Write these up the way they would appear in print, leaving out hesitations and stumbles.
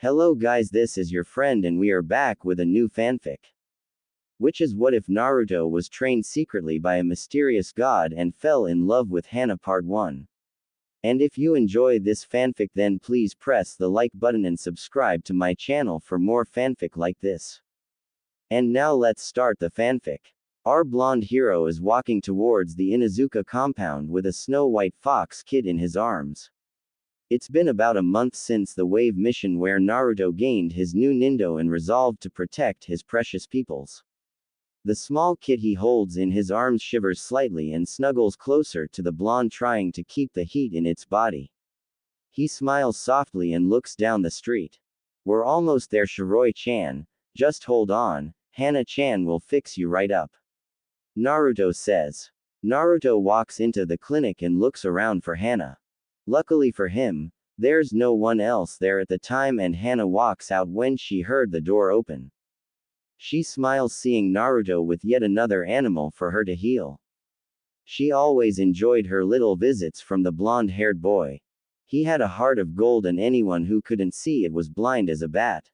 Hello guys, this is your friend and we are back with a new fanfic. Which is what if Naruto was trained secretly by a mysterious god and fell in love with Hana part 1. And if you enjoy this fanfic then please press the like button and subscribe to my channel for more fanfic like this. And now let's start the fanfic. Our blonde hero is walking towards the Inuzuka compound with a snow-white fox kid in his arms. It's been about a month since the Wave mission where Naruto gained his new Nindo and resolved to protect his precious peoples. The small kid he holds in his arms shivers slightly and snuggles closer to the blonde, trying to keep the heat in its body. He smiles softly and looks down the street. We're almost there, Shiroi-chan. Just hold on, Hana-chan will fix you right up. Naruto says. Naruto walks into the clinic and looks around for Hana. Luckily for him, there's no one else there at the time and Hana walks out when she heard the door open. She smiles seeing Naruto with yet another animal for her to heal. She always enjoyed her little visits from the blonde-haired boy. He had a heart of gold and anyone who couldn't see it was blind as a bat.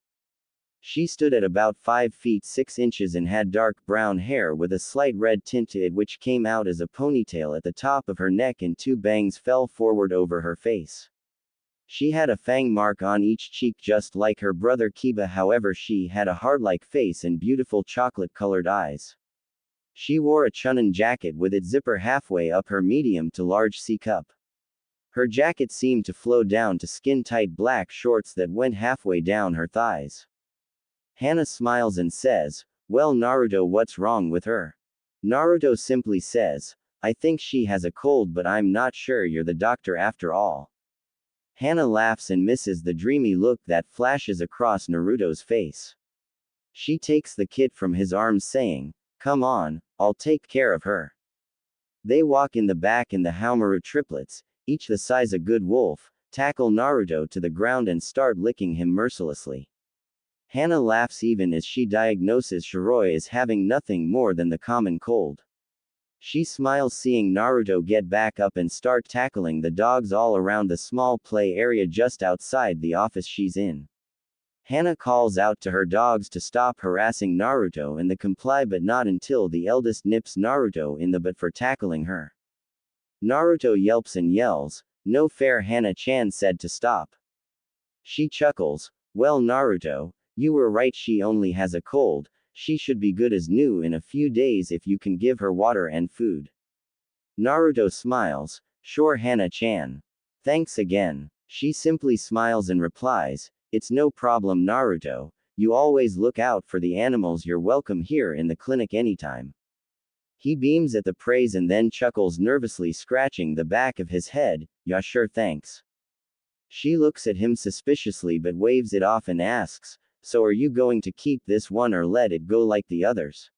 She stood at about 5 feet 6 inches and had dark brown hair with a slight red tint to it which came out as a ponytail at the top of her neck and 2 bangs fell forward over her face. She had a fang mark on each cheek just like her brother Kiba, however she had a heart-like face and beautiful chocolate-colored eyes. She wore a chunin jacket with its zipper halfway up her medium to large C-cup. Her jacket seemed to flow down to skin-tight black shorts that went halfway down her thighs. Hana smiles and says, "Well Naruto, what's wrong with her?" Naruto simply says, "I think she has a cold but I'm not sure you're the doctor after all." Hana laughs and misses the dreamy look that flashes across Naruto's face. She takes the kid from his arms saying, "Come on, I'll take care of her." They walk in the back and the Haomaru triplets, each the size a good wolf, tackle Naruto to the ground and start licking him mercilessly. Hana laughs even as she diagnoses Shiroi as having nothing more than the common cold. She smiles seeing Naruto get back up and start tackling the dogs all around the small play area just outside the office she's in. Hana calls out to her dogs to stop harassing Naruto and they comply, but not until the eldest nips Naruto in the butt for tackling her. Naruto yelps and yells, "No fair!" Hana-chan said to stop. She chuckles, "Well Naruto, you were right, she only has a cold, she should be good as new in a few days if you can give her water and food." Naruto smiles, "Sure Hana-chan. Thanks again." She simply smiles and replies, "It's no problem Naruto, you always look out for the animals, you're welcome here in the clinic anytime." He beams at the praise and then chuckles nervously, scratching the back of his head, "Yeah sure thanks." She looks at him suspiciously but waves it off and asks, "So are you going to keep this one or let it go like the others?"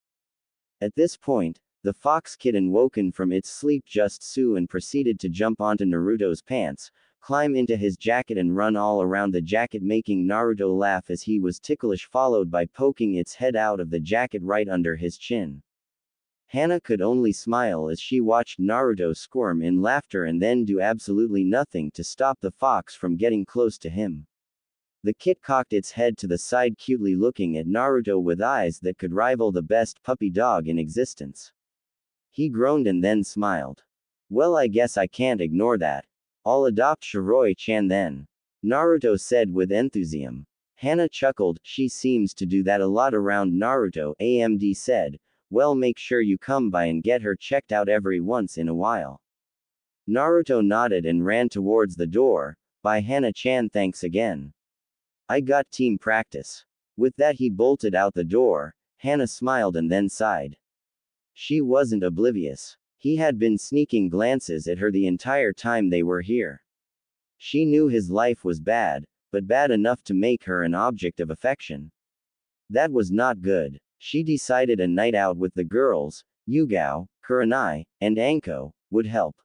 At this point, the fox kitten woken from its sleep just so and proceeded to jump onto Naruto's pants, climb into his jacket and run all around the jacket, making Naruto laugh as he was ticklish, followed by poking its head out of the jacket right under his chin. Hana could only smile as she watched Naruto squirm in laughter and then do absolutely nothing to stop the fox from getting close to him. The kit cocked its head to the side, cutely looking at Naruto with eyes that could rival the best puppy dog in existence. He groaned and then smiled. "Well, I guess I can't ignore that. I'll adopt Shiroi-chan then," Naruto said with enthusiasm. Hana chuckled, "She seems to do that a lot around Naruto." AMD said, "Well, make sure you come by and get her checked out every once in a while." Naruto nodded and ran towards the door. "Bye Hana-chan, thanks again. I got team practice." With that he bolted out the door. Hana smiled and then sighed. She wasn't oblivious. He had been sneaking glances at her the entire time they were here. She knew his life was bad, but bad enough to make her an object of affection. That was not good. She decided a night out with the girls, Yugao, Kurenai, and Anko, would help.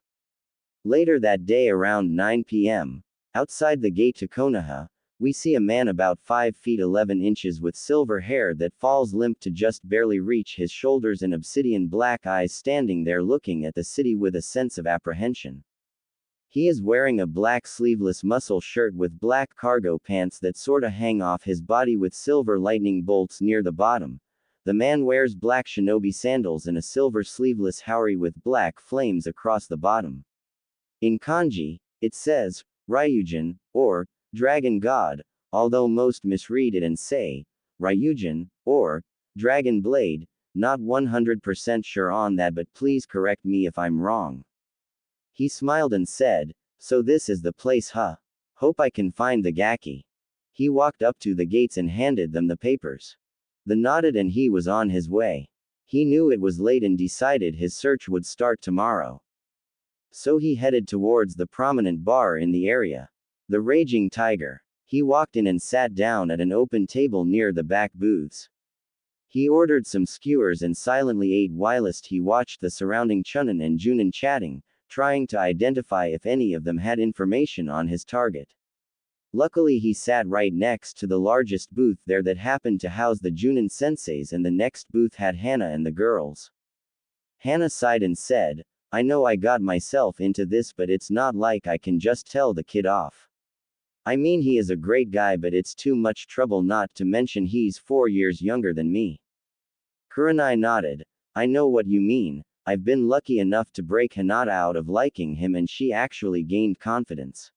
Later that day around 9 p.m., outside the gate to Konoha, we see a man about 5 feet 11 inches with silver hair that falls limp to just barely reach his shoulders and obsidian black eyes standing there looking at the city with a sense of apprehension. He is wearing a black sleeveless muscle shirt with black cargo pants that sorta hang off his body with silver lightning bolts near the bottom. The man wears black shinobi sandals and a silver sleeveless haori with black flames across the bottom. In kanji, it says, Ryujin, or, Dragon God, although most misread it and say, Ryujin, or, Dragon Blade, not 100% sure on that, but please correct me if I'm wrong. He smiled and said, so this is the place, huh? Hope I can find the gaki. He walked up to the gates and handed them the papers. They nodded and he was on his way. He knew it was late and decided his search would start tomorrow. So he headed towards the prominent bar in the area. The Raging Tiger. He walked in and sat down at an open table near the back booths. He ordered some skewers and silently ate whilst he watched the surrounding Chunin and Junin chatting, trying to identify if any of them had information on his target. Luckily he sat right next to the largest booth there that happened to house the Junin senseis, and the next booth had Hana and the girls. Hana sighed and said, I know I got myself into this, but it's not like I can just tell the kid off. I mean, he is a great guy, but it's too much trouble, not to mention he's 4 years younger than me. Kurenai nodded. I know what you mean. I've been lucky enough to break Hinata out of liking him, and she actually gained confidence.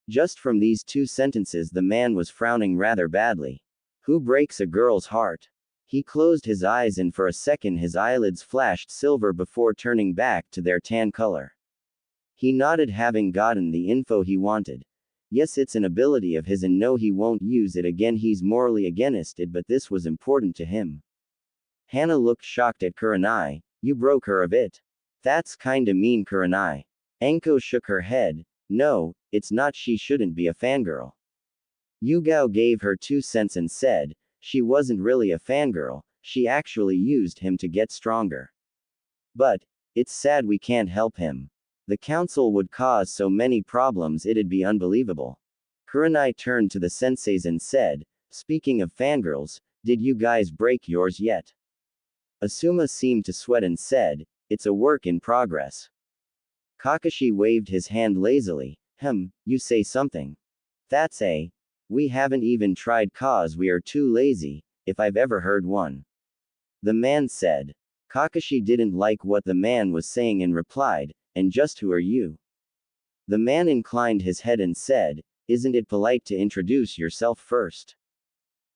Just from these 2 sentences the man was frowning rather badly. Who breaks a girl's heart? He closed his eyes and for a second his eyelids flashed silver before turning back to their tan color. He nodded, having gotten the info he wanted. Yes, it's an ability of his and no, he won't use it again. He's morally against it, but this was important to him. Hana looked shocked at Kurenai. You broke her of it? That's kinda mean, Kurenai. Anko shook her head. No, it's not. She shouldn't be a fangirl. Yugao gave her 2 cents and said, she wasn't really a fangirl, she actually used him to get stronger. But, it's sad we can't help him. The council would cause so many problems it'd be unbelievable. Kurenai turned to the senseis and said, speaking of fangirls, did you guys break yours yet? Asuma seemed to sweat and said, it's a work in progress. Kakashi waved his hand lazily. You say something. That's we haven't even tried cause we are too lazy, if I've ever heard one. The man said. Kakashi didn't like what the man was saying and replied, and just who are you? The man inclined his head and said, isn't it polite to introduce yourself first?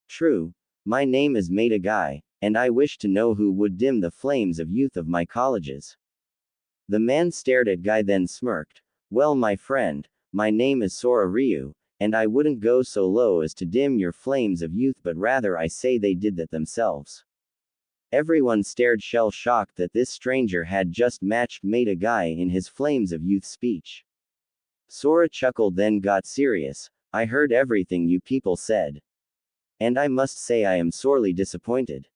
True. My name is Maida Guy, and I wish to know who would dim the flames of youth of my colleges. The man stared at Guy then smirked. Well, my friend, my name is Sora Ryu, and I wouldn't go so low as to dim your flames of youth, but rather I say they did that themselves. Everyone stared shell-shocked that this stranger had just matched Maida Guy in his flames of youth speech. Sora chuckled then got serious. I heard everything you people said. And I must say I am sorely disappointed.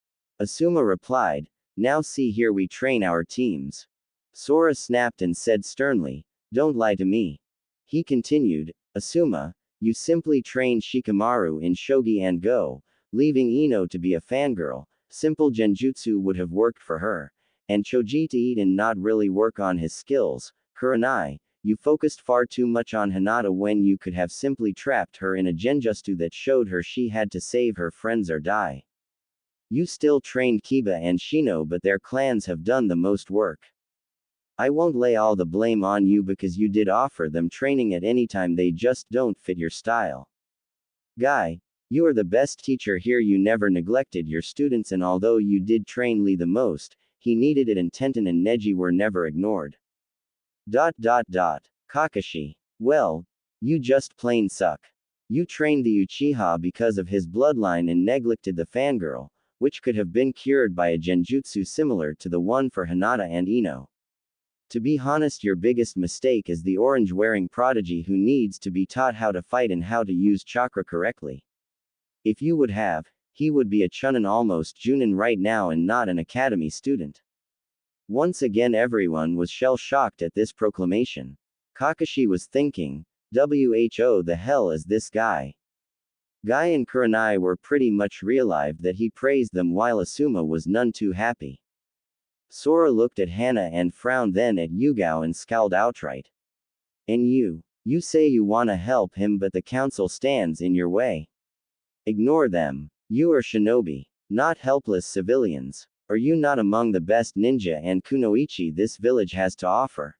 Asuma replied, now see here, we train our teams. Sora snapped and said sternly, don't lie to me. He continued, Asuma, you simply trained Shikamaru in shogi and go, leaving Ino to be a fangirl. Simple genjutsu would have worked for her. And Choji to eat and not really work on his skills. Kurenai, you focused far too much on Hinata when you could have simply trapped her in a genjutsu that showed her she had to save her friends or die. You still trained Kiba and Shino, but their clans have done the most work. I won't lay all the blame on you because you did offer them training at any time, they just don't fit your style. Guy, you are the best teacher here, you never neglected your students, and although you did train Lee the most, he needed it, and Tenten and Neji were never ignored. Kakashi. Well, you just plain suck. You trained the Uchiha because of his bloodline and neglected the fangirl, which could have been cured by a genjutsu similar to the one for Hinata and Ino. To be honest, your biggest mistake is the orange-wearing prodigy who needs to be taught how to fight and how to use chakra correctly. If you would have, he would be a Chunin, almost Junin right now, and not an academy student. Once again everyone was shell-shocked at this proclamation. Kakashi was thinking, who the hell is this guy? Guy and Kurenai were pretty much relieved that he praised them, while Asuma was none too happy. Sora looked at Hana and frowned, then at Yugao and scowled outright. And you say you wanna help him, but the council stands in your way. Ignore them. You are shinobi, not helpless civilians. Are you not among the best ninja and kunoichi this village has to offer?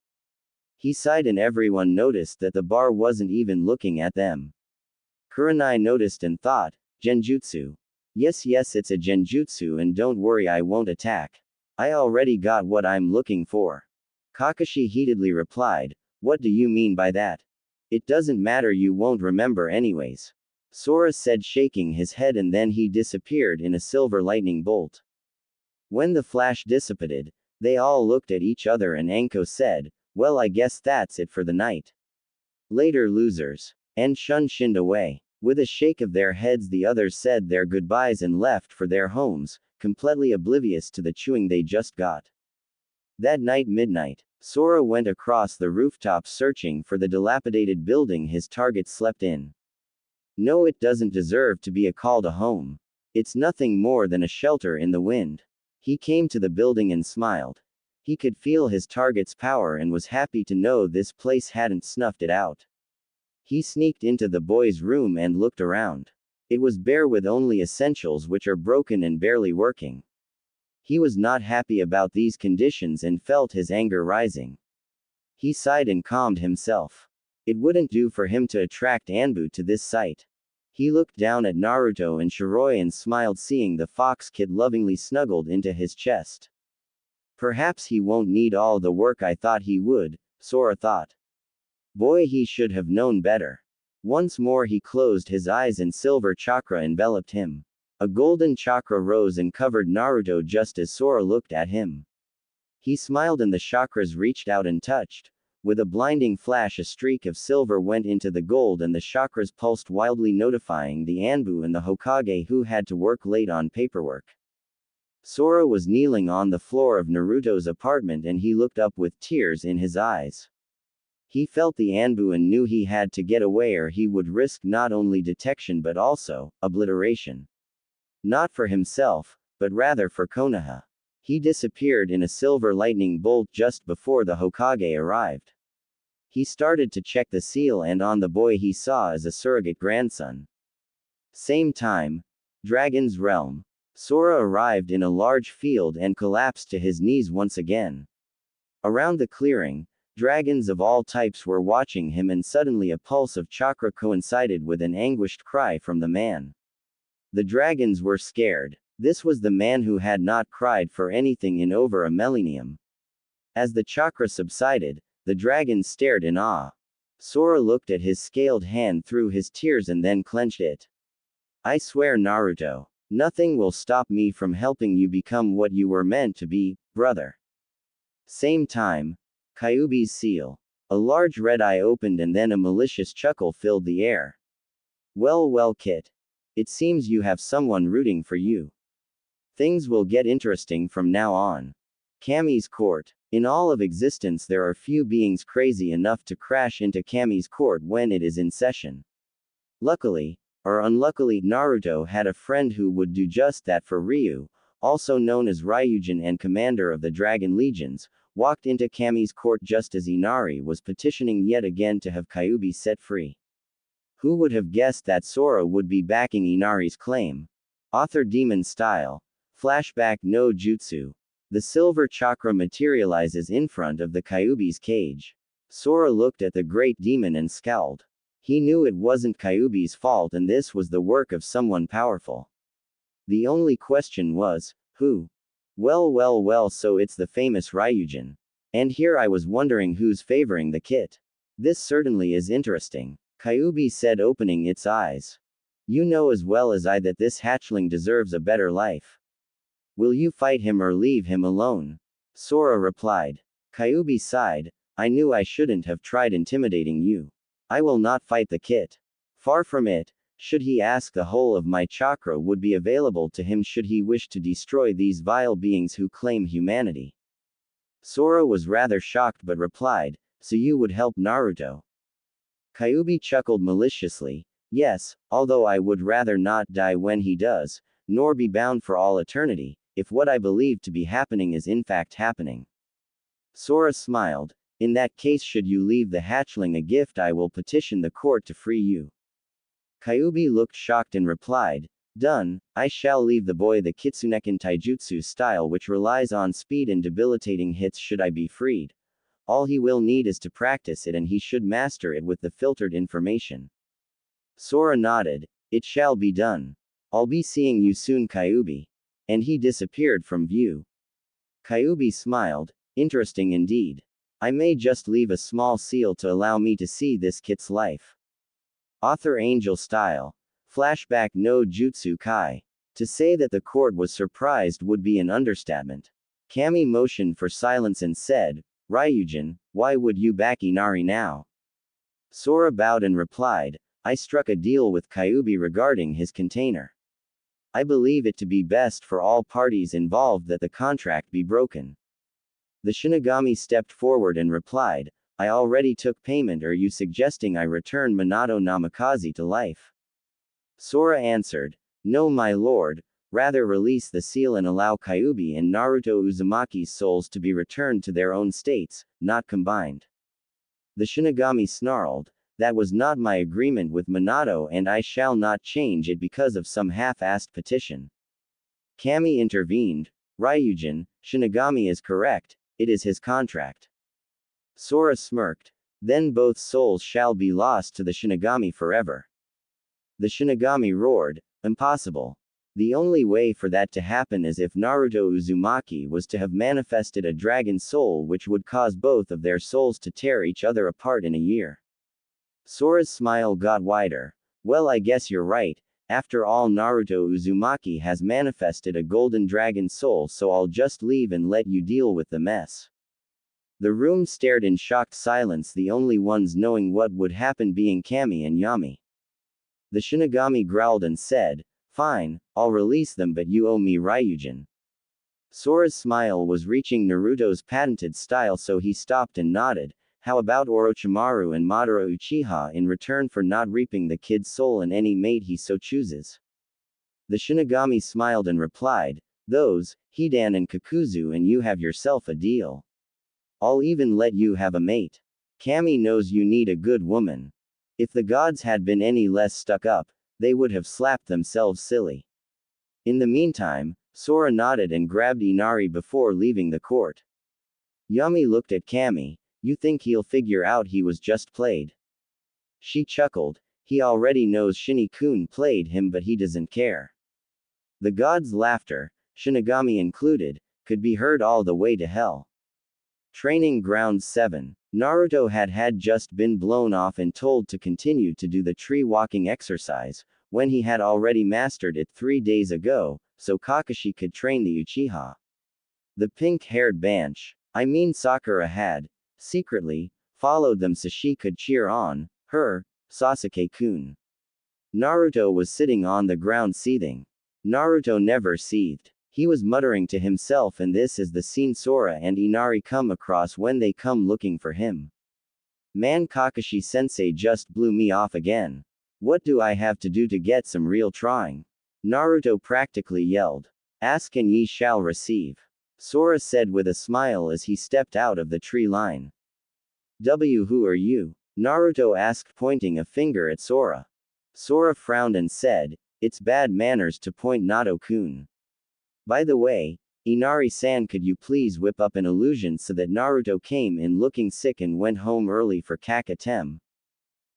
He sighed and everyone noticed that the bar wasn't even looking at them. Kurenai noticed and thought, genjutsu. Yes, it's a genjutsu, and don't worry, I won't attack. I already got what I'm looking for. Kakashi heatedly replied, what do you mean by that? It doesn't matter, you won't remember anyways. Sora said, shaking his head, and then he disappeared in a silver lightning bolt. When the flash dissipated, they all looked at each other and Anko said, well, I guess that's it for the night. Later, losers. And shunned away. With a shake of their heads, the others said their goodbyes and left for their homes, completely oblivious to the chewing they just got. That night, midnight, Sora went across the rooftop searching for the dilapidated building his target slept in. No, it doesn't deserve to be called a home. It's nothing more than a shelter in the wind. He came to the building and smiled. He could feel his target's power and was happy to know this place hadn't snuffed it out. He sneaked into the boy's room and looked around. It was bare with only essentials which are broken and barely working. He was not happy about these conditions and felt his anger rising. He sighed and calmed himself. It wouldn't do for him to attract Anbu to this site. He looked down at Naruto and Shiroi and smiled, seeing the fox kid lovingly snuggled into his chest. Perhaps he won't need all the work I thought he would, Sora thought. Boy, he should have known better. Once more he closed his eyes and silver chakra enveloped him. A golden chakra rose and covered Naruto just as Sora looked at him. He smiled and the chakras reached out and touched. With a blinding flash, a streak of silver went into the gold and the chakras pulsed wildly, notifying the Anbu and the Hokage, who had to work late on paperwork. Sora was kneeling on the floor of Naruto's apartment and he looked up with tears in his eyes. He felt the Anbu and knew he had to get away or he would risk not only detection but also obliteration. Not for himself, but rather for Konoha. He disappeared in a silver lightning bolt just before the Hokage arrived. He started to check the seal and on the boy he saw as a surrogate grandson. Same time, Dragon's Realm. Sora arrived in a large field and collapsed to his knees once again. Around the clearing, dragons of all types were watching him, and suddenly a pulse of chakra coincided with an anguished cry from the man. The dragons were scared. This was the man who had not cried for anything in over a millennium. As the chakra subsided, the dragons stared in awe. Sora looked at his scaled hand through his tears and then clenched it. I swear, Naruto, nothing will stop me from helping you become what you were meant to be, brother. Same time, Kyuubi's seal. A large red eye opened and then a malicious chuckle filled the air. Well, Kit. It seems you have someone rooting for you. Things will get interesting from now on. Kami's court. In all of existence there are few beings crazy enough to crash into Kami's court when it is in session. Luckily, or unluckily, Naruto had a friend who would do just that. For Ryu, also known as Ryujin and commander of the Dragon Legions, walked into Kami's court just as Inari was petitioning yet again to have Kyuubi set free. Who would have guessed that Sora would be backing Inari's claim? Author Demon Style. Flashback no Jutsu. The silver chakra materializes in front of the Kyuubi's cage. Sora looked at the great demon and scowled. He knew it wasn't Kyuubi's fault and this was the work of someone powerful. The only question was, who? Well, so it's the famous Ryujin. And here I was wondering who's favoring the kit. This certainly is interesting, Kyuubi said, opening its eyes. You know as well as I that this hatchling deserves a better life. Will you fight him or leave him alone? Sora replied. Kyuubi sighed. I knew I shouldn't have tried intimidating you. I will not fight the kit. Far from it. Should he ask, the whole of my chakra would be available to him should he wish to destroy these vile beings who claim humanity. Sora was rather shocked but replied, so you would help Naruto? Kyuubi chuckled maliciously. Yes, although I would rather not die when he does, nor be bound for all eternity, if what I believe to be happening is in fact happening. Sora smiled. In that case, should you leave the hatchling a gift, I will petition the court to free you. Kyuubi looked shocked and replied, Done, I shall leave the boy the Kitsunekin taijutsu style which relies on speed and debilitating hits should I be freed. All he will need is to practice it and he should master it with the filtered information. Sora nodded, It shall be done. I'll be seeing you soon, Kyuubi. And he disappeared from view. Kyuubi smiled, Interesting indeed. I may just leave a small seal to allow me to see this kid's life. Author Angel Style. Flashback no Jutsu Kai. To say that the court was surprised would be an understatement. Kami motioned for silence and said, Ryujin, why would you back Inari now? Sora bowed and replied, I struck a deal with Kyuubi regarding his container. I believe it to be best for all parties involved that the contract be broken. The Shinigami stepped forward and replied, I already took payment. Are you suggesting I return Minato Namikaze to life? Sora answered, No my lord, rather release the seal and allow Kyuubi and Naruto Uzumaki's souls to be returned to their own states, not combined. The Shinigami snarled, That was not my agreement with Minato and I shall not change it because of some half-assed petition. Kami intervened, Ryujin, Shinigami is correct, it is his contract. Sora smirked, Then both souls shall be lost to the Shinigami forever. The Shinigami roared, Impossible. The only way for that to happen is if Naruto Uzumaki was to have manifested a dragon soul which would cause both of their souls to tear each other apart in a year. Sora's smile got wider. Well, I guess you're right. After all, Naruto Uzumaki has manifested a golden dragon soul, so I'll just leave and let you deal with the mess. The room stared in shocked silence, the only ones knowing what would happen being Kami and Yami. The Shinigami growled and said, Fine, I'll release them, but you owe me Ryujin. Sora's smile was reaching Naruto's patented style, so he stopped and nodded. How about Orochimaru and Madara Uchiha in return for not reaping the kid's soul and any mate he so chooses? The Shinigami smiled and replied, Those, Hidan and Kakuzu, and you have yourself a deal. I'll even let you have a mate. Kami knows you need a good woman. If the gods had been any less stuck up, they would have slapped themselves silly. In the meantime, Sora nodded and grabbed Inari before leaving the court. Yami looked at Kami, You think he'll figure out he was just played? She chuckled, He already knows Shinny-kun played him, but he doesn't care. The gods' laughter, Shinigami included, could be heard all the way to hell. Training Ground 7. Naruto had just been blown off and told to continue to do the tree walking exercise, when he had already mastered it 3 days ago, so Kakashi could train the Uchiha. The pink-haired Banch, Sakura had, secretly, followed them so she could cheer on her, Sasuke-kun. Naruto was sitting on the ground seething. Naruto never seethed. He was muttering to himself, and this is the scene Sora and Inari come across when they come looking for him. Man, Kakashi-sensei just blew me off again. What do I have to do to get some real trying? Naruto practically yelled. Ask and ye shall receive. Sora said with a smile as he stepped out of the tree line. Who are you? Naruto asked, pointing a finger at Sora. Sora frowned and said, It's bad manners to point, Naruto-kun. By the way, Inari-san, could you please whip up an illusion so that Naruto came in looking sick and went home early for Kakatem?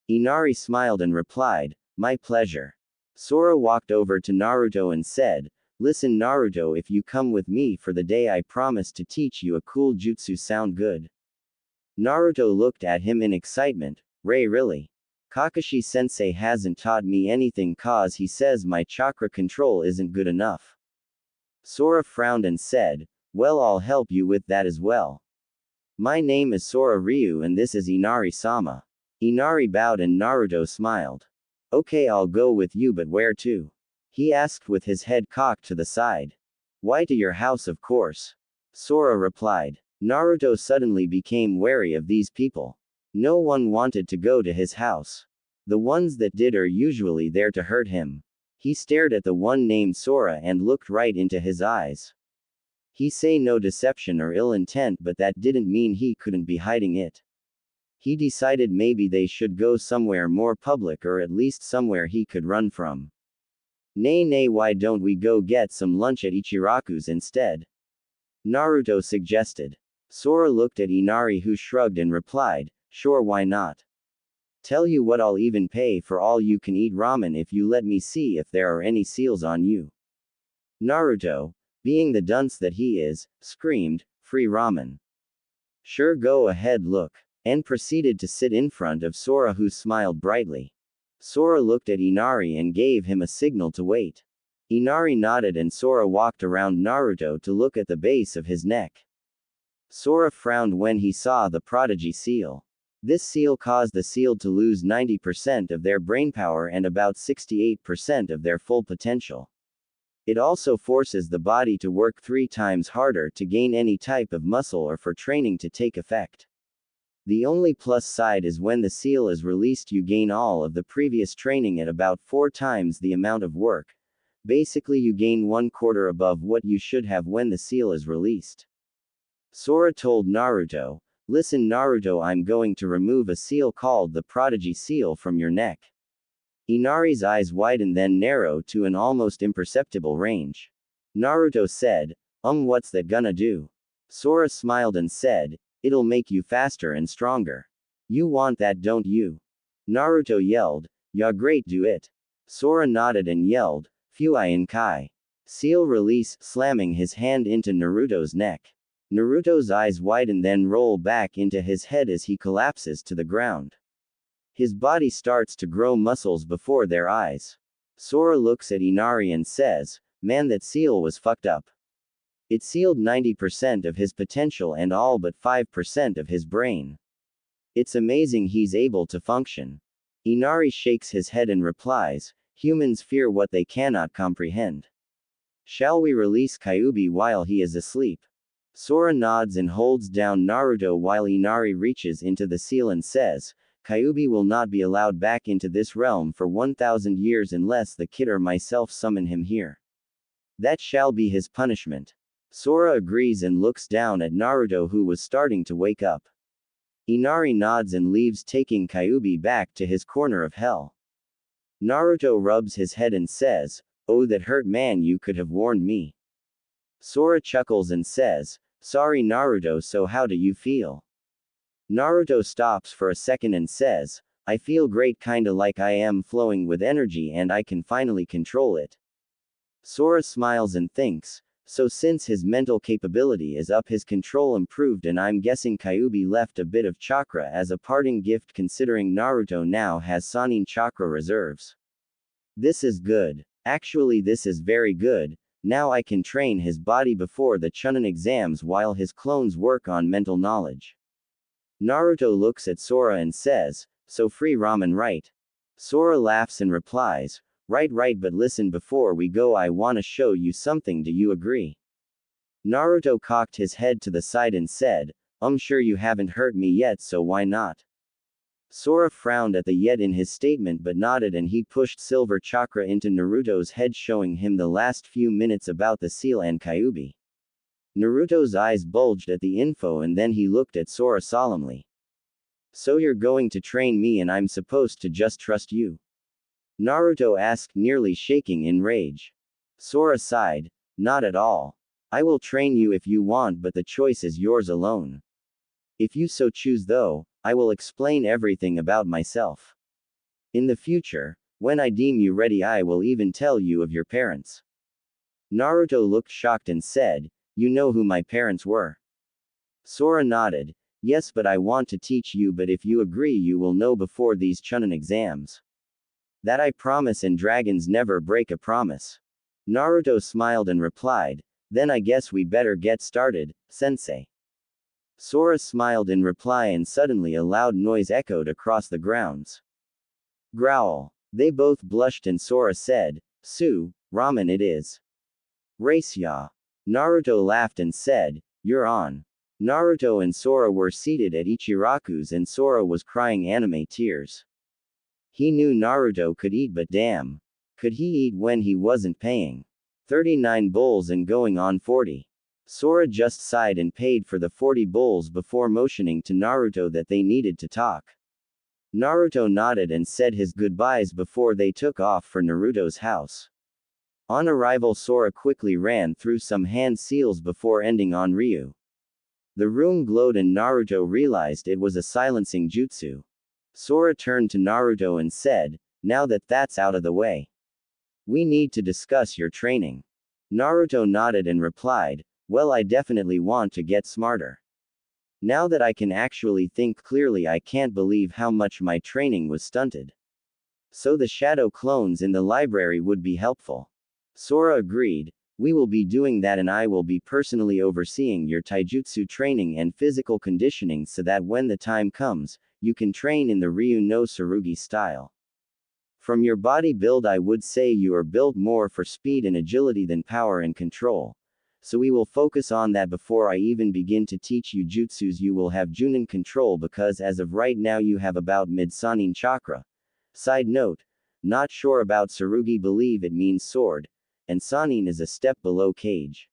Inari smiled and replied, My pleasure. Sora walked over to Naruto and said, Listen Naruto, if you come with me for the day I promise to teach you a cool jutsu. Sound good? Naruto looked at him in excitement. Ray, really? Kakashi-sensei hasn't taught me anything cause he says my chakra control isn't good enough. Sora frowned and said, Well, I'll help you with that as well. My name is Sora Ryu and this is Inari-sama. Inari bowed and Naruto smiled. Okay, I'll go with you, but where to? He asked with his head cocked to the side. Why, to your house, of course. Sora replied. Naruto suddenly became wary of these people. No one wanted to go to his house. The ones that did are usually there to hurt him. He stared at the one named Sora and looked right into his eyes. He say no deception or ill intent, but that didn't mean he couldn't be hiding it. He decided maybe they should go somewhere more public, or at least somewhere he could run from. Nay, why don't we go get some lunch at Ichiraku's instead? Naruto suggested. Sora looked at Inari, who shrugged and replied, sure, why not? Tell you what, I'll even pay for all you can eat ramen if you let me see if there are any seals on you. Naruto, being the dunce that he is, screamed, free ramen. Sure, go ahead, look. And proceeded to sit in front of Sora, who smiled brightly. Sora looked at Inari and gave him a signal to wait. Inari nodded and Sora walked around Naruto to look at the base of his neck. Sora frowned when he saw the prodigy seal. This seal caused the sealed to lose 90% of their brainpower and about 68% of their full potential. It also forces the body to work 3 times harder to gain any type of muscle or for training to take effect. The only plus side is when the seal is released, you gain all of the previous training at about 4 times the amount of work. Basically, you gain 1/4 above what you should have when the seal is released. Sora told Naruto, listen Naruto, I'm going to remove a seal called the prodigy seal from your neck. Inari's eyes widened, then narrowed to an almost imperceptible range. Naruto said, what's that gonna do? Sora smiled and said, it'll make you faster and stronger. You want that, don't you? Naruto yelled, yeah, great, do it. Sora nodded and yelled, Fuiin Kai. Seal release, slamming his hand into Naruto's neck. Naruto's eyes widen, then roll back into his head as he collapses to the ground. His body starts to grow muscles before their eyes. Sora looks at Inari and says, man, that seal was fucked up. It sealed 90% of his potential and all but 5% of his brain. It's amazing he's able to function. Inari shakes his head and replies, humans fear what they cannot comprehend. Shall we release Kyuubi while he is asleep? Sora nods and holds down Naruto while Inari reaches into the seal and says, Kyuubi will not be allowed back into this realm for 1,000 years unless the kid or myself summon him here. That shall be his punishment. Sora agrees and looks down at Naruto, who was starting to wake up. Inari nods and leaves, taking Kyuubi back to his corner of hell. Naruto rubs his head and says, oh, that hurt, man, you could have warned me. Sora chuckles and says, sorry Naruto, so how do you feel? Naruto stops for a second and says, I feel great, kinda like I am flowing with energy and I can finally control it. Sora smiles and thinks, so since his mental capability is up, his control improved, and I'm guessing Kyuubi left a bit of chakra as a parting gift, considering Naruto now has Sannin chakra reserves. This is good. Actually, this is very good. Now I can train his body before the Chunin exams while his clones work on mental knowledge. Naruto looks at Sora and says, so free ramen, right? Sora laughs and replies, right, but listen, before we go I wanna show you something, do you agree? Naruto cocked his head to the side and said, sure, you haven't hurt me yet, so why not? Sora frowned at the yet in his statement but nodded, and he pushed silver chakra into Naruto's head, showing him the last few minutes about the seal and Kyuubi. Naruto's eyes bulged at the info and then he looked at Sora solemnly. So you're going to train me and I'm supposed to just trust you? Naruto asked, nearly shaking in rage. Sora sighed, not at all. I will train you if you want, but the choice is yours alone. If you so choose though, I will explain everything about myself. In the future, when I deem you ready, I will even tell you of your parents. Naruto looked shocked and said, you know who my parents were? Sora nodded, yes, but I want to teach you, but if you agree you will know before these Chunin exams. That I promise, and dragons never break a promise. Naruto smiled and replied, then I guess we better get started, sensei. Sora smiled in reply, and suddenly a loud noise echoed across the grounds. Growl. They both blushed and Sora said, Su, ramen it is. Race ya. Naruto laughed and said, you're on. Naruto and Sora were seated at Ichiraku's and Sora was crying anime tears. He knew Naruto could eat, but damn. Could he eat when he wasn't paying? 39 bowls and going on 40. Sora just sighed and paid for the 40 bowls before motioning to Naruto that they needed to talk. Naruto nodded and said his goodbyes before they took off for Naruto's house. On arrival, Sora quickly ran through some hand seals before ending on Ryu. The room glowed and Naruto realized it was a silencing jutsu. Sora turned to Naruto and said, "Now that that's out of the way, we need to discuss your training." Naruto nodded and replied, "Well, I definitely want to get smarter. Now that I can actually think clearly, I can't believe how much my training was stunted. So the shadow clones in the library would be helpful." Sora agreed, "We will be doing that and I will be personally overseeing your taijutsu training and physical conditioning so that when the time comes, you can train in the Ryu no Tsurugi style. From your body build, I would say you are built more for speed and agility than power and control. So we will focus on that before I even begin to teach you jutsus. You will have Junin control because as of right now you have about mid-Sanin chakra. Side note, not sure about Tsurugi, believe it means sword, and Sanin is a step below Kage."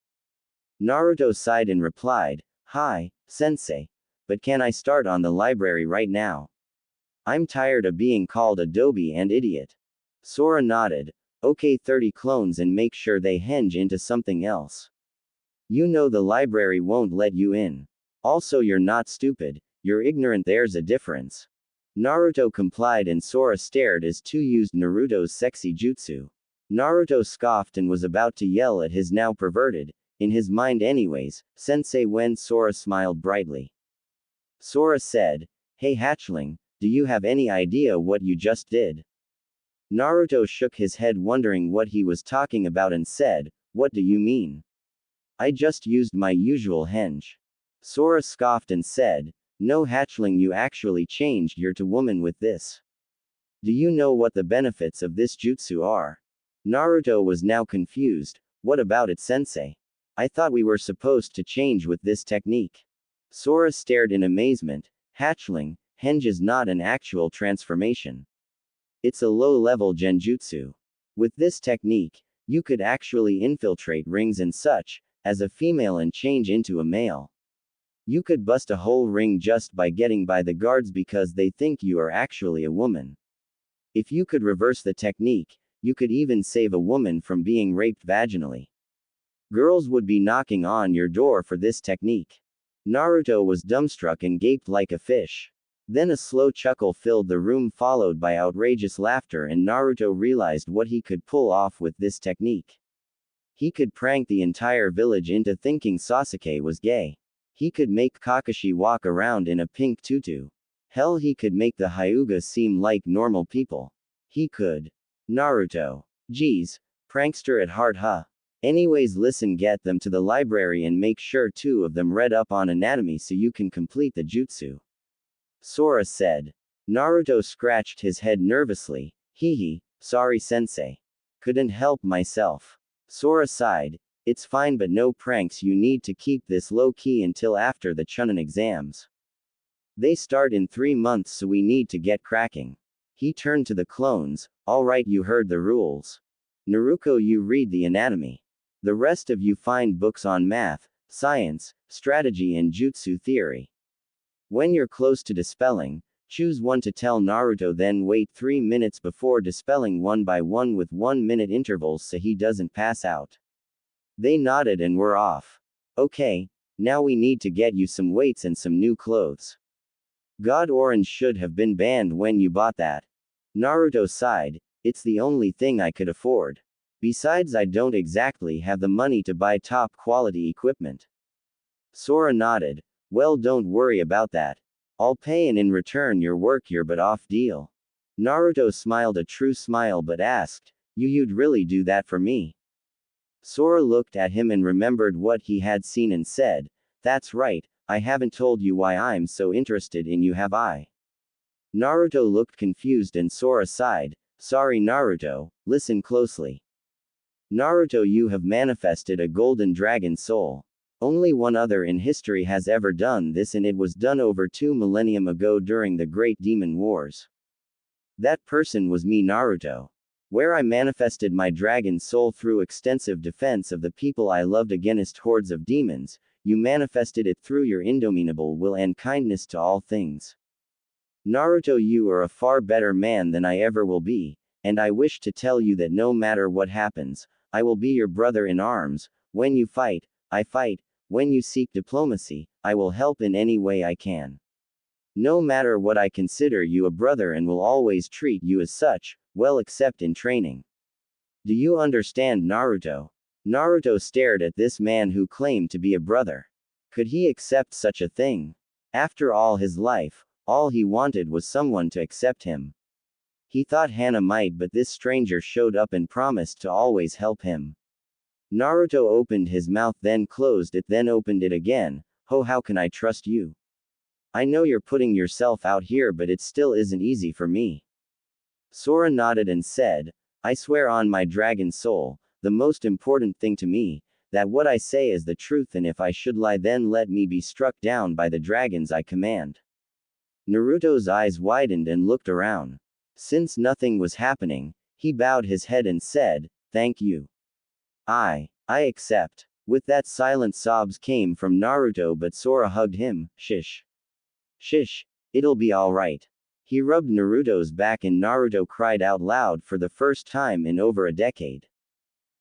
Naruto sighed and replied, "Hi, sensei. But can I start on the library right now? I'm tired of being called a doby and idiot." Sora nodded, "Okay, 30 clones and make sure they henge into something else. You know the library won't let you in. Also, you're not stupid, you're ignorant, there's a difference." Naruto complied and Sora stared as two used Naruto's sexy jutsu. Naruto scoffed and was about to yell at his now perverted, in his mind anyways, sensei when Sora smiled brightly. Sora said, "Hey hatchling, do you have any idea what you just did?" Naruto shook his head wondering what he was talking about and said, "What do you mean?" "I just used my usual henge." Sora scoffed and said, "No hatchling, you actually changed your to woman with this. Do you know what the benefits of this jutsu are?" Naruto was now confused. "What about it, sensei? I thought we were supposed to change with this technique." Sora stared in amazement. "Hatchling, henge is not an actual transformation. It's a low-level genjutsu. With this technique, you could actually infiltrate rings and such, as a female and change into a male. You could bust a whole ring just by getting by the guards because they think you are actually a woman. If you could reverse the technique, you could even save a woman from being raped vaginally. Girls would be knocking on your door for this technique." Naruto was dumbstruck and gaped like a fish. Then a slow chuckle filled the room followed by outrageous laughter and Naruto realized what he could pull off with this technique. He could prank the entire village into thinking Sasuke was gay. He could make Kakashi walk around in a pink tutu. Hell, he could make the Hyuga seem like normal people. He could. Naruto. Geez, prankster at heart, huh? Anyways, listen, get them to the library and make sure 2 of them read up on anatomy so you can complete the jutsu," Sora said. Naruto scratched his head nervously. "Hee, sorry sensei. Couldn't help myself." Sora sighed, "It's fine, but no pranks, you need to keep this low-key until after the Chunin exams. They start in 3 months, so we need to get cracking." He turned to the clones. "Alright, you heard the rules. Naruto, you read the anatomy. The rest of you find books on math, science, strategy and jutsu theory. When you're close to dispelling, choose one to tell Naruto, then wait 3 minutes before dispelling one by one with 1-minute intervals so he doesn't pass out." They nodded and were off. "Okay, now we need to get you some weights and some new clothes. God, orange should have been banned when you bought that." Naruto sighed, "It's the only thing I could afford. Besides, I don't exactly have the money to buy top quality equipment." Sora nodded, "Well, don't worry about that. I'll pay and in return your work your butt off deal." Naruto smiled a true smile but asked, You'd really do that for me?" Sora looked at him and remembered what he had seen and said, "That's right, I haven't told you why I'm so interested in you, have I?" Naruto looked confused and Sora sighed, "Sorry Naruto, listen closely. Naruto, you have manifested a golden dragon soul. Only one other in history has ever done this, and it was done over 2 millennium ago during the Great Demon Wars. That person was me, Naruto. where I manifested my dragon soul through extensive defense of the people I loved against hordes of demons, you manifested it through your indomitable will and kindness to all things. Naruto, you are a far better man than I ever will be, and I wish to tell you that no matter what happens, I will be your brother in arms. When you fight, I fight. When you seek diplomacy, I will help in any way I can. No matter what, I consider you a brother and will always treat you as such, well except in training. Do you understand, Naruto? Naruto stared at this man who claimed to be a brother. Could he accept such a thing? After all his life, all he wanted was someone to accept him. He thought Hana might, but this stranger showed up and promised to always help him. Naruto opened his mouth, then closed it, then opened it again. Oh, how can I trust you? I know you're putting yourself out here, but it still isn't easy for me. Sora nodded and said, I swear on my dragon soul, the most important thing to me, that what I say is the truth, and if I should lie, then let me be struck down by the dragons I command. Naruto's eyes widened and looked around. Since nothing was happening, he bowed his head and said, Thank you. I accept. With that, silent sobs came from Naruto, but Sora hugged him. Shish. Shish. It'll be alright. He rubbed Naruto's back and Naruto cried out loud for the first time in over a decade.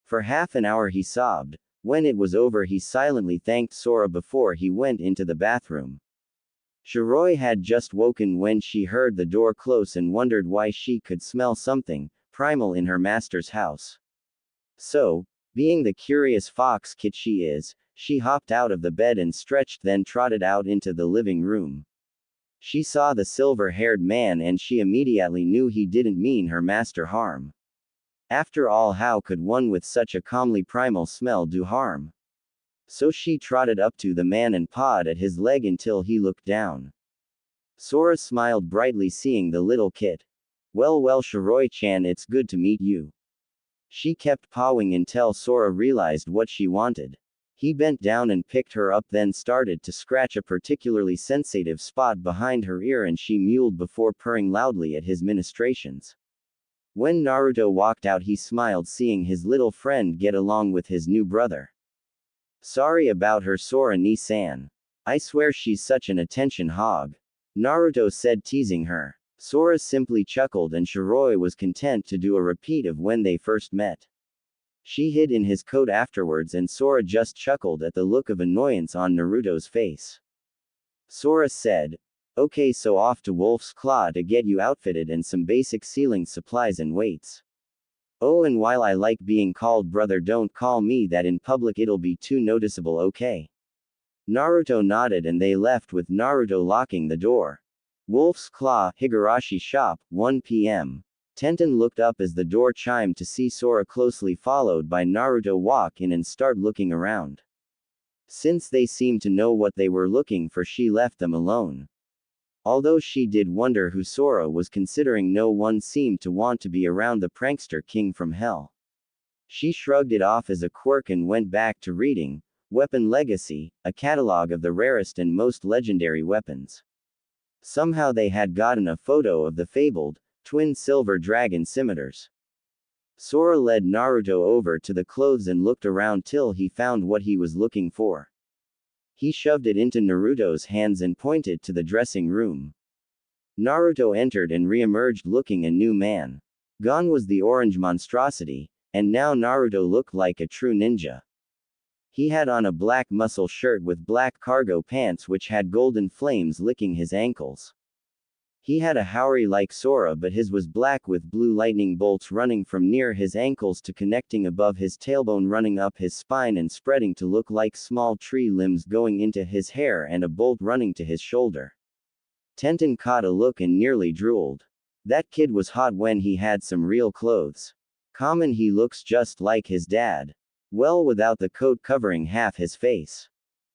For half an hour he sobbed. When it was over, he silently thanked Sora before he went into the bathroom. Shiroi had just woken when she heard the door close and wondered why she could smell something primal in her master's house. So, being the curious fox kid she is, she hopped out of the bed and stretched, then trotted out into the living room. She saw the silver-haired man and she immediately knew he didn't mean her master harm. After all, how could one with such a calmly primal smell do harm? So she trotted up to the man and pawed at his leg until he looked down. Sora smiled brightly seeing the little kid. Well, Shiroi-chan, it's good to meet you. She kept pawing until Sora realized what she wanted. He bent down and picked her up, then started to scratch a particularly sensitive spot behind her ear, and she mewed before purring loudly at his ministrations. When Naruto walked out, he smiled seeing his little friend get along with his new brother. Sorry about her, Sora-ni-san. I swear she's such an attention hog. Naruto said, teasing her. Sora simply chuckled and Shiroi was content to do a repeat of when they first met. She hid in his coat afterwards and Sora just chuckled at the look of annoyance on Naruto's face. Sora said, Okay, so off to Wolf's Claw to get you outfitted and some basic sealing supplies and weights. Oh, and while I like being called brother, don't call me that in public, it'll be too noticeable, okay? Naruto nodded and they left with Naruto locking the door. Wolf's Claw, Higurashi Shop, 1 p.m. Tenten looked up as the door chimed to see Sora closely followed by Naruto walk in and start looking around. Since they seemed to know what they were looking for, she left them alone. Although she did wonder who Sora was, considering no one seemed to want to be around the prankster king from hell. She shrugged it off as a quirk and went back to reading Weapon Legacy, a catalog of the rarest and most legendary weapons. Somehow they had gotten a photo of the fabled twin silver dragon scimitars. Sora led Naruto over to the clothes and looked around till he found what he was looking for. He shoved it into Naruto's hands and pointed to the dressing room. Naruto entered and re-emerged looking a new man. Gone was the orange monstrosity, and now Naruto looked like a true ninja. He had on a black muscle shirt with black cargo pants which had golden flames licking his ankles. He had a haori like Sora, but his was black with blue lightning bolts running from near his ankles to connecting above his tailbone, running up his spine and spreading to look like small tree limbs going into his hair, and a bolt running to his shoulder. Tenten caught a look and nearly drooled. That kid was hot when he had some real clothes. Common, he looks just like his dad. Well, without the coat covering half his face.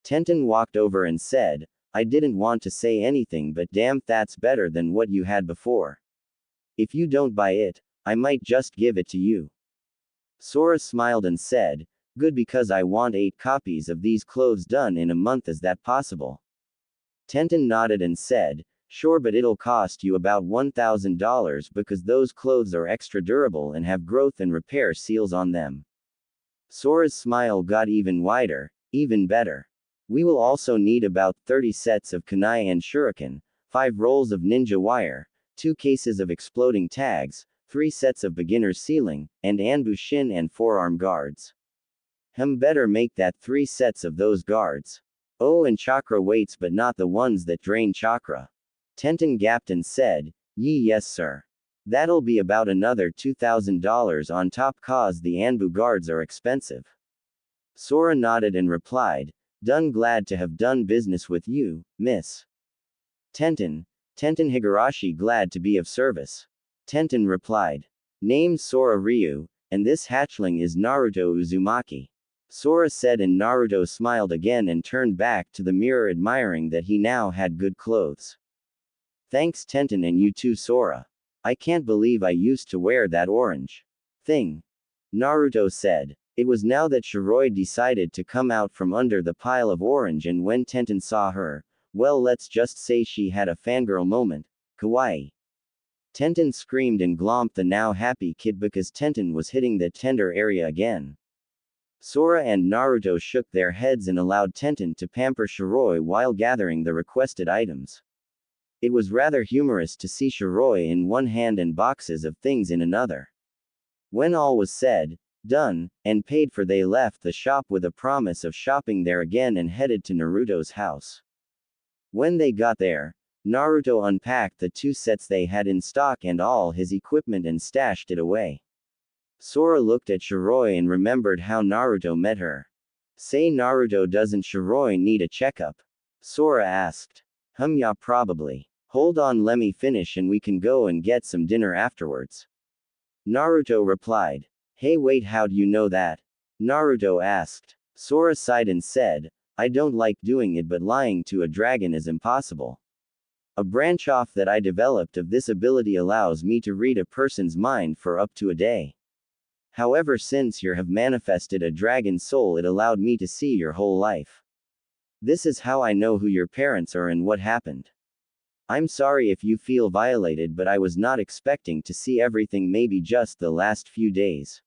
Tenten walked over and said, I didn't want to say anything, but damn, that's better than what you had before. If you don't buy it, I might just give it to you. Sora smiled and said, Good, because I want 8 copies of these clothes done in a month. Is that possible? Tenten nodded and said, Sure, but it'll cost you about $1,000 because those clothes are extra durable and have growth and repair seals on them. Sora's smile got even wider. Even better. We will also need about 30 sets of kunai and shuriken, 5 rolls of ninja wire, 2 cases of exploding tags, 3 sets of beginner's sealing, and anbushin and forearm guards. Better make that 3 sets of those guards. Oh, and chakra weights, but not the ones that drain chakra. Tenten gasped and said, Yes sir. That'll be about another $2,000 on top cause the anbu guards are expensive. Sora nodded and replied, Done, glad to have done business with you, miss. Tenten Higurashi, glad to be of service. Tenten replied. Name's Sora Ryu, and this hatchling is Naruto Uzumaki. Sora said, and Naruto smiled again and turned back to the mirror, admiring that he now had good clothes. Thanks Tenten, and you too Sora. I can't believe I used to wear that orange thing. Naruto said. It was now that Shiroi decided to come out from under the pile of orange, and when Tenten saw her, well, let's just say she had a fangirl moment. Kawaii. Tenten screamed and glomped the now happy kid because Tenten was hitting the tender area again. Sora and Naruto shook their heads and allowed Tenten to pamper Shiroi while gathering the requested items. It was rather humorous to see Shiroi in one hand and boxes of things in another. When all was said, done, and paid for, they left the shop with a promise of shopping there again and headed to Naruto's house. When they got there, Naruto unpacked the 2 sets they had in stock and all his equipment and stashed it away. Sora looked at Shiroi and remembered how Naruto met her. Say Naruto, doesn't Shiroi need a checkup? Sora asked. Yeah, probably. Hold on, let me finish and we can go and get some dinner afterwards. Naruto replied. Hey wait, how'd you know that? Naruto asked. Sora sighed and said, I don't like doing it, but lying to a dragon is impossible. A branch off that I developed of this ability allows me to read a person's mind for up to a day. However, since you have manifested a dragon soul, it allowed me to see your whole life. This is how I know who your parents are and what happened. I'm sorry if you feel violated, but I was not expecting to see everything, maybe just the last few days.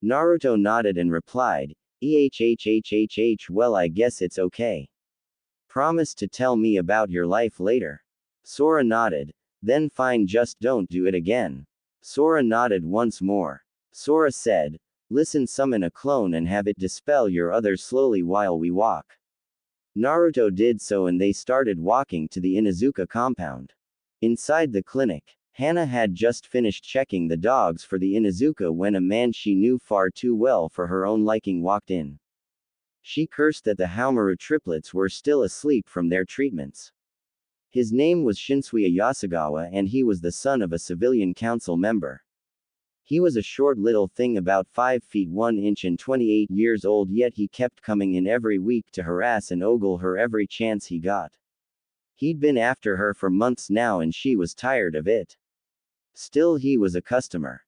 Naruto nodded and replied, well, I guess it's okay. Promise to tell me about your life later. Sora nodded. Then fine, just don't do it again. Sora nodded once more. Sora said, listen, summon a clone and have it dispel your others slowly while we walk. Naruto did so and they started walking to the Inuzuka compound. Inside the clinic, Hana had just finished checking the dogs for the Inuzuka when a man she knew far too well for her own liking walked in. She cursed that the Haomaru triplets were still asleep from their treatments. His name was Shinsuya Yasugawa and he was the son of a civilian council member. He was a short little thing about 5 feet 1 inch and 28 years old, yet he kept coming in every week to harass and ogle her every chance he got. He'd been after her for months now and she was tired of it. Still, he was a customer.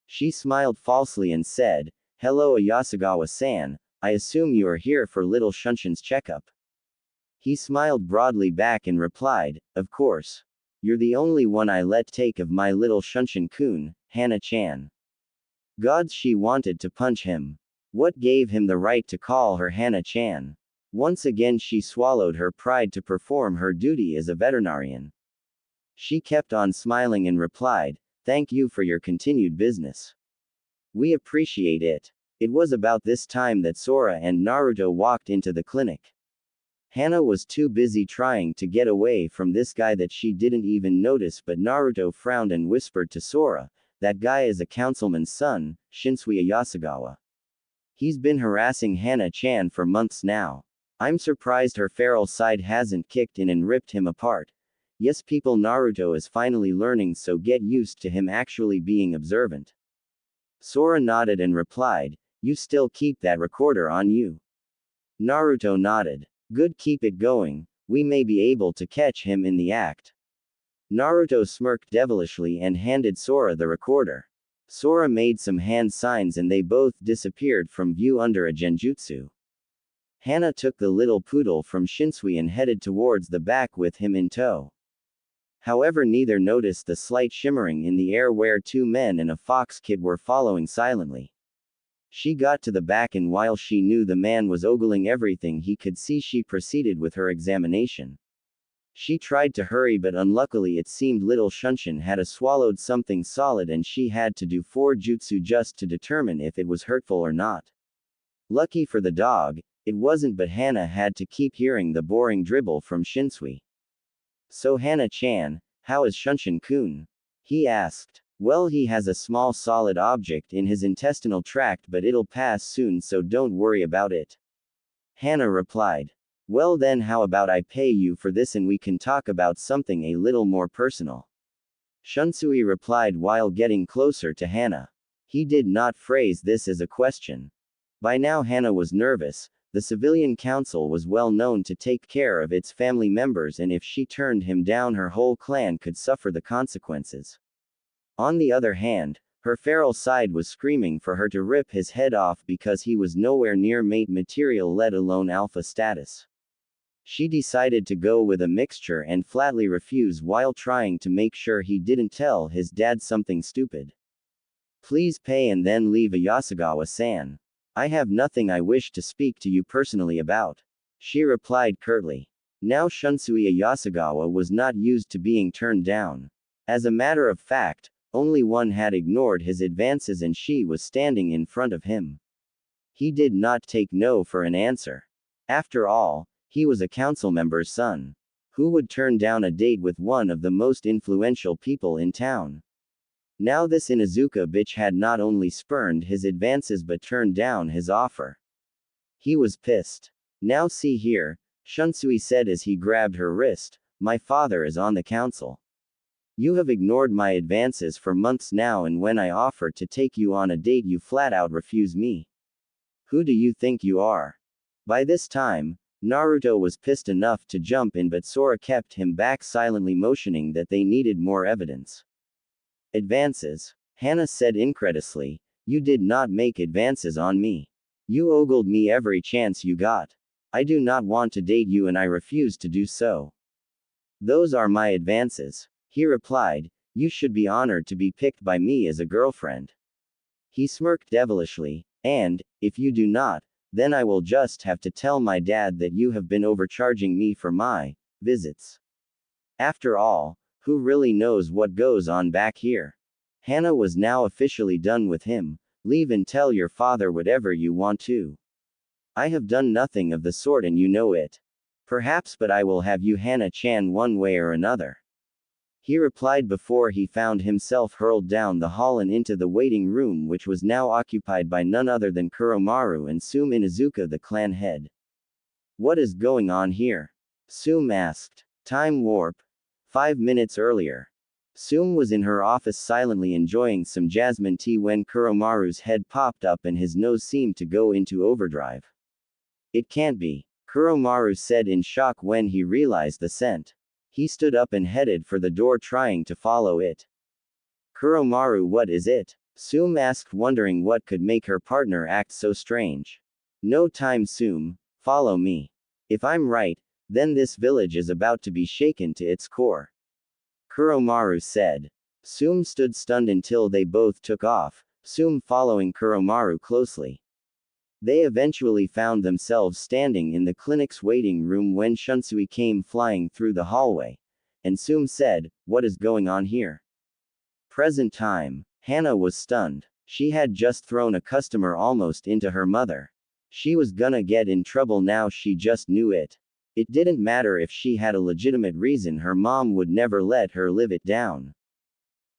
She smiled falsely and said, Hello Yasugawa-san, I assume you are here for little Shunshin's checkup. He smiled broadly back and replied, Of course. You're the only one I let take of my little Shunshin-kun, Hana-chan. Gods, she wanted to punch him. What gave him the right to call her Hana-chan? Once again she swallowed her pride to perform her duty as a veterinarian. She kept on smiling and replied, Thank you for your continued business. We appreciate it. It was about this time that Sora and Naruto walked into the clinic. Hana was too busy trying to get away from this guy that she didn't even notice, but Naruto frowned and whispered to Sora, That guy is a councilman's son, Shinsuya Yasugawa. He's been harassing Hana-chan for months now. I'm surprised her feral side hasn't kicked in and ripped him apart. Yes, people, Naruto is finally learning, so get used to him actually being observant. Sora nodded and replied, You still keep that recorder on you? Naruto nodded. Good, keep it going, we may be able to catch him in the act. Naruto smirked devilishly and handed Sora the recorder. Sora made some hand signs and they both disappeared from view under a genjutsu. Hana took the little poodle from Shinsui and headed towards the back with him in tow. However, neither noticed the slight shimmering in the air where two men and a fox kid were following silently. She got to the back, and while she knew the man was ogling everything he could see, she proceeded with her examination. She tried to hurry, but unluckily it seemed little Shunshin had swallowed something solid and she had to do 4 jutsu just to determine if it was hurtful or not. Lucky for the dog, it wasn't, but Hana had to keep hearing the boring dribble from Shinsui. "So Hana-chan, how is Shunshin-kun?" he asked. "Well, he has a small solid object in his intestinal tract, but it'll pass soon, so don't worry about it," Hana replied. "Well then, how about I pay you for this and we can talk about something a little more personal?" Shunsui replied while getting closer to Hana. He did not phrase this as a question. By now Hana was nervous. The civilian council was well known to take care of its family members, and if she turned him down, her whole clan could suffer the consequences. On the other hand, her feral side was screaming for her to rip his head off because he was nowhere near mate material, let alone alpha status. She decided to go with a mixture and flatly refuse while trying to make sure he didn't tell his dad something stupid. "Please pay and then leave, Yasugawa-san. I have nothing I wish to speak to you personally about," she replied curtly. Now Shunsui Yasugawa was not used to being turned down. As a matter of fact, only one had ignored his advances and she was standing in front of him. He did not take no for an answer. After all, he was a council member's son. Who would turn down a date with one of the most influential people in town? Now this Inuzuka bitch had not only spurned his advances but turned down his offer. He was pissed. "Now see here," Shunsui said as he grabbed her wrist, "my father is on the council. You have ignored my advances for months now, and when I offer to take you on a date you flat out refuse me. Who do you think you are?" By this time, Naruto was pissed enough to jump in, but Sora kept him back, silently motioning that they needed more evidence. "Advances?" Hana said incredulously. "You did not make advances on me. You ogled me every chance you got. I do not want to date you and I refuse to do so." "Those are my advances," he replied. "You should be honored to be picked by me as a girlfriend." He smirked devilishly. "And, if you do not, then I will just have to tell my dad that you have been overcharging me for my visits. After all, who really knows what goes on back here?" Hana was now officially done with him. "Leave and tell your father whatever you want to. I have done nothing of the sort and you know it. Perhaps, but I will have you, Hana-chan, one way or another," he replied before he found himself hurled down the hall and into the waiting room, which was now occupied by none other than Kuromaru and Sume Inuzuka, the clan head. "What is going on here?" Sume asked. Time warp. 5 minutes earlier. Sume was in her office silently enjoying some jasmine tea when Kuromaru's head popped up and his nose seemed to go into overdrive. "It can't be," Kuromaru said in shock when he realized the scent. He stood up and headed for the door, trying to follow it. "Kuromaru, what is it?" Sume asked, wondering what could make her partner act so strange. "No time, Sume. Follow me. If I'm right, then this village is about to be shaken to its core," Kuromaru said. Sume stood stunned until they both took off, Sume following Kuromaru closely. They eventually found themselves standing in the clinic's waiting room when Shunsui came flying through the hallway. And Sume said, "What is going on here?" Present time. Hana was stunned. She had just thrown a customer almost into her mother. She was gonna get in trouble now, she just knew it. It didn't matter if she had a legitimate reason, her mom would never let her live it down.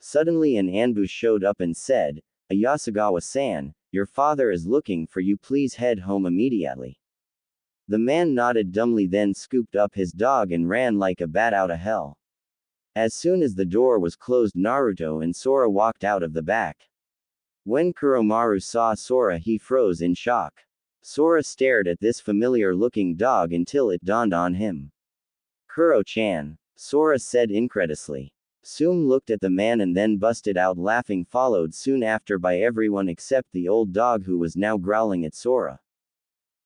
Suddenly an Anbu showed up and said, "Yasugawa-san, your father is looking for you, please head home immediately." The man nodded dumbly, then scooped up his dog and ran like a bat out of hell. As soon as the door was closed, Naruto and Sora walked out of the back. When Kuromaru saw Sora, he froze in shock. Sora stared at this familiar-looking dog until it dawned on him. "Kuro-chan," Sora said incredulously. Sume looked at the man and then busted out laughing, followed soon after by everyone except the old dog, who was now growling at Sora.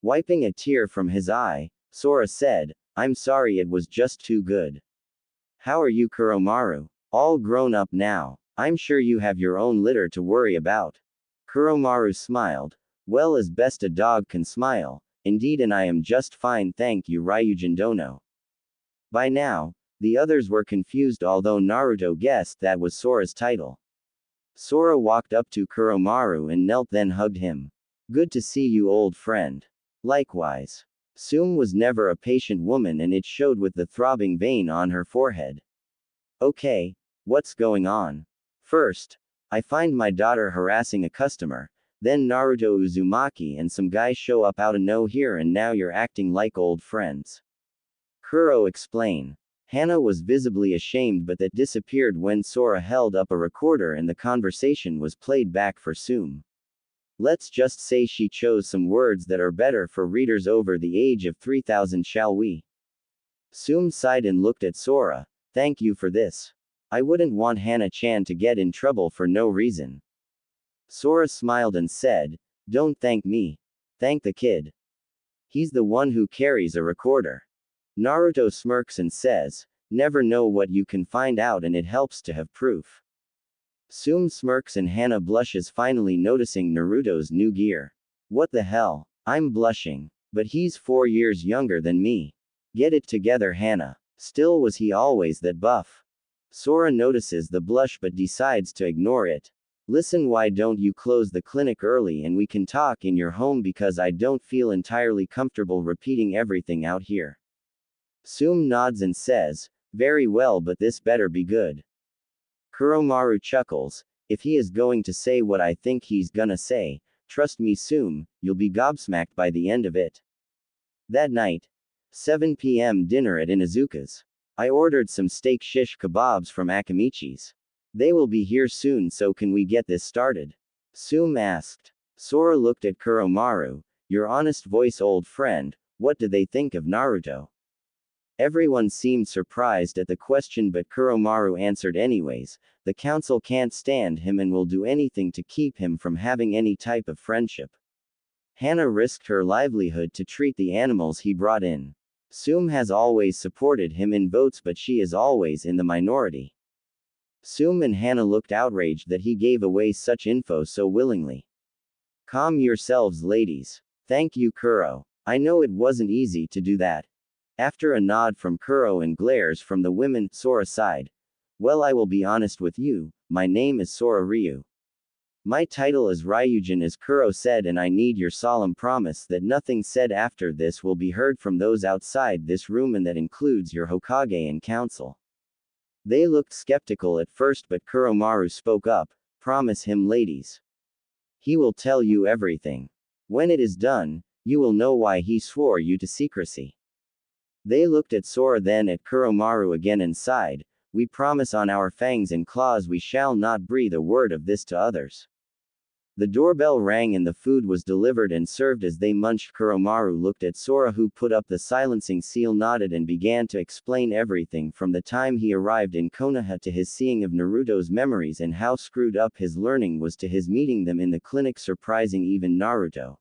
Wiping a tear from his eye, Sora said, "I'm sorry, it was just too good." How are you, Kuromaru? All grown up now. I'm sure you have your own litter to worry about. Kuromaru smiled. Well, as best a dog can smile. Indeed, and I am just fine, thank you, Ryujin Dono. By now, the others were confused, although Naruto guessed that was Sora's title. Sora walked up to Kuromaru and knelt, then hugged him. Good to see you, old friend. Likewise. Sume was never a patient woman, and it showed with the throbbing vein on her forehead. Okay, what's going on? First, I find my daughter harassing a customer, then Naruto Uzumaki and some guys show up out of nowhere, and now you're acting like old friends. Kuro explained. Hana was visibly ashamed, but that disappeared when Sora held up a recorder and the conversation was played back for Sume. Let's just say she chose some words that are better for readers over the age of 3000, shall we? Sume sighed and looked at Sora. Thank you for this. I wouldn't want Hana-chan to get in trouble for no reason. Sora smiled and said, Don't thank me. Thank the kid. He's the one who carries a recorder. Naruto smirks and says, Never know what you can find out, and it helps to have proof. Sume smirks and Hana blushes, finally noticing Naruto's new gear. What the hell? I'm blushing. But he's 4 years younger than me. Get it together, Hana. Still, was he always that buff? Sora notices the blush but decides to ignore it. Listen, why don't you close the clinic early and we can talk in your home, because I don't feel entirely comfortable repeating everything out here. Sume nods and says, Very well, but this better be good. Kuromaru chuckles. If he is going to say what I think he's gonna say, trust me, Sume, you'll be gobsmacked by the end of it. That night, 7 p.m. dinner at Inuzuka's. I ordered some steak shish kebabs from Akamichi's. They will be here soon, so can we get this started? Sume asked. Sora looked at Kuromaru. Your honest voice, old friend, what do they think of Naruto? Everyone seemed surprised at the question, but Kuromaru answered anyways. The council can't stand him and will do anything to keep him from having any type of friendship. Hana risked her livelihood to treat the animals he brought in. Sume has always supported him in votes, but she is always in the minority. Sume and Hana looked outraged that he gave away such info so willingly. Calm yourselves, ladies. Thank you, Kuro. I know it wasn't easy to do that. After a nod from Kuro and glares from the women, Sora sighed. Well, I will be honest with you, my name is Sora Ryu. My title is Ryujin, as Kuro said, and I need your solemn promise that nothing said after this will be heard from those outside this room, and that includes your Hokage and council. They looked skeptical at first, but Kuromaru spoke up. Promise him, ladies. He will tell you everything. When it is done, you will know why he swore you to secrecy. They looked at Sora, then at Kuromaru again, and sighed. We promise on our fangs and claws we shall not breathe a word of this to others. The doorbell rang and the food was delivered and served. As they munched, Kuromaru looked at Sora, who put up the silencing seal, nodded, and began to explain everything from the time he arrived in Konoha to his seeing of Naruto's memories and how screwed up his learning was, to his meeting them in the clinic, surprising even Naruto.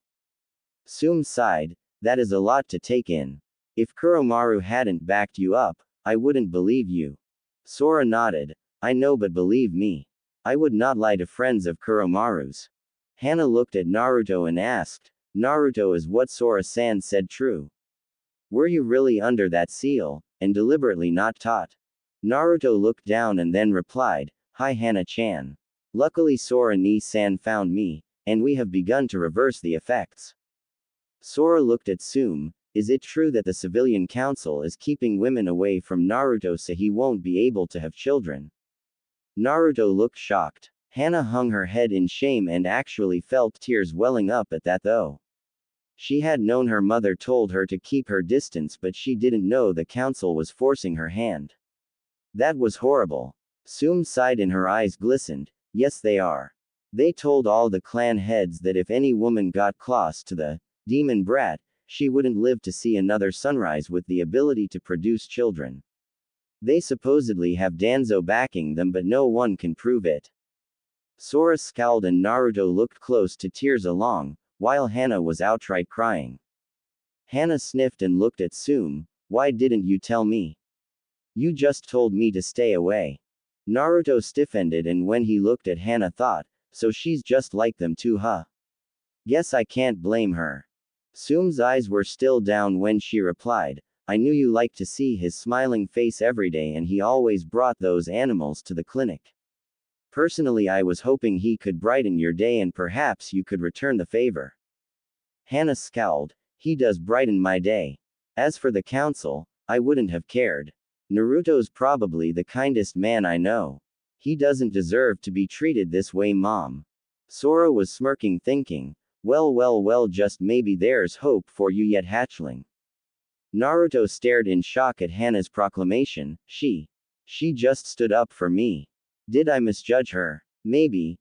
Sume sighed. That is a lot to take in. If Kuromaru hadn't backed you up, I wouldn't believe you. Sora nodded. I know, but believe me, I would not lie to friends of Kuromaru's. Hana looked at Naruto and asked, Naruto, is what Sora-san said true? Were you really under that seal, and deliberately not taught? Naruto looked down and then replied, Hi Hana-chan. Luckily Sora-ni-san found me, and we have begun to reverse the effects. Sora looked at Sume. Is it true that the civilian council is keeping women away from Naruto so he won't be able to have children? Naruto looked shocked. Hana hung her head in shame and actually felt tears welling up at that, though. She had known her mother told her to keep her distance, but she didn't know the council was forcing her hand. That was horrible. Sume sighed and her eyes glistened. Yes, they are. They told all the clan heads that if any woman got close to the demon brat, she wouldn't live to see another sunrise with the ability to produce children. They supposedly have Danzo backing them, but no one can prove it. Sora scowled and Naruto looked close to tears along, while Hana was outright crying. Hana sniffed and looked at Sume. Why didn't you tell me? You just told me to stay away. Naruto stiffened and when he looked at Hana thought, so she's just like them too huh? Guess I can't blame her. Sum's eyes were still down when she replied, I knew you liked to see his smiling face every day and he always brought those animals to the clinic. Personally I was hoping he could brighten your day and perhaps you could return the favor. Hana scowled, he does brighten my day. As for the council, I wouldn't have cared. Naruto's probably the kindest man I know. He doesn't deserve to be treated this way mom. Sora was smirking thinking, well just maybe there's hope for you yet hatchling. Naruto stared in shock at Hana's proclamation, she just stood up for me. Did I misjudge her? Maybe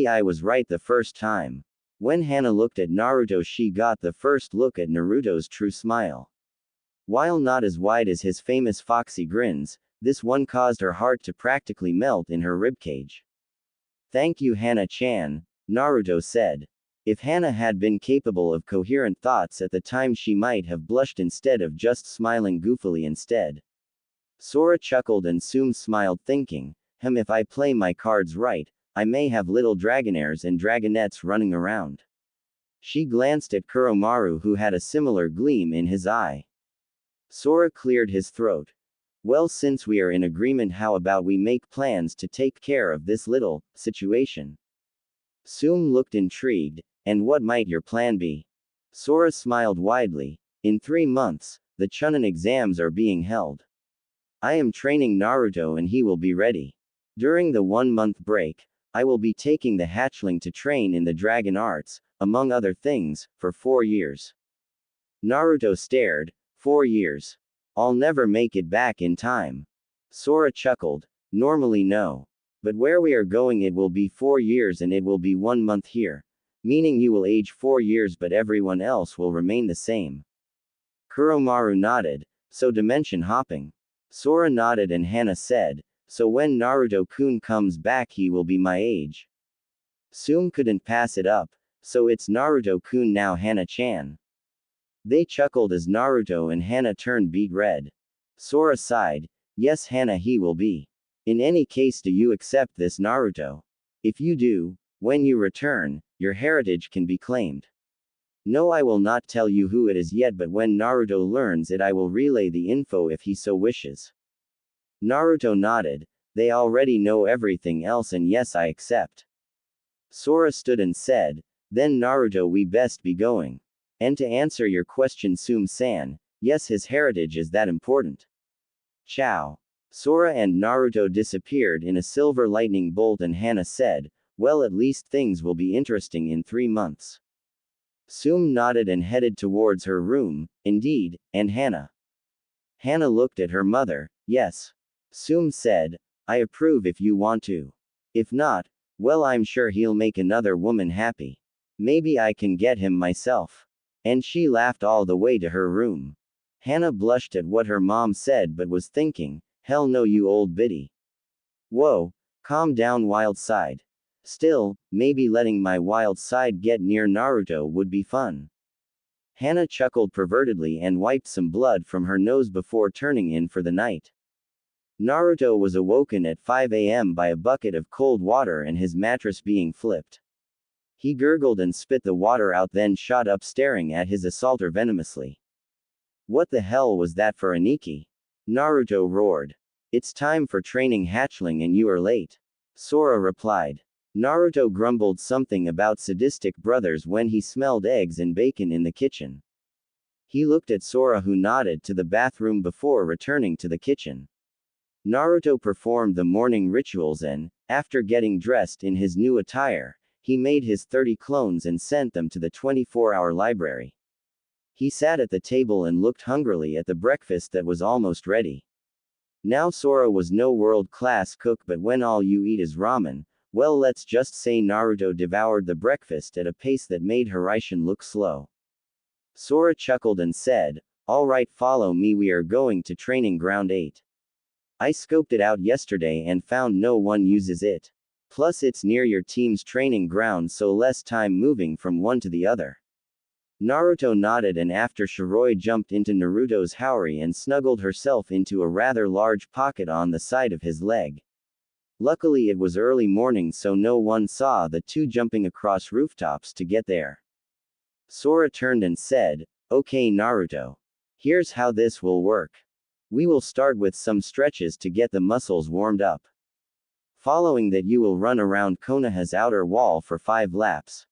I was right the first time. When Hana looked at Naruto she got the first look at Naruto's true smile. While not as wide as his famous foxy grins, this one caused her heart to practically melt in her ribcage. Thank you Hana-chan, Naruto said. If Hana had been capable of coherent thoughts at the time she might have blushed instead of just smiling goofily instead. Sora chuckled and Sum smiled thinking, if I play my cards right, I may have little dragonaires and dragonettes running around. She glanced at Kuromaru who had a similar gleam in his eye. Sora cleared his throat. Well since we are in agreement how about we make plans to take care of this little situation? Sum looked intrigued, and what might your plan be? Sora smiled widely. In 3 months, the Chunin exams are being held. I am training Naruto and he will be ready. During the 1-month break, I will be taking the hatchling to train in the dragon arts, among other things, for 4 years. Naruto stared. 4 years. I'll never make it back in time. Sora chuckled. Normally no. But where we are going it will be 4 years and it will be 1 month here. Meaning you will age 4 years but everyone else will remain the same. Kuromaru nodded. So dimension hopping. Sora nodded and Hana said, so when Naruto-kun comes back he will be my age. Sum couldn't pass it up. So it's Naruto-kun now Hana-chan. They chuckled as Naruto and Hana turned beet red. Sora sighed, yes Hana he will be. In any case do you accept this Naruto? If you do, when you return, your heritage can be claimed. No I will not tell you who it is yet but when Naruto learns it I will relay the info if he so wishes. Naruto nodded, they already know everything else and yes I accept. Sora stood and said, then Naruto we best be going. And to answer your question Sum-san, yes his heritage is that important. Ciao. Sora and Naruto disappeared in a silver lightning bolt and Hana said, well at least things will be interesting in 3 months. Sum nodded and headed towards her room, indeed, and Hana. Hana looked at her mother, yes. Sum said, I approve if you want to. If not, well I'm sure he'll make another woman happy. Maybe I can get him myself. And she laughed all the way to her room. Hana blushed at what her mom said but was thinking, hell no you old biddy. Whoa, calm down wild side. Still, maybe letting my wild side get near Naruto would be fun. Hana chuckled pervertedly and wiped some blood from her nose before turning in for the night. Naruto was awoken at 5 a.m. by a bucket of cold water and his mattress being flipped. He gurgled and spit the water out then shot up staring at his assaulter venomously. What the hell was that for Aniki? Naruto roared. It's time for training hatchling and you are late. Sora replied. Naruto grumbled something about sadistic brothers when he smelled eggs and bacon in the kitchen. He looked at Sora who nodded to the bathroom before returning to the kitchen. Naruto performed the morning rituals and, after getting dressed in his new attire, he made his 30 clones and sent them to the 24-hour library. He sat at the table and looked hungrily at the breakfast that was almost ready. Now Sora was no world-class cook but when all you eat is ramen, well let's just say Naruto devoured the breakfast at a pace that made Hiraishin look slow. Sora chuckled and said, alright follow me we are going to training ground 8. I scoped it out yesterday and found no one uses it. Plus it's near your team's training ground so less time moving from one to the other. Naruto nodded, and after Shiroi jumped into Naruto's haori and snuggled herself into a rather large pocket on the side of his leg. Luckily it was early morning, so no one saw the two jumping across rooftops to get there. Sora turned and said, "Okay Naruto. Here's how this will work. We will start with some stretches to get the muscles warmed up. Following that you will run around Konoha's outer wall for 5 laps.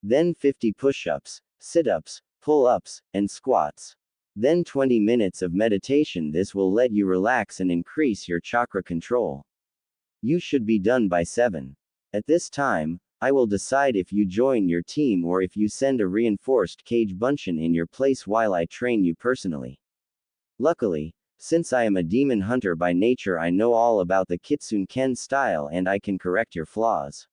Then 50 push-ups, sit-ups, pull-ups, and squats. Then 20 minutes of meditation. This will let you relax and increase your chakra control. You should be done by 7. At this time, I will decide if you join your team or if you send a reinforced Kage Bunshin in your place while I train you personally. Luckily, since I am a demon hunter by nature, I know all about the Kitsune Ken style and I can correct your flaws."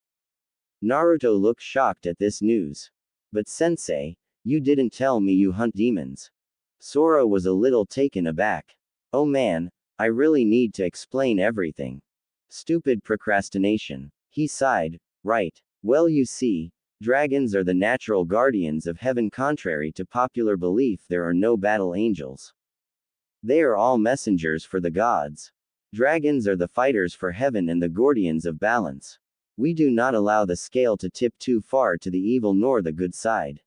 Naruto looked shocked at this news. "But sensei, you didn't tell me you hunt demons." Sora was a little taken aback. "Oh man, I really need to explain everything. Stupid procrastination." He sighed. "Right. Well, you see, dragons are the natural guardians of heaven. Contrary to popular belief, there are no battle angels. They are all messengers for the gods. Dragons are the fighters for heaven and the guardians of balance. We do not allow the scale to tip too far to the evil nor the good side.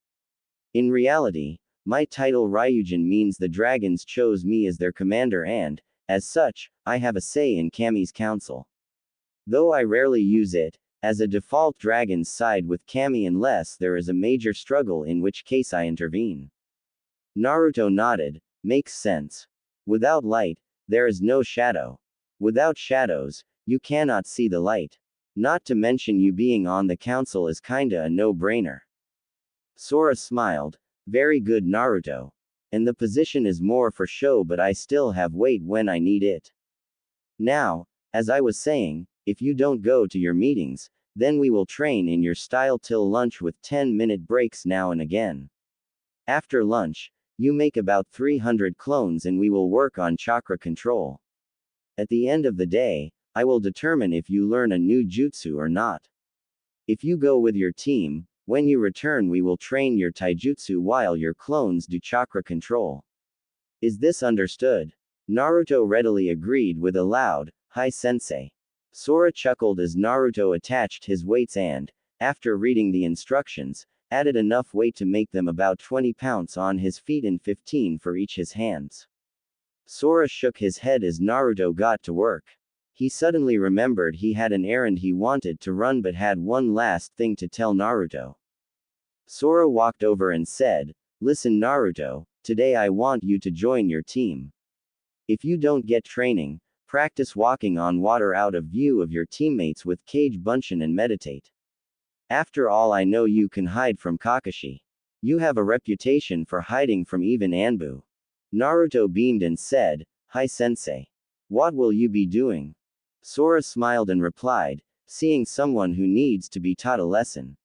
In reality, my title Ryujin means the dragons chose me as their commander and, as such, I have a say in Kami's council. Though I rarely use it, as a default dragons side with Kami unless there is a major struggle, in which case I intervene." Naruto nodded. "Makes sense. Without light, there is no shadow. Without shadows, you cannot see the light. Not to mention you being on the council is kinda a no-brainer." Sora smiled. "Very good Naruto. And the position is more for show, but I still have weight when I need it. Now, as I was saying, if you don't go to your meetings, then we will train in your style till lunch with 10-minute breaks now and again. After lunch, you make about 300 clones and we will work on chakra control. At the end of the day, I will determine if you learn a new jutsu or not. If you go with your team, when you return we will train your taijutsu while your clones do chakra control. Is this understood?" Naruto readily agreed with a loud, "Hi sensei." Sora chuckled as Naruto attached his weights and, after reading the instructions, added enough weight to make them about 20 pounds on his feet and 15 for each his hands. Sora shook his head as Naruto got to work. He suddenly remembered he had an errand he wanted to run but had one last thing to tell Naruto. Sora walked over and said, "Listen Naruto, today I want you to join your team. If you don't get training, practice walking on water out of view of your teammates with Kage Bunshin and meditate. After all, I know you can hide from Kakashi. You have a reputation for hiding from even Anbu." Naruto beamed and said, "Hi sensei. What will you be doing?" Sora smiled and replied, "Seeing someone who needs to be taught a lesson."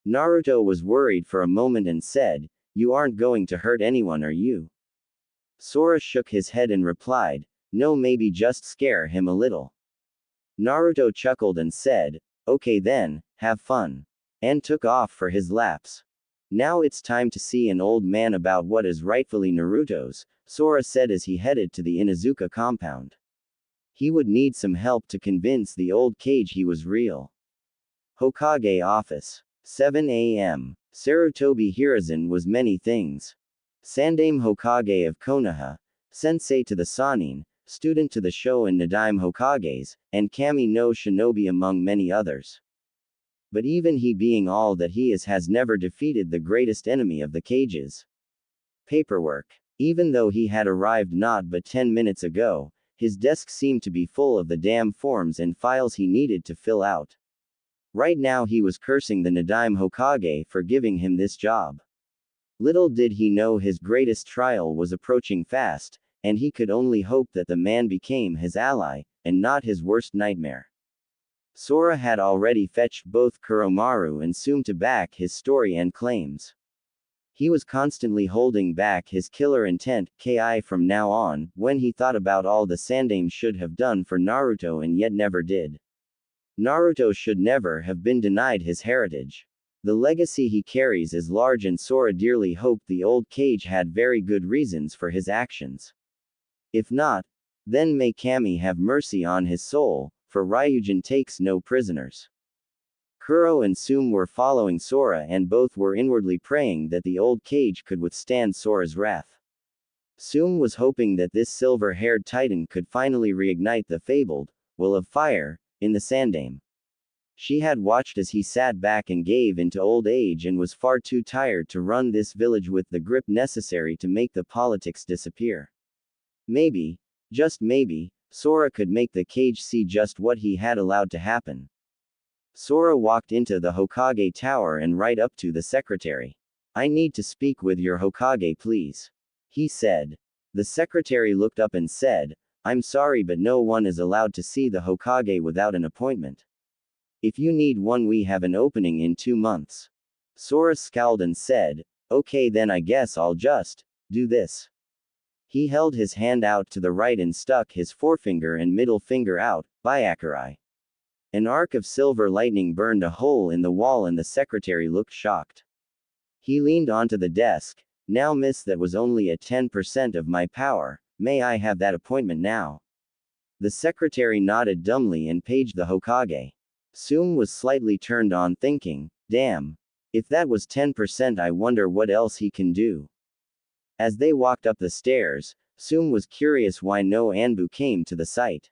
Naruto was worried for a moment and said, "You aren't going to hurt anyone, are you?" Sora shook his head and replied, "No, maybe just scare him a little." Naruto chuckled and said, "Okay then, have fun." And took off for his laps. "Now it's time to see an old man about what is rightfully Naruto's," Sora said as he headed to the Inuzuka compound. He would need some help to convince the old Kage he was real. Hokage office. 7 a.m. Sarutobi Hiruzen was many things. Sandaime Hokage of Konoha, sensei to the Sannin, student to the Shoin Nadaime Hokages, and Kami no Shinobi among many others. But even he, being all that he is, has never defeated the greatest enemy of the Kages. Paperwork. Even though he had arrived not but 10 minutes ago, his desk seemed to be full of the damn forms and files he needed to fill out. Right now he was cursing the Nadaime Hokage for giving him this job. Little did he know his greatest trial was approaching fast, and he could only hope that the man became his ally, and not his worst nightmare. Sora had already fetched both Kuromaru and Tsume to back his story and claims. He was constantly holding back his killer intent, ki from now on, when he thought about all the Sandaime should have done for Naruto and yet never did. Naruto should never have been denied his heritage. The legacy he carries is large, and Sora dearly hoped the old cage had very good reasons for his actions. If not, then may Kami have mercy on his soul, for Ryujin takes no prisoners. Kuro and Sum were following Sora, and both were inwardly praying that the old cage could withstand Sora's wrath. Sum was hoping that this silver-haired titan could finally reignite the fabled will of fire in the Sandaime. She had watched as he sat back and gave into old age and was far too tired to run this village with the grip necessary to make the politics disappear. Maybe, just maybe, Sora could make the cage see just what he had allowed to happen. Sora walked into the Hokage tower and right up to the secretary. "I need to speak with your Hokage, please," he said. The secretary looked up and said, "I'm sorry, but no one is allowed to see the Hokage without an appointment. If you need one, we have an opening in 2 months." Sora scowled and said, "Okay, then I guess I'll just do this." He held his hand out to the right and stuck his forefinger and middle finger out, Byakurai. An arc of silver lightning burned a hole in the wall, and the secretary looked shocked. He leaned onto the desk. "Now, miss, that was only at 10% of my power. May I have that appointment now?" The secretary nodded dumbly and paged the Hokage. Sum was slightly turned on, thinking, "Damn. If that was 10%, I wonder what else he can do." As they walked up the stairs, Sum was curious why no Anbu came to the site.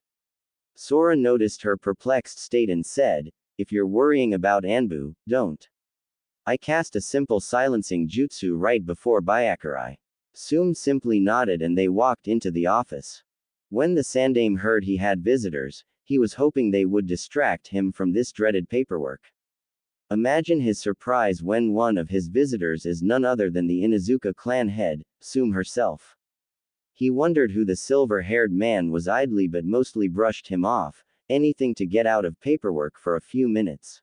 Sora noticed her perplexed state and said, "If you're worrying about Anbu, don't. I cast a simple silencing jutsu right before Byakurai." Sum simply nodded and they walked into the office. When the Sandaime heard he had visitors, he was hoping they would distract him from this dreaded paperwork. Imagine his surprise when one of his visitors is none other than the Inuzuka clan head, Sum herself. He wondered who the silver-haired man was, idly but mostly brushed him off, anything to get out of paperwork for a few minutes.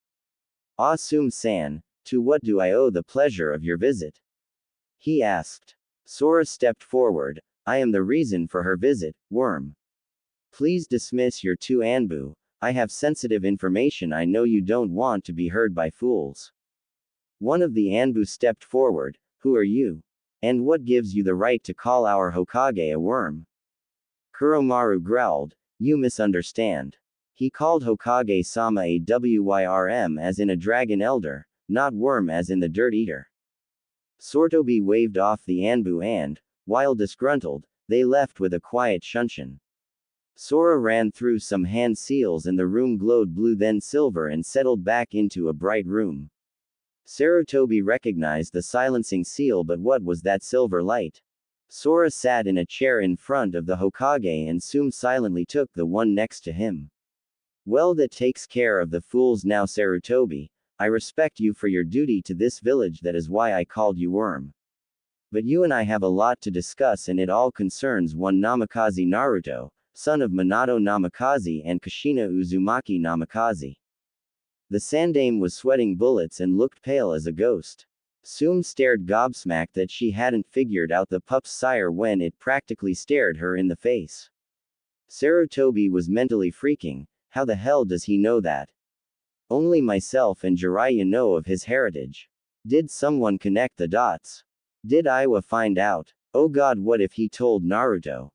"Ah, Sum-san, to what do I owe the pleasure of your visit?" he asked. Sora stepped forward. "I am the reason for her visit, Worm. Please dismiss your 2 Anbu. I have sensitive information I know you don't want to be heard by fools." One of the Anbu stepped forward. "Who are you? And what gives you the right to call our Hokage a worm?" Kuromaru growled, "You misunderstand. He called Hokage-sama a wyrm as in a dragon elder, not worm as in the dirt eater." Sortobi waved off the Anbu and, while disgruntled, they left with a quiet shunshin. Sora ran through some hand seals and the room glowed blue then silver and settled back into a bright room. Sarutobi recognized the silencing seal, but what was that silver light? Sora sat in a chair in front of the Hokage and Sum silently took the one next to him. "Well, that takes care of the fools now, Sarutobi. I respect you for your duty to this village, that is why I called you Worm. But you and I have a lot to discuss, and it all concerns one Namikaze Naruto, son of Minato Namikaze and Kushina Uzumaki Namikaze." The Sandaime was sweating bullets and looked pale as a ghost. Sum stared gobsmacked that she hadn't figured out the pup's sire when it practically stared her in the face. Sarutobi was mentally freaking. How the hell does he know that? Only myself and Jiraiya know of his heritage. Did someone connect the dots? Did Iwa find out? Oh god, what if he told Naruto?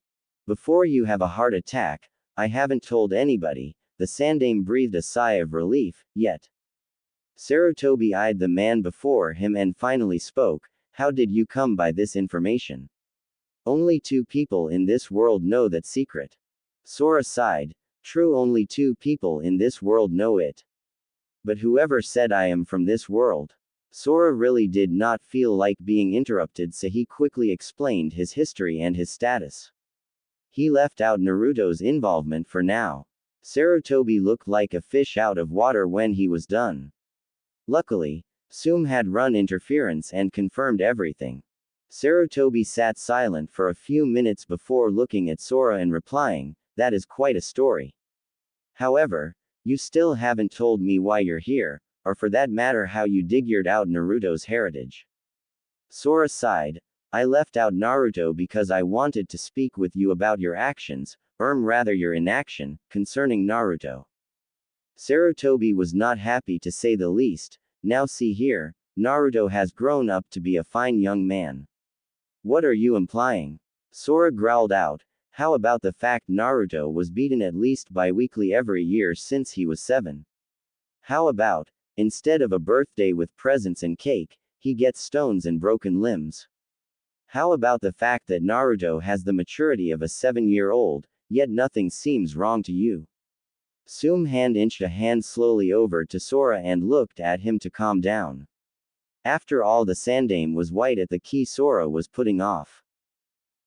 Before you have a heart attack, I haven't told anybody. The Sandaime breathed a sigh of relief, yet. Sarutobi eyed the man before him and finally spoke. "How did you come by this information?" "Only 2 people in this world know that secret." Sora sighed. "True, only 2 people in this world know it. But whoever said I am from this world?" Sora really did not feel like being interrupted, so he quickly explained his history and his status. He left out Naruto's involvement for now. Sarutobi looked like a fish out of water when he was done. Luckily, Sum had run interference and confirmed everything. Sarutobi sat silent for a few minutes before looking at Sora and replying, "That is quite a story. However, you still haven't told me why you're here, or for that matter how you figured out Naruto's heritage." Sora sighed. "I left out Naruto because I wanted to speak with you about your actions, or rather your inaction, concerning Naruto." Sarutobi was not happy, to say the least. Now see here, Naruto has grown up to be a fine young man. What are you implying? Sora growled out. How about the fact Naruto was beaten at least bi-weekly every year since he was 7? How about, instead of a birthday with presents and cake, he gets stones and broken limbs? How about the fact that Naruto has the maturity of a 7-year-old, yet nothing seems wrong to you? Zoom Hand inched a hand slowly over to Sora and looked at him to calm down. After all, the Sandaime was white at the key Sora was putting off.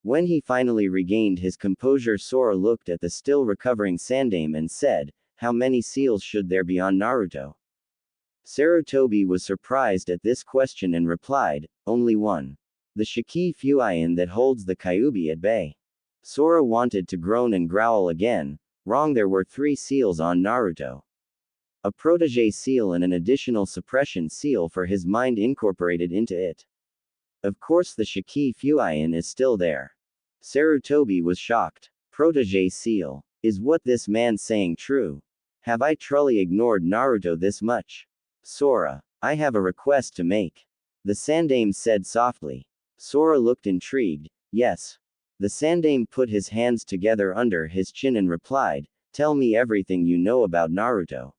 When he finally regained his composure, Sora looked at the still recovering Sandaime and said, how many seals should there be on Naruto? Sarutobi was surprised at this question and replied, only one. The Shiki Fuian that holds the Kyuubi at bay. Sora wanted to groan and growl again. Wrong, there were 3 seals on Naruto. A protege seal and an additional suppression seal for his mind incorporated into it. Of course the Shiki Fuian is still there. Sarutobi was shocked. Protege seal. Is what this man saying true? Have I truly ignored Naruto this much? Sora, I have a request to make. The Sandaime said softly. Sora looked intrigued. Yes. The Sandaime put his hands together under his chin and replied, tell me everything you know about Naruto.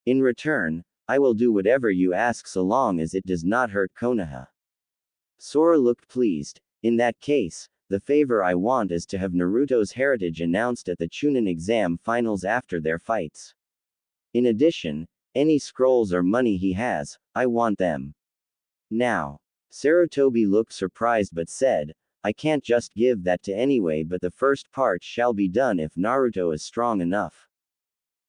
In return, I will do whatever you ask so long as it does not hurt Konoha. Sora looked pleased. In that case, the favor I want is to have Naruto's heritage announced at the Chunin exam finals after their fights. In addition, any scrolls or money he has, I want them. Now. Sarutobi looked surprised but said, I can't just give that to anyway, but the first part shall be done if Naruto is strong enough.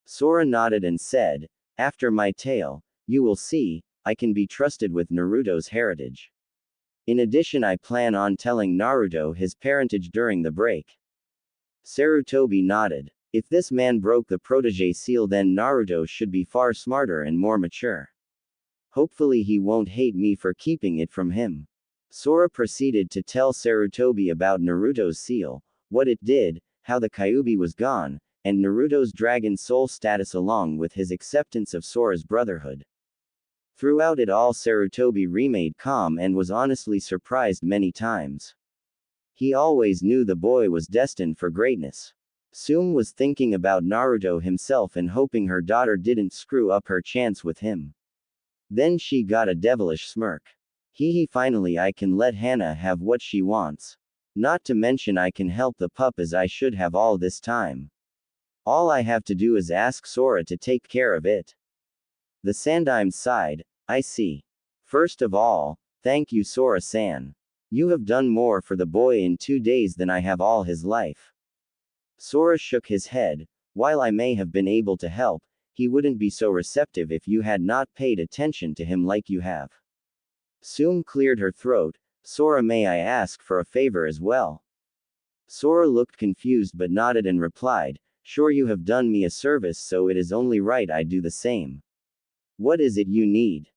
Sora nodded and said, after my tale, you will see, I can be trusted with Naruto's heritage. In addition, I plan on telling Naruto his parentage during the break. Sarutobi nodded. If this man broke the protege seal, then Naruto should be far smarter and more mature. Hopefully he won't hate me for keeping it from him. Sora proceeded to tell Sarutobi about Naruto's seal, what it did, how the Kyuubi was gone, and Naruto's Dragon Soul status along with his acceptance of Sora's brotherhood. Throughout it all, Sarutobi remained calm and was honestly surprised many times. He always knew the boy was destined for greatness. Sum was thinking about Naruto himself and hoping her daughter didn't screw up her chance with him. Then she got a devilish smirk. Finally I can let Hana have what she wants. Not to mention I can help the pup as I should have all this time. All I have to do is ask Sora to take care of it. The Sandaime sighed. I see. First of all, thank you Sora-san. You have done more for the boy in 2 days than I have all his life. Sora shook his head. While I may have been able to help, he wouldn't be so receptive if you had not paid attention to him like you have. Sum cleared her throat. Sora, may I ask for a favor as well? Sora looked confused but nodded and replied, sure, you have done me a service, so it is only right I do the same. What is it you need?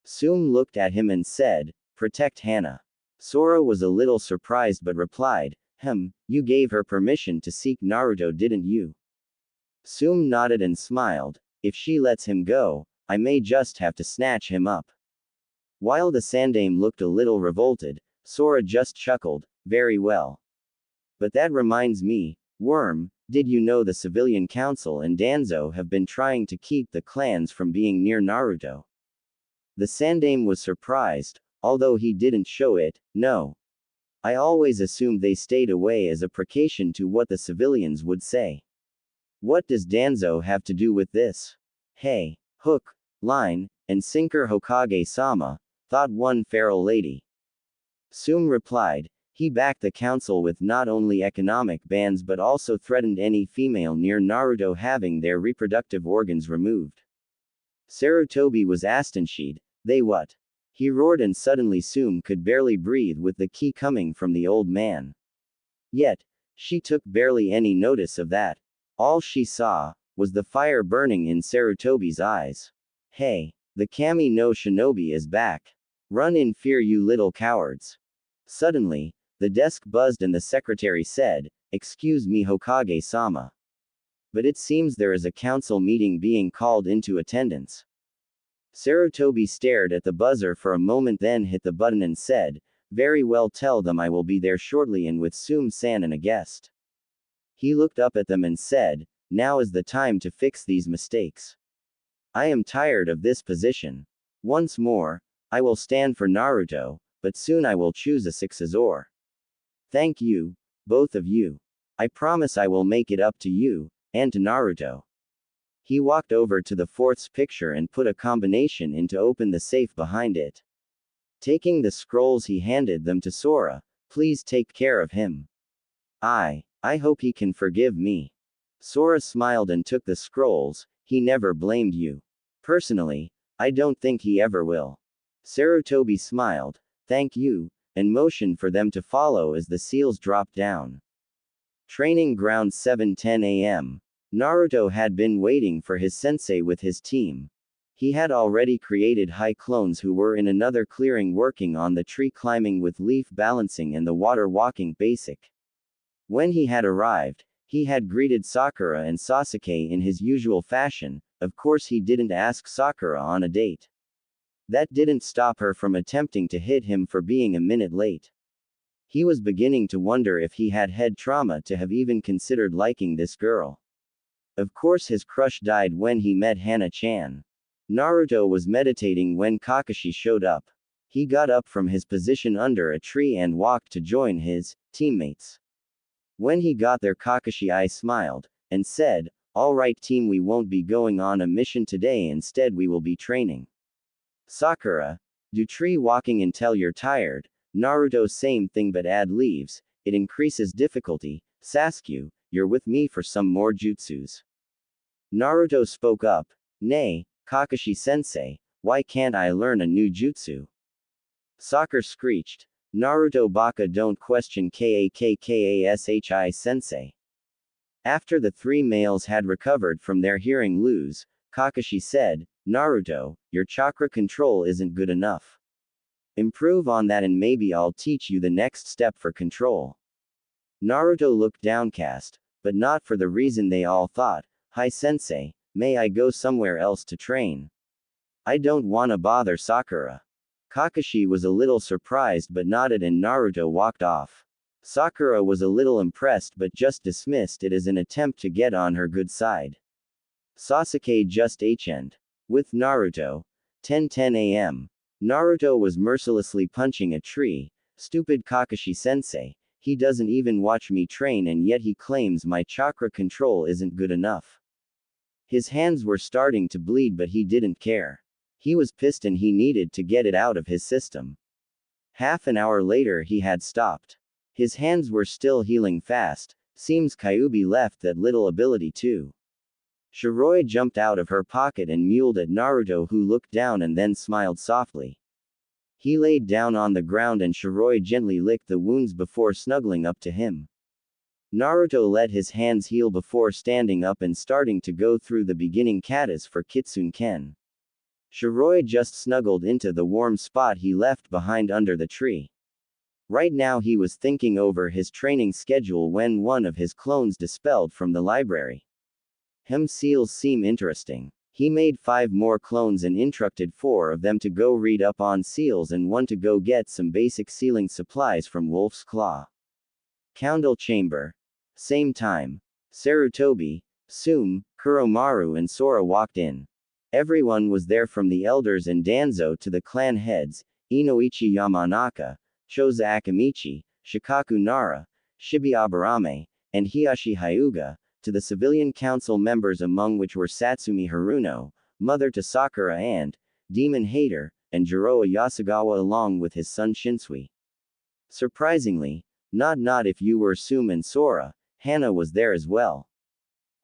Sum looked at him and said, protect Hana. Sora was a little surprised but replied, you gave her permission to seek Naruto, didn't you? Sum nodded and smiled. If she lets him go, I may just have to snatch him up. While the Sandaime looked a little revolted, Sora just chuckled, very well. But that reminds me, Worm, did you know the Civilian Council and Danzo have been trying to keep the clans from being near Naruto? The Sandaime was surprised, although he didn't show it. No. I always assumed they stayed away as a precaution to what the civilians would say. What does Danzo have to do with this? Hey, hook, line, and sinker Hokage-sama, thought one feral lady. Sum replied, he backed the council with not only economic bans but also threatened any female near Naruto having their reproductive organs removed. Sarutobi was astonished. They what? He roared and suddenly Sum could barely breathe with the key coming from the old man. Yet, she took barely any notice of that. All she saw was the fire burning in Sarutobi's eyes. Hey, the Kami no Shinobi is back. Run in fear, you little cowards. Suddenly, the desk buzzed and the secretary said, excuse me Hokage-sama. But it seems there is a council meeting being called into attendance. Sarutobi stared at the buzzer for a moment, then hit the button and said, "Very well, tell them I will be there shortly and with Sum-san and a guest." He looked up at them and said, "Now is the time to fix these mistakes. I am tired of this position. Once more, I will stand for Naruto, but soon I will choose a successor. Thank you, both of you. I promise I will make it up to you, and to Naruto." He walked over to the fourth picture and put a combination in to open the safe behind it. Taking the scrolls, he handed them to Sora. "Please take care of him. I hope he can forgive me." Sora smiled and took the scrolls. "He never blamed you. Personally, I don't think he ever will." Sarutobi smiled, "Thank you," and motioned for them to follow as the seals dropped down. Training ground 7:10 a.m. Naruto had been waiting for his sensei with his team. He had already created high clones who were in another clearing working on the tree climbing with leaf balancing and the water walking basic. When he had arrived, he had greeted Sakura and Sasuke in his usual fashion. Of course he didn't ask Sakura on a date. That didn't stop her from attempting to hit him for being a minute late. He was beginning to wonder if he had head trauma to have even considered liking this girl. Of course his crush died when he met Hana-chan. Naruto was meditating when Kakashi showed up. He got up from his position under a tree and walked to join his teammates. When he got there, Kakashi smiled and said, "All right team, we won't be going on a mission today, instead we will be training." Sakura, do tree walking until you're tired. Naruto, same thing but add leaves, it increases difficulty. Sasuke, you're with me for some more jutsus. Naruto spoke up, "Nay, Kakashi-sensei, why can't I learn a new jutsu?" Sakura screeched, "Naruto baka, don't question Kakkashi-sensei." After the three males had recovered from their hearing loss, Kakashi said, "Naruto, your chakra control isn't good enough. Improve on that and maybe I'll teach you the next step for control." Naruto looked downcast, but not for the reason they all thought. "Hi sensei, may I go somewhere else to train? I don't wanna bother Sakura." Kakashi was a little surprised but nodded and Naruto walked off. Sakura was a little impressed but just dismissed it as an attempt to get on her good side. Sasuke just HN'd with Naruto. 10:10 a.m. Naruto was mercilessly punching a tree. "Stupid Kakashi-sensei, he doesn't even watch me train and yet he claims my chakra control isn't good enough." His hands were starting to bleed but he didn't care. He was pissed and he needed to get it out of his system. Half an hour later he had stopped. His hands were still healing fast. Seems Kyuubi left that little ability too. Shiroi jumped out of her pocket and mewed at Naruto, who looked down and then smiled softly. He laid down on the ground and Shiroi gently licked the wounds before snuggling up to him. Naruto let his hands heal before standing up and starting to go through the beginning katas for Kitsune-ken. Shiroi just snuggled into the warm spot he left behind under the tree. Right now he was thinking over his training schedule when one of his clones dispelled from the library. Seals seem interesting. He made 5 more clones and instructed 4 of them to go read up on seals and 1 to go get some basic sealing supplies from Wolf's Claw. Council chamber. Same time. Sarutobi, Sum, Kuromaru and Sora walked in. Everyone was there from the elders and Danzo to the clan heads, Inoichi Yamanaka, Choza Akamichi, Shikaku Nara, Shibi Aburame, and Hiyashi Hyuga, to the civilian council members among which were Satsumi Haruno, mother to Sakura and Demon Hater, and Jiroa Yasugawa along with his son Shinsui. Surprisingly, not if you were Sum and Sora, Hana was there as well.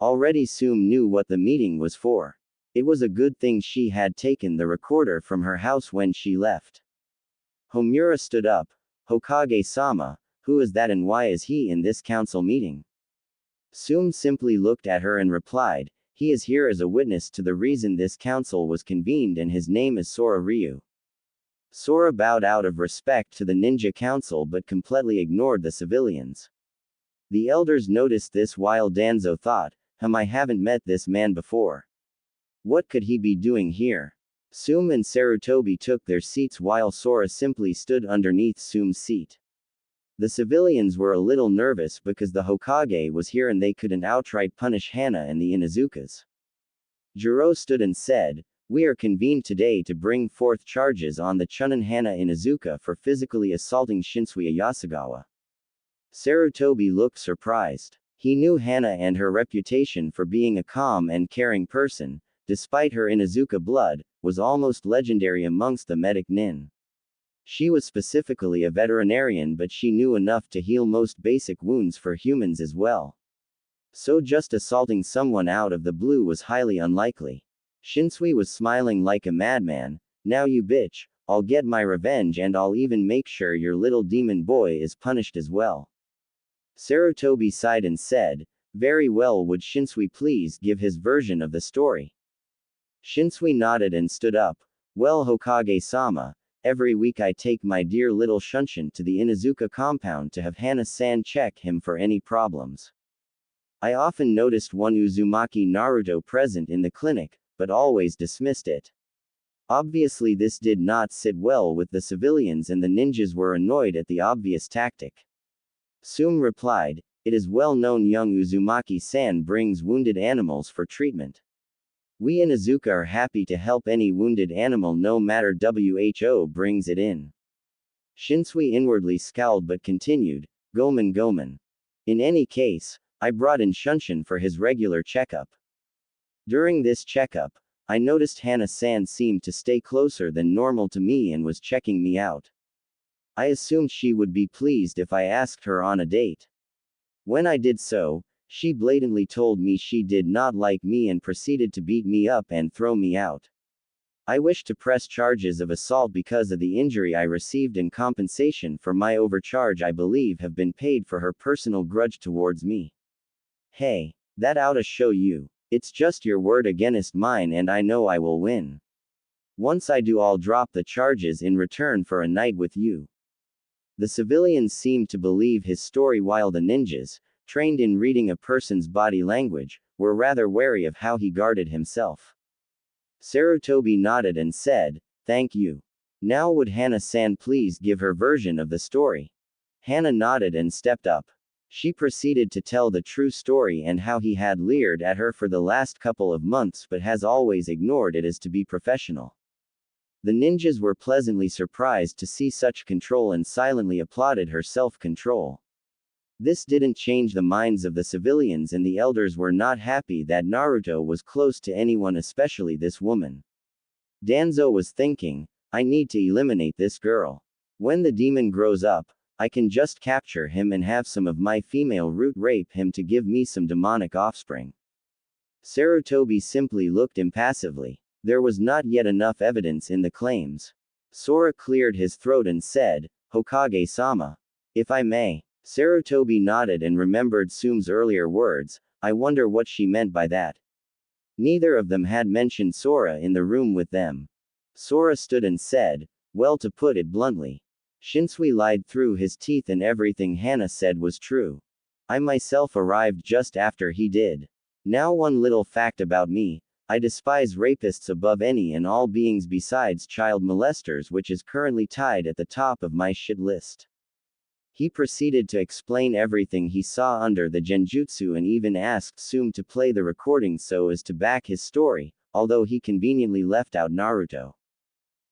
Already Sum knew what the meeting was for. It was a good thing she had taken the recorder from her house when she left. Homura stood up. "Hokage-sama, who is that and why is he in this council meeting?" Sum simply looked at her and replied, "He is here as a witness to the reason this council was convened and his name is Sora Ryu." Sora bowed out of respect to the ninja council but completely ignored the civilians. The elders noticed this while Danzo thought, I haven't met this man before. What could he be doing here? Sum and Sarutobi took their seats while Sora simply stood underneath Sum's seat. The civilians were a little nervous because the Hokage was here and they couldn't outright punish Hana and the Inuzukas. Jiro stood and said, "We are convened today to bring forth charges on the Chunin Hana Inuzuka for physically assaulting Shinsui Yasugawa." Sarutobi looked surprised. He knew Hana and her reputation for being a calm and caring person, despite her Inuzuka blood, was almost legendary amongst the medic nin. She was specifically a veterinarian, but she knew enough to heal most basic wounds for humans as well. So just assaulting someone out of the blue was highly unlikely. Shinsui was smiling like a madman. "Now you bitch, I'll get my revenge and I'll even make sure your little demon boy is punished as well." Sarutobi sighed and said, "Very well, would Shinsui please give his version of the story?" Shinsui nodded and stood up. "Well, Hokage-sama, every week I take my dear little Shunshin to the Inuzuka compound to have Hana-san check him for any problems. I often noticed one Uzumaki Naruto present in the clinic, but always dismissed it. Obviously this did not sit well with the civilians and the ninjas were annoyed at the obvious tactic." Sum replied, "It is well known young Uzumaki-san brings wounded animals for treatment. We Inuzuka are happy to help any wounded animal no matter who brings it in." Shinsui inwardly scowled but continued, "Gomen Gomen. In any case, I brought in Shunshin for his regular checkup. During this checkup, I noticed Hana-san seemed to stay closer than normal to me and was checking me out. I assumed she would be pleased if I asked her on a date. When I did so, she blatantly told me she did not like me and proceeded to beat me up and throw me out. I wish to press charges of assault because of the injury I received in compensation for my overcharge I believe have been paid for her personal grudge towards me. Hey, that oughta show you. It's just your word against mine and I know I will win. Once I do, I'll drop the charges in return for a night with you." The civilians seemed to believe his story while the ninjas, trained in reading a person's body language, were rather wary of how he guarded himself. Sarutobi nodded and said, "Thank you. Now would Hana-san please give her version of the story?" Hana nodded and stepped up. She proceeded to tell the true story and how he had leered at her for the last couple of months but has always ignored it as to be professional. The ninjas were pleasantly surprised to see such control and silently applauded her self-control. This didn't change the minds of the civilians and the elders were not happy that Naruto was close to anyone, especially this woman. Danzo was thinking, "I need to eliminate this girl. When the demon grows up, I can just capture him and have some of my female root rape him to give me some demonic offspring." Sarutobi simply looked impassively. There was not yet enough evidence in the claims. Sora cleared his throat and said, "Hokage-sama. If I may." Sarutobi nodded and remembered Sum's earlier words, "I wonder what she meant by that." Neither of them had mentioned Sora in the room with them. Sora stood and said, "Well, to put it bluntly, Shinsui lied through his teeth and everything Hana said was true. I myself arrived just after he did. Now one little fact about me, I despise rapists above any and all beings besides child molesters, which is currently tied at the top of my shit list." He proceeded to explain everything he saw under the genjutsu and even asked Sum to play the recording so as to back his story, although he conveniently left out Naruto.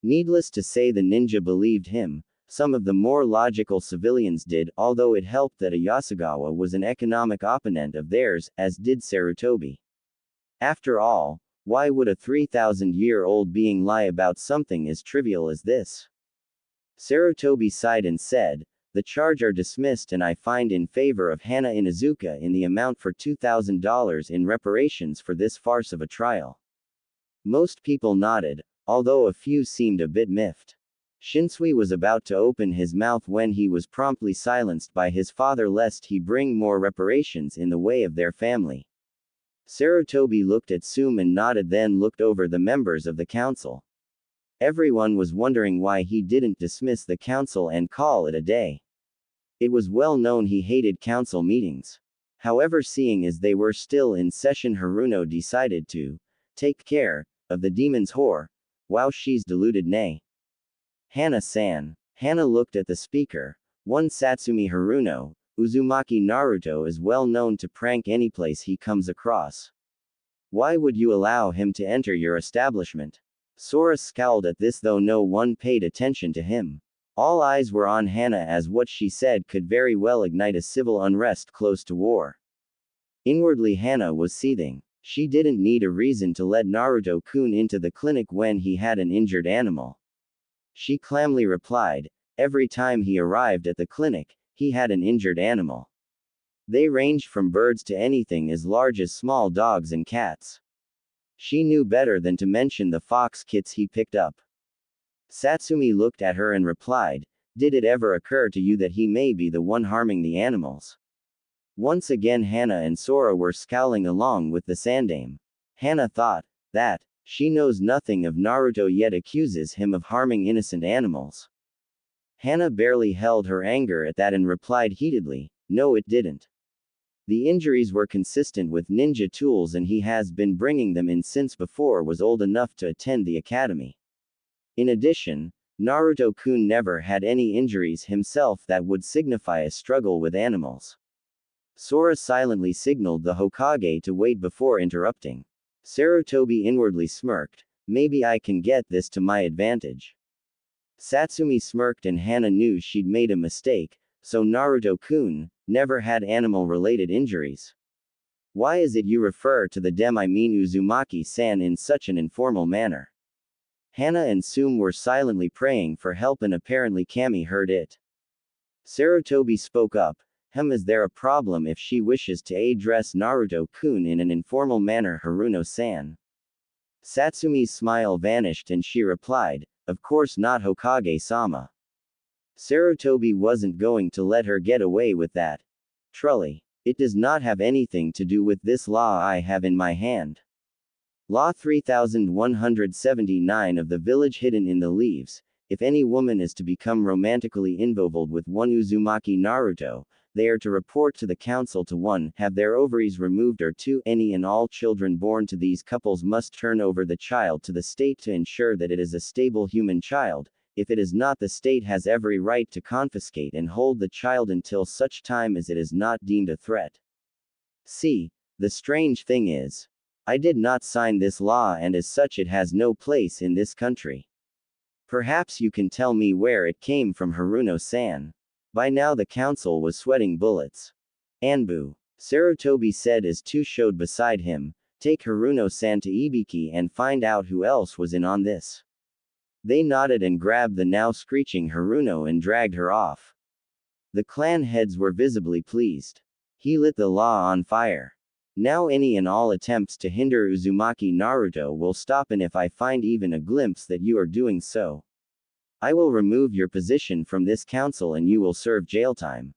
Needless to say, the ninja believed him. Some of the more logical civilians did, although it helped that Yasugawa was an economic opponent of theirs, as did Sarutobi. After all, why would a 3,000-year-old being lie about something as trivial as this? Sarutobi sighed and said, "The charge are dismissed and I find in favor of Hana Inuzuka in the amount for $2,000 in reparations for this farce of a trial." Most people nodded, although a few seemed a bit miffed. Shinsui was about to open his mouth when he was promptly silenced by his father lest he bring more reparations in the way of their family. Sarutobi looked at Sum and nodded, then looked over the members of the council. Everyone was wondering why he didn't dismiss the council and call it a day. It was well known he hated council meetings. However, seeing as they were still in session, Haruno decided to take care of the demon's whore, Wow, she's deluded nay. Hana-san. Hana looked at the speaker. One Satsumi Haruno, Uzumaki Naruto is well known to prank any place he comes across. Why would you allow him to enter your establishment? Sora scowled at this, though no one paid attention to him. All eyes were on Hana, as what she said could very well ignite a civil unrest close to war. Inwardly, Hana was seething. She didn't need a reason to let Naruto-kun into the clinic when he had an injured animal. She calmly replied, every time he arrived at the clinic, he had an injured animal. They ranged from birds to anything as large as small dogs and cats. She knew better than to mention the fox kits he picked up. Satsumi looked at her and replied, did it ever occur to you that he may be the one harming the animals? Once again Hana and Sora were scowling along with the Sandame. Hana thought that she knows nothing of Naruto yet accuses him of harming innocent animals. Hana barely held her anger at that and replied heatedly, no it didn't. The injuries were consistent with ninja tools and he has been bringing them in since before was old enough to attend the academy. In addition, Naruto-kun never had any injuries himself that would signify a struggle with animals. Sora silently signaled the Hokage to wait before interrupting. Sarutobi inwardly smirked, maybe I can get this to my advantage. Satsumi smirked and Hana knew she'd made a mistake, so Naruto-kun never had animal-related injuries. Why is it you refer to the dem I mean Uzumaki-san in such an informal manner? Hana and Sum were silently praying for help and apparently Kami heard it. Sarutobi spoke up, is there a problem if she wishes to address Naruto-kun in an informal manner Haruno-san? Satsumi's smile vanished and she replied, of course not Hokage-sama. Sarutobi wasn't going to let her get away with that. Truly. It does not have anything to do with this law I have in my hand. Law 3179 of the village hidden in the leaves, if any woman is to become romantically involved with one Uzumaki Naruto, they are to report to the council to 1. Have their ovaries removed or 2. Any and all children born to these couples must turn over the child to the state to ensure that it is a stable human child. If it is not, the state has every right to confiscate and hold the child until such time as it is not deemed a threat. See, the strange thing is, I did not sign this law and as such it has no place in this country. Perhaps you can tell me where it came from Haruno-san. By now the council was sweating bullets. Anbu. Sarutobi said as two showed beside him, take Haruno-san to Ibiki and find out who else was in on this. They nodded and grabbed the now screeching Haruno and dragged her off. The clan heads were visibly pleased. He lit the law on fire. Now any and all attempts to hinder Uzumaki Naruto will stop, and if I find even a glimpse that you are doing so, I will remove your position from this council and you will serve jail time.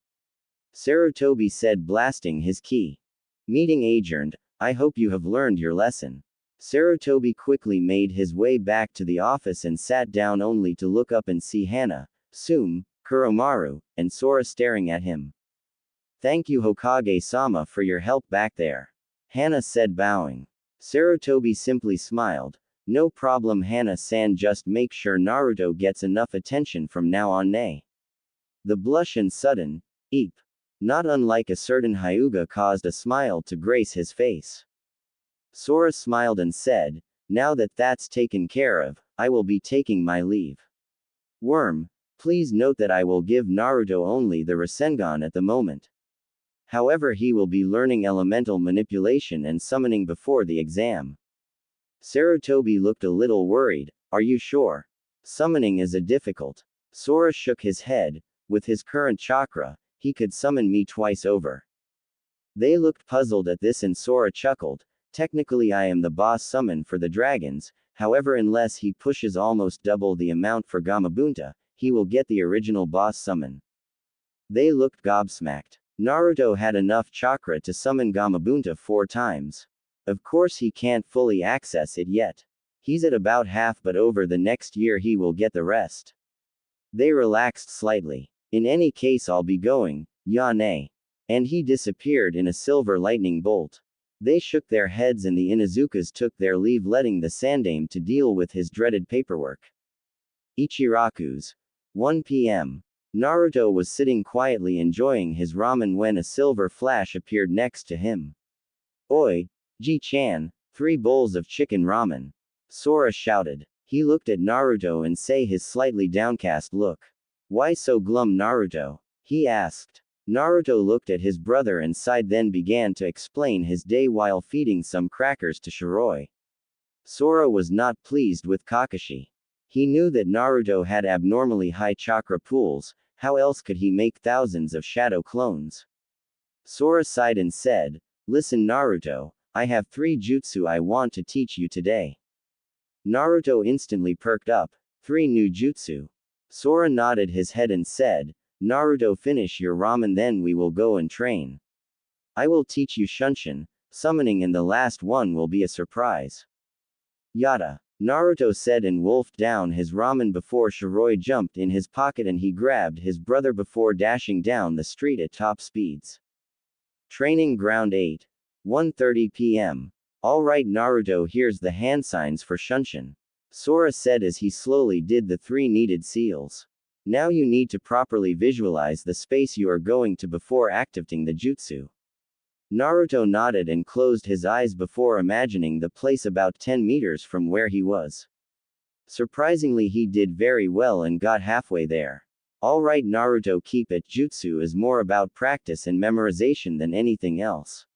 Sarutobi said, blasting his key. Meeting adjourned. I hope you have learned your lesson. Sarutobi quickly made his way back to the office and sat down only to look up and see Hana, Sum, Kuromaru, and Sora staring at him. Thank you Hokage-sama for your help back there. Hana said, bowing. Sarutobi simply smiled. No problem Hana-san, just make sure Naruto gets enough attention from now on. Nay. The blush and sudden, eep, not unlike a certain Hyuga, caused a smile to grace his face. Sora smiled and said, now that that's taken care of, I will be taking my leave. Worm, please note that I will give Naruto only the Rasengan at the moment. However, he will be learning elemental manipulation and summoning before the exam. Sarutobi looked a little worried. Are you sure? Summoning is a difficult. Sora shook his head. With his current chakra, he could summon me twice over. They looked puzzled at this and Sora chuckled. Technically I am the boss summon for the dragons, however unless he pushes almost double the amount for Gamabunta, he will get the original boss summon. They looked gobsmacked. Naruto had enough chakra to summon Gamabunta 4 times. Of course he can't fully access it yet. He's at about half, but over the next year he will get the rest. They relaxed slightly. In any case I'll be going, ya nay. And he disappeared in a silver lightning bolt. They shook their heads and the Inuzukas took their leave, letting the Sandame to deal with his dreaded paperwork. Ichiraku's 1 p.m. Naruto was sitting quietly enjoying his ramen when a silver flash appeared next to him. "Oi, Ji-chan, 3 bowls of chicken ramen," Sora shouted. He looked at Naruto and saw his slightly downcast look. "Why so glum, Naruto?" he asked. Naruto looked at his brother and sighed, then began to explain his day while feeding some crackers to Shiroi. Sora was not pleased with Kakashi. He knew that Naruto had abnormally high chakra pools, how else could he make thousands of shadow clones? Sora sighed and said, "Listen, Naruto, I have 3 jutsu I want to teach you today." Naruto instantly perked up. 3 new jutsu. Sora nodded his head and said, "Naruto, finish your ramen, then we will go and train. I will teach you Shunshin, summoning, and the last one will be a surprise." "Yada," Naruto said and wolfed down his ramen before Shiroi jumped in his pocket and he grabbed his brother before dashing down the street at top speeds. Training Ground 8. 1:30 p.m. "Alright Naruto, here's the hand signs for Shunshin," Sora said as he slowly did the 3 needed seals. "Now you need to properly visualize the space you are going to before activating the jutsu." Naruto nodded and closed his eyes before imagining the place about 10 meters from where he was. Surprisingly, he did very well and got halfway there. "Alright Naruto, keep it, jutsu is more about practice and memorization than anything else."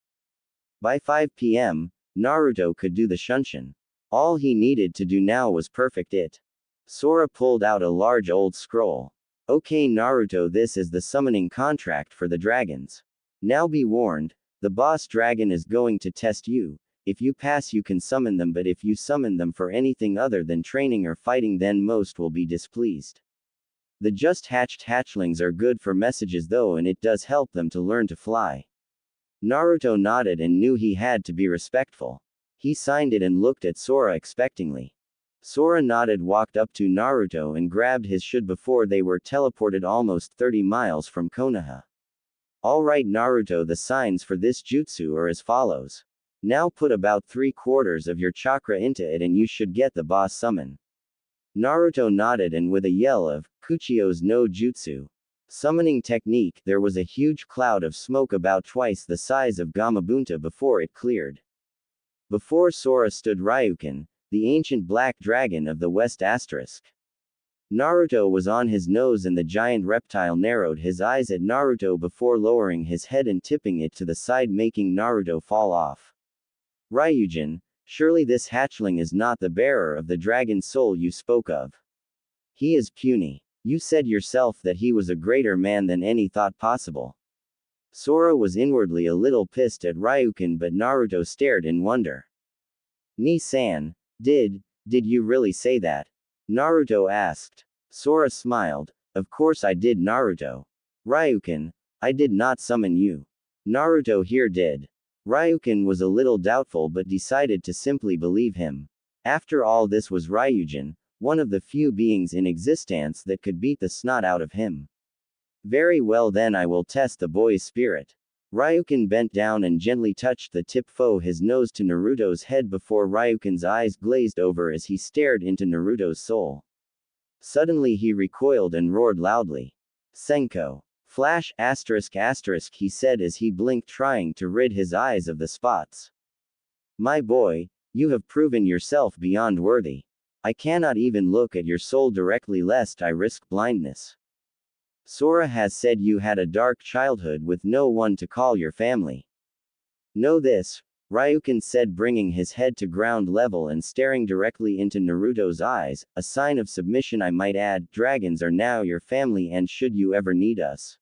By 5 p.m., Naruto could do the Shunshin. All he needed to do now was perfect it. Sora pulled out a large old scroll. "Okay Naruto, this is the summoning contract for the dragons. Now be warned, the boss dragon is going to test you. If you pass you can summon them, but if you summon them for anything other than training or fighting then most will be displeased. The just hatched hatchlings are good for messages though, and it does help them to learn to fly." Naruto nodded and knew he had to be respectful. He signed it and looked at Sora expectingly. Sora nodded, walked up to Naruto and grabbed his shield before they were teleported almost 30 miles from Konoha. "Alright Naruto, the signs for this jutsu are as follows. Now put about 3/4 of your chakra into it and you should get the boss summon." Naruto nodded and with a yell of Kuchio's no jutsu summoning technique, there was a huge cloud of smoke about twice the size of Gamabunta before it cleared. Before Sora stood Ryukin, the ancient black dragon of the West asterisk. Naruto was on his nose and the giant reptile narrowed his eyes at Naruto before lowering his head and tipping it to the side, making Naruto fall off. "Ryujin, surely this hatchling is not the bearer of the dragon soul you spoke of. He is puny. You said yourself that he was a greater man than any thought possible." Sora was inwardly a little pissed at Ryukin, but Naruto stared in wonder. "Ni-san, did you really say that?" Naruto asked. Sora smiled. "Of course I did Naruto. Ryukin, I did not summon you. Naruto here did." Ryukin was a little doubtful but decided to simply believe him. After all, this was Ryujin, one of the few beings in existence that could beat the snot out of him. "Very well then, I will test the boy's spirit." Ryukin bent down and gently touched the tip of his nose to Naruto's head before Ryukin's eyes glazed over as he stared into Naruto's soul. Suddenly he recoiled and roared loudly. "Senko! Flash asterisk asterisk," he said as he blinked, trying to rid his eyes of the spots. "My boy, you have proven yourself beyond worthy. I cannot even look at your soul directly lest I risk blindness. Sora has said you had a dark childhood with no one to call your family. Know this," Ryukin said, bringing his head to ground level and staring directly into Naruto's eyes, "a sign of submission I might add. Dragons are now your family, and should you ever need us,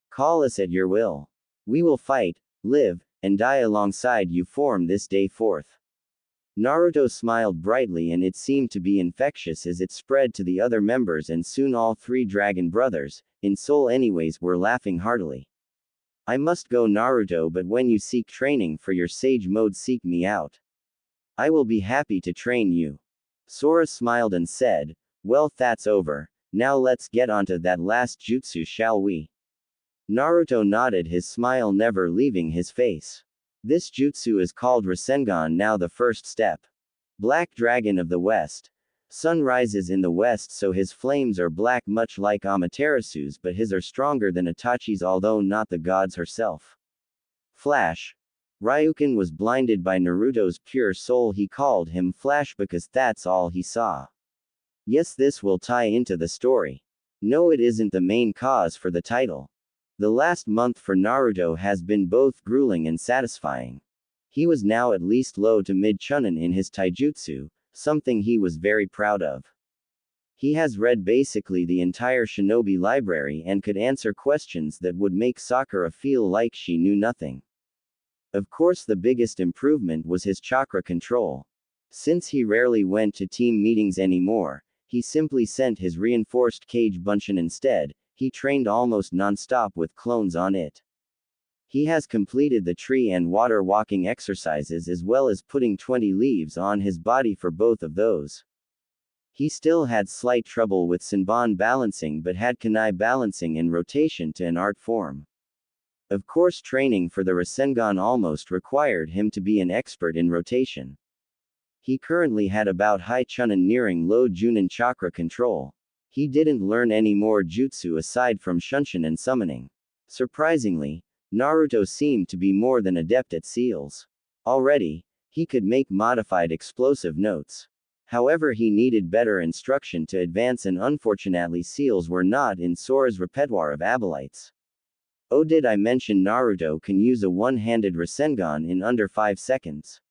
call us at your will. We will fight, live, and die alongside you from this day forth." Naruto smiled brightly and it seemed to be infectious as it spread to the other members, and soon all 3 dragon brothers, in soul anyways, were laughing heartily. "I must go Naruto, but when you seek training for your sage mode, seek me out. I will be happy to train you." Sora smiled and said, "Well, that's over. Now let's get onto that last jutsu, shall we?" Naruto nodded, his smile never leaving his face. This jutsu is called Rasengan, now the first step. Black Dragon of the West. Sun rises in the west, so his flames are black, much like Amaterasu's, but his are stronger than Itachi's, although not the god's herself. Flash. Ryukin was blinded by Naruto's pure soul. He called him Flash because that's all he saw. Yes, this will tie into the story. No, it isn't the main cause for the title. The last month for Naruto has been both grueling and satisfying. He was now at least low to mid chunin in his taijutsu, something he was very proud of. He has read basically the entire shinobi library and could answer questions that would make Sakura feel like she knew nothing. Of course, the biggest improvement was his chakra control. Since he rarely went to team meetings anymore, he simply sent his reinforced cage bunshin instead. He trained almost non-stop with clones on it. He has completed the tree and water walking exercises as well as putting 20 leaves on his body for both of those. He still had slight trouble with Senbon balancing but had Kunai balancing in rotation to an art form. Of course, training for the Rasengan almost required him to be an expert in rotation. He currently had about high chunin nearing low junin chakra control. He didn't learn any more jutsu aside from shunshin and summoning. Surprisingly, Naruto seemed to be more than adept at seals. Already, he could make modified explosive notes. However, he needed better instruction to advance, and unfortunately seals were not in Sora's repertoire of abelites. Oh, did I mention Naruto can use a one-handed Rasengan in under 5 seconds?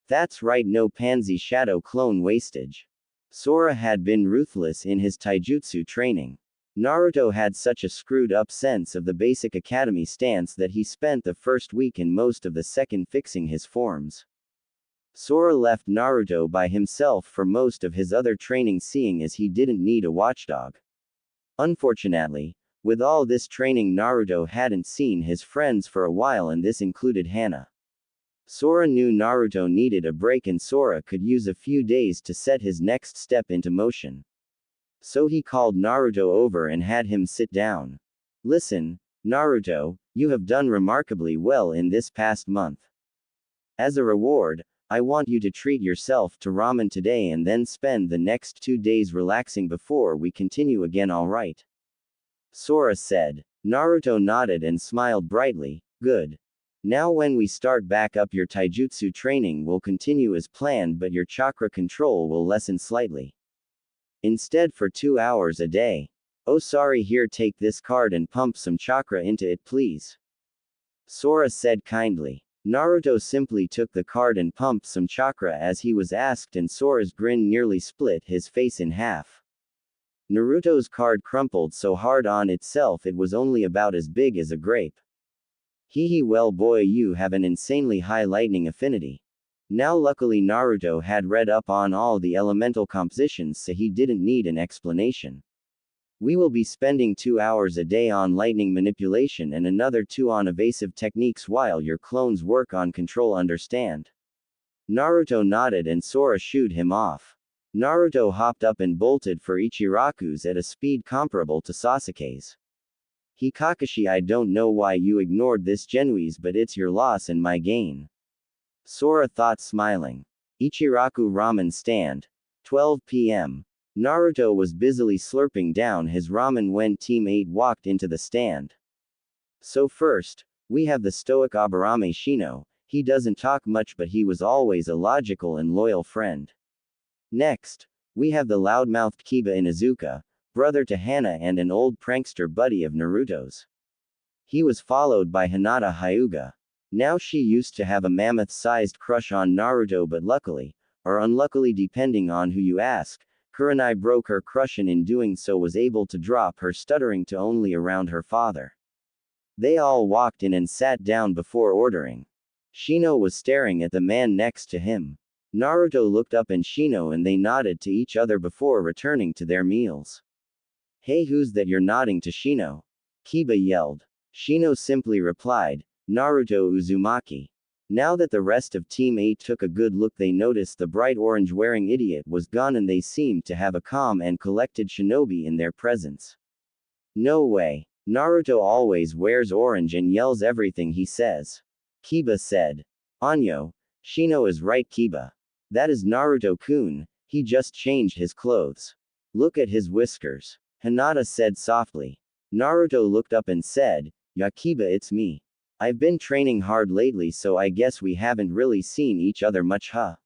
That's right, no pansy shadow clone wastage. Sora had been ruthless in his taijutsu training. Naruto had such a screwed-up sense of the basic academy stance that he spent the first week and most of the second fixing his forms. Sora left Naruto by himself for most of his other training, seeing as he didn't need a watchdog. Unfortunately, with all this training, Naruto hadn't seen his friends for a while, and this included Hana. Sora knew Naruto needed a break and Sora could use a few days to set his next step into motion. So he called Naruto over and had him sit down. Listen, Naruto, you have done remarkably well in this past month. As a reward, I want you to treat yourself to ramen today and then spend the next 2 days relaxing before we continue again, alright? Sora said. Naruto nodded and smiled brightly. Good. Now when we start back up, your taijutsu training will continue as planned, but your chakra control will lessen slightly. Instead, for 2 hours a day. Oh, sorry, here, take this card and pump some chakra into it, please. Sora said kindly. Naruto simply took the card and pumped some chakra as he was asked, and Sora's grin nearly split his face in half. Naruto's card crumpled so hard on itself it was only about as big as a grape. Hee, well boy, you have an insanely high lightning affinity. Now luckily Naruto had read up on all the elemental compositions, so he didn't need an explanation. We will be spending 2 hours a day on lightning manipulation and another 2 on evasive techniques while your clones work on control, understand? Naruto nodded and Sora shooed him off. Naruto hopped up and bolted for Ichiraku's at a speed comparable to Sasuke's. Kakashi, I don't know why you ignored this Genuise, but it's your loss and my gain. Sora thought, smiling. Ichiraku ramen stand. 12 p.m. Naruto was busily slurping down his ramen when Team 8 walked into the stand. So first, we have the stoic Aburame Shino. He doesn't talk much, but he was always a logical and loyal friend. Next, we have the loudmouthed Kiba Inuzuka, brother to Hana and an old prankster buddy of Naruto's. He was followed by Hinata Hyuga. Now she used to have a mammoth-sized crush on Naruto, but luckily, or unluckily depending on who you ask, Kurenai broke her crush and in doing so was able to drop her stuttering to only around her father. They all walked in and sat down before ordering. Shino was staring at the man next to him. Naruto looked up and Shino and they nodded to each other before returning to their meals. Hey, who's that you're nodding to, Shino? Kiba yelled. Shino simply replied, Naruto Uzumaki. Now that the rest of Team 8 took a good look, they noticed the bright orange wearing idiot was gone and they seemed to have a calm and collected shinobi in their presence. No way. Naruto always wears orange and yells everything he says. Kiba said. Anyo, Shino is right Kiba. That is Naruto-kun, he just changed his clothes. Look at his whiskers. Hinata said softly. Naruto looked up and said, "Ya Kiba, it's me. I've been training hard lately, so I guess we haven't really seen each other much, huh?"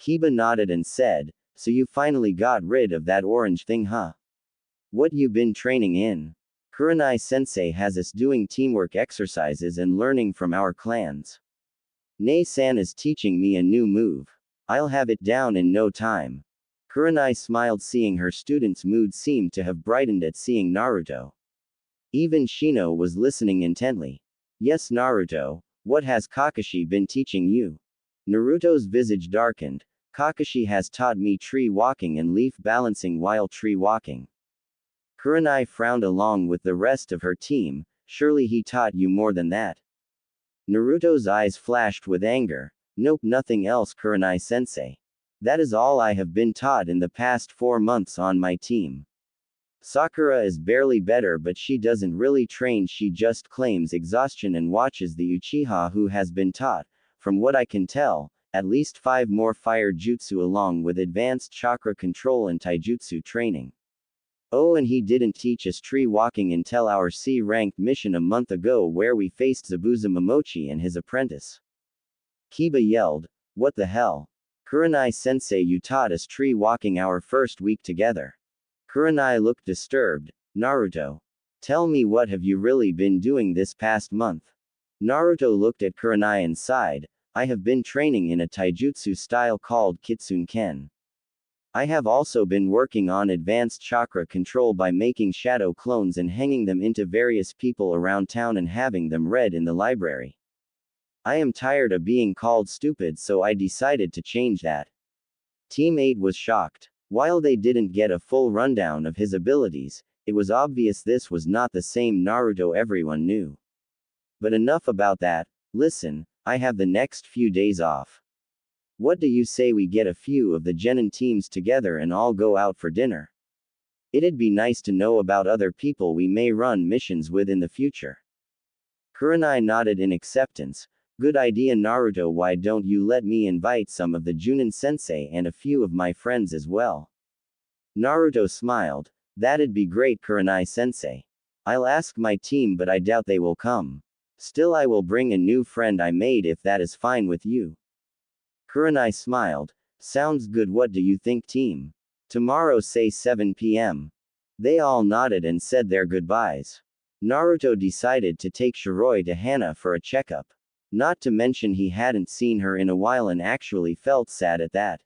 Kiba nodded and said, "So you finally got rid of that orange thing, huh? What you been training in?" Kurenai-sensei has us doing teamwork exercises and learning from our clans. Nei-san is teaching me a new move. I'll have it down in no time. Kurenai smiled, seeing her student's mood seemed to have brightened at seeing Naruto. Even Shino was listening intently. Yes, Naruto, what has Kakashi been teaching you? Naruto's visage darkened. Kakashi has taught me tree walking and leaf balancing while tree walking. Kurenai frowned along with the rest of her team. Surely he taught you more than that. Naruto's eyes flashed with anger. Nope, nothing else, Kurenai-sensei. That is all I have been taught in the past 4 months on my team. Sakura is barely better, but she doesn't really train, she just claims exhaustion and watches the Uchiha who has been taught, from what I can tell, at least 5 more fire jutsu along with advanced chakra control and taijutsu training. Oh, and he didn't teach us tree walking until our C-ranked mission a month ago where we faced Zabuza Momochi and his apprentice. Kiba yelled, "What the hell? Kurenai-sensei, you taught us tree walking our first week together." Kurenai looked disturbed. Naruto. Tell me, what have you really been doing this past month? Naruto looked at Kurenai and sighed. I have been training in a taijutsu style called Kitsune Ken. I have also been working on advanced chakra control by making shadow clones and hanging them into various people around town and having them read in the library. I am tired of being called stupid, so I decided to change that. Team 8 was shocked. While they didn't get a full rundown of his abilities, it was obvious this was not the same Naruto everyone knew. But enough about that. Listen, I have the next few days off. What do you say we get a few of the genin teams together and all go out for dinner? It'd be nice to know about other people we may run missions with in the future. Kurenai nodded in acceptance. Good idea, Naruto, why don't you let me invite some of the Junin sensei and a few of my friends as well? Naruto smiled. That'd be great, Kurenai sensei. I'll ask my team, but I doubt they will come. Still, I will bring a new friend I made if that is fine with you. Kurenai smiled. Sounds good. What do you think, team? Tomorrow, say 7 p.m. They all nodded and said their goodbyes. Naruto decided to take Shiroi to Hana for a checkup. Not to mention he hadn't seen her in a while and actually felt sad at that.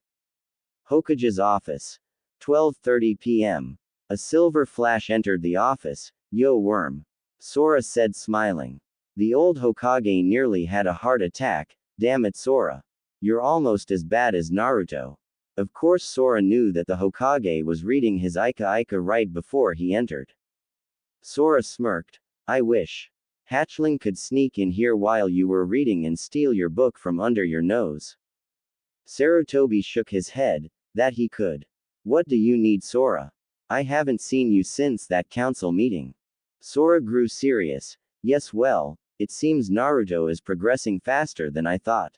Hokage's office. 12:30 p.m. A silver flash entered the office. Yo, worm. Sora said, smiling. The old Hokage nearly had a heart attack. Damn it, Sora. You're almost as bad as Naruto. Of course, Sora knew that the Hokage was reading his Ika right before he entered. Sora smirked. I wish. Hatchling could sneak in here while you were reading and steal your book from under your nose. Sarutobi shook his head. That he could. What do you need, Sora? I haven't seen you since that council meeting. Sora grew serious. Yes, well, it seems Naruto is progressing faster than I thought.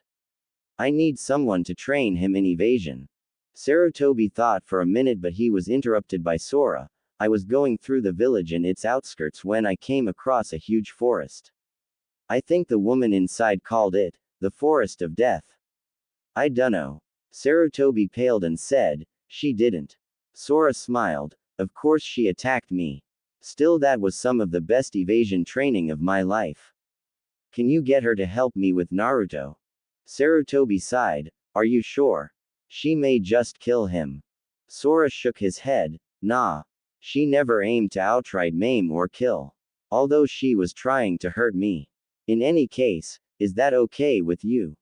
I need someone to train him in evasion. Sarutobi thought for a minute, but he was interrupted by Sora. I was going through the village and its outskirts when I came across a huge forest. I think the woman inside called it the Forest of Death. I dunno. Sarutobi paled and said, she didn't. Sora smiled. Of course she attacked me. Still, that was some of the best evasion training of my life. Can you get her to help me with Naruto? Sarutobi sighed. Are you sure? She may just kill him. Sora shook his head. Nah. She never aimed to outright maim or kill. Although she was trying to hurt me. In any case, is that okay with you?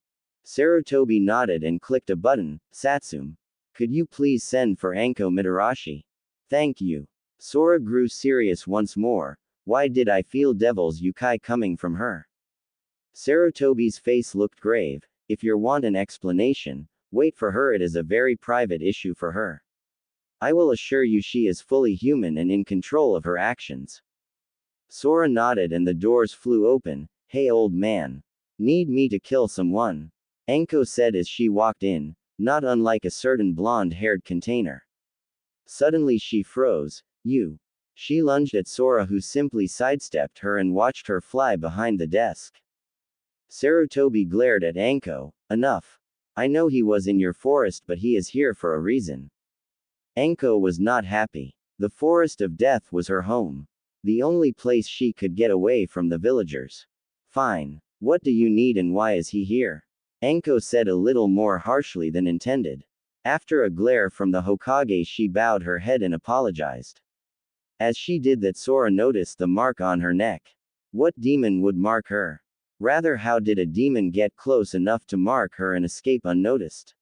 Sarutobi nodded and clicked a button. Satsum. Could you please send for Anko Mitarashi? Thank you. Sora grew serious once more. Why did I feel devil's yukai coming from her? Sarutobi's face looked grave. If you want an explanation, wait for her, it is a very private issue for her. I will assure you she is fully human and in control of her actions. Sora nodded and the doors flew open. Hey, old man. Need me to kill someone? Anko said as she walked in, not unlike a certain blonde-haired container. Suddenly she froze. You. She lunged at Sora, who simply sidestepped her and watched her fly behind the desk. Sarutobi glared at Anko. Enough. I know he was in your forest, but he is here for a reason. Anko was not happy. The forest of death was her home. The only place she could get away from the villagers. Fine. What do you need and why is he here? Anko said a little more harshly than intended. After a glare from the Hokage, she bowed her head and apologized. As she did that, Sora noticed the mark on her neck. What demon would mark her? Rather, how did a demon get close enough to mark her and escape unnoticed?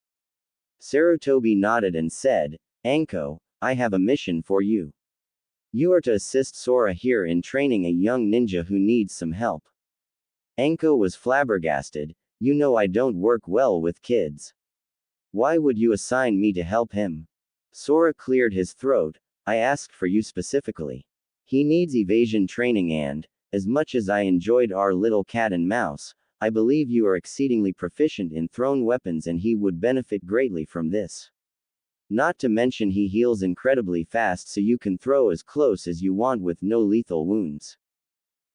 Sarutobi nodded and said, Anko, I have a mission for you. You are to assist Sora here in training a young ninja who needs some help. Anko was flabbergasted. You know I don't work well with kids. Why would you assign me to help him? Sora cleared his throat. I asked for you specifically. He needs evasion training and, as much as I enjoyed our little cat and mouse, I believe you are exceedingly proficient in thrown weapons and he would benefit greatly from this. Not to mention he heals incredibly fast, so you can throw as close as you want with no lethal wounds.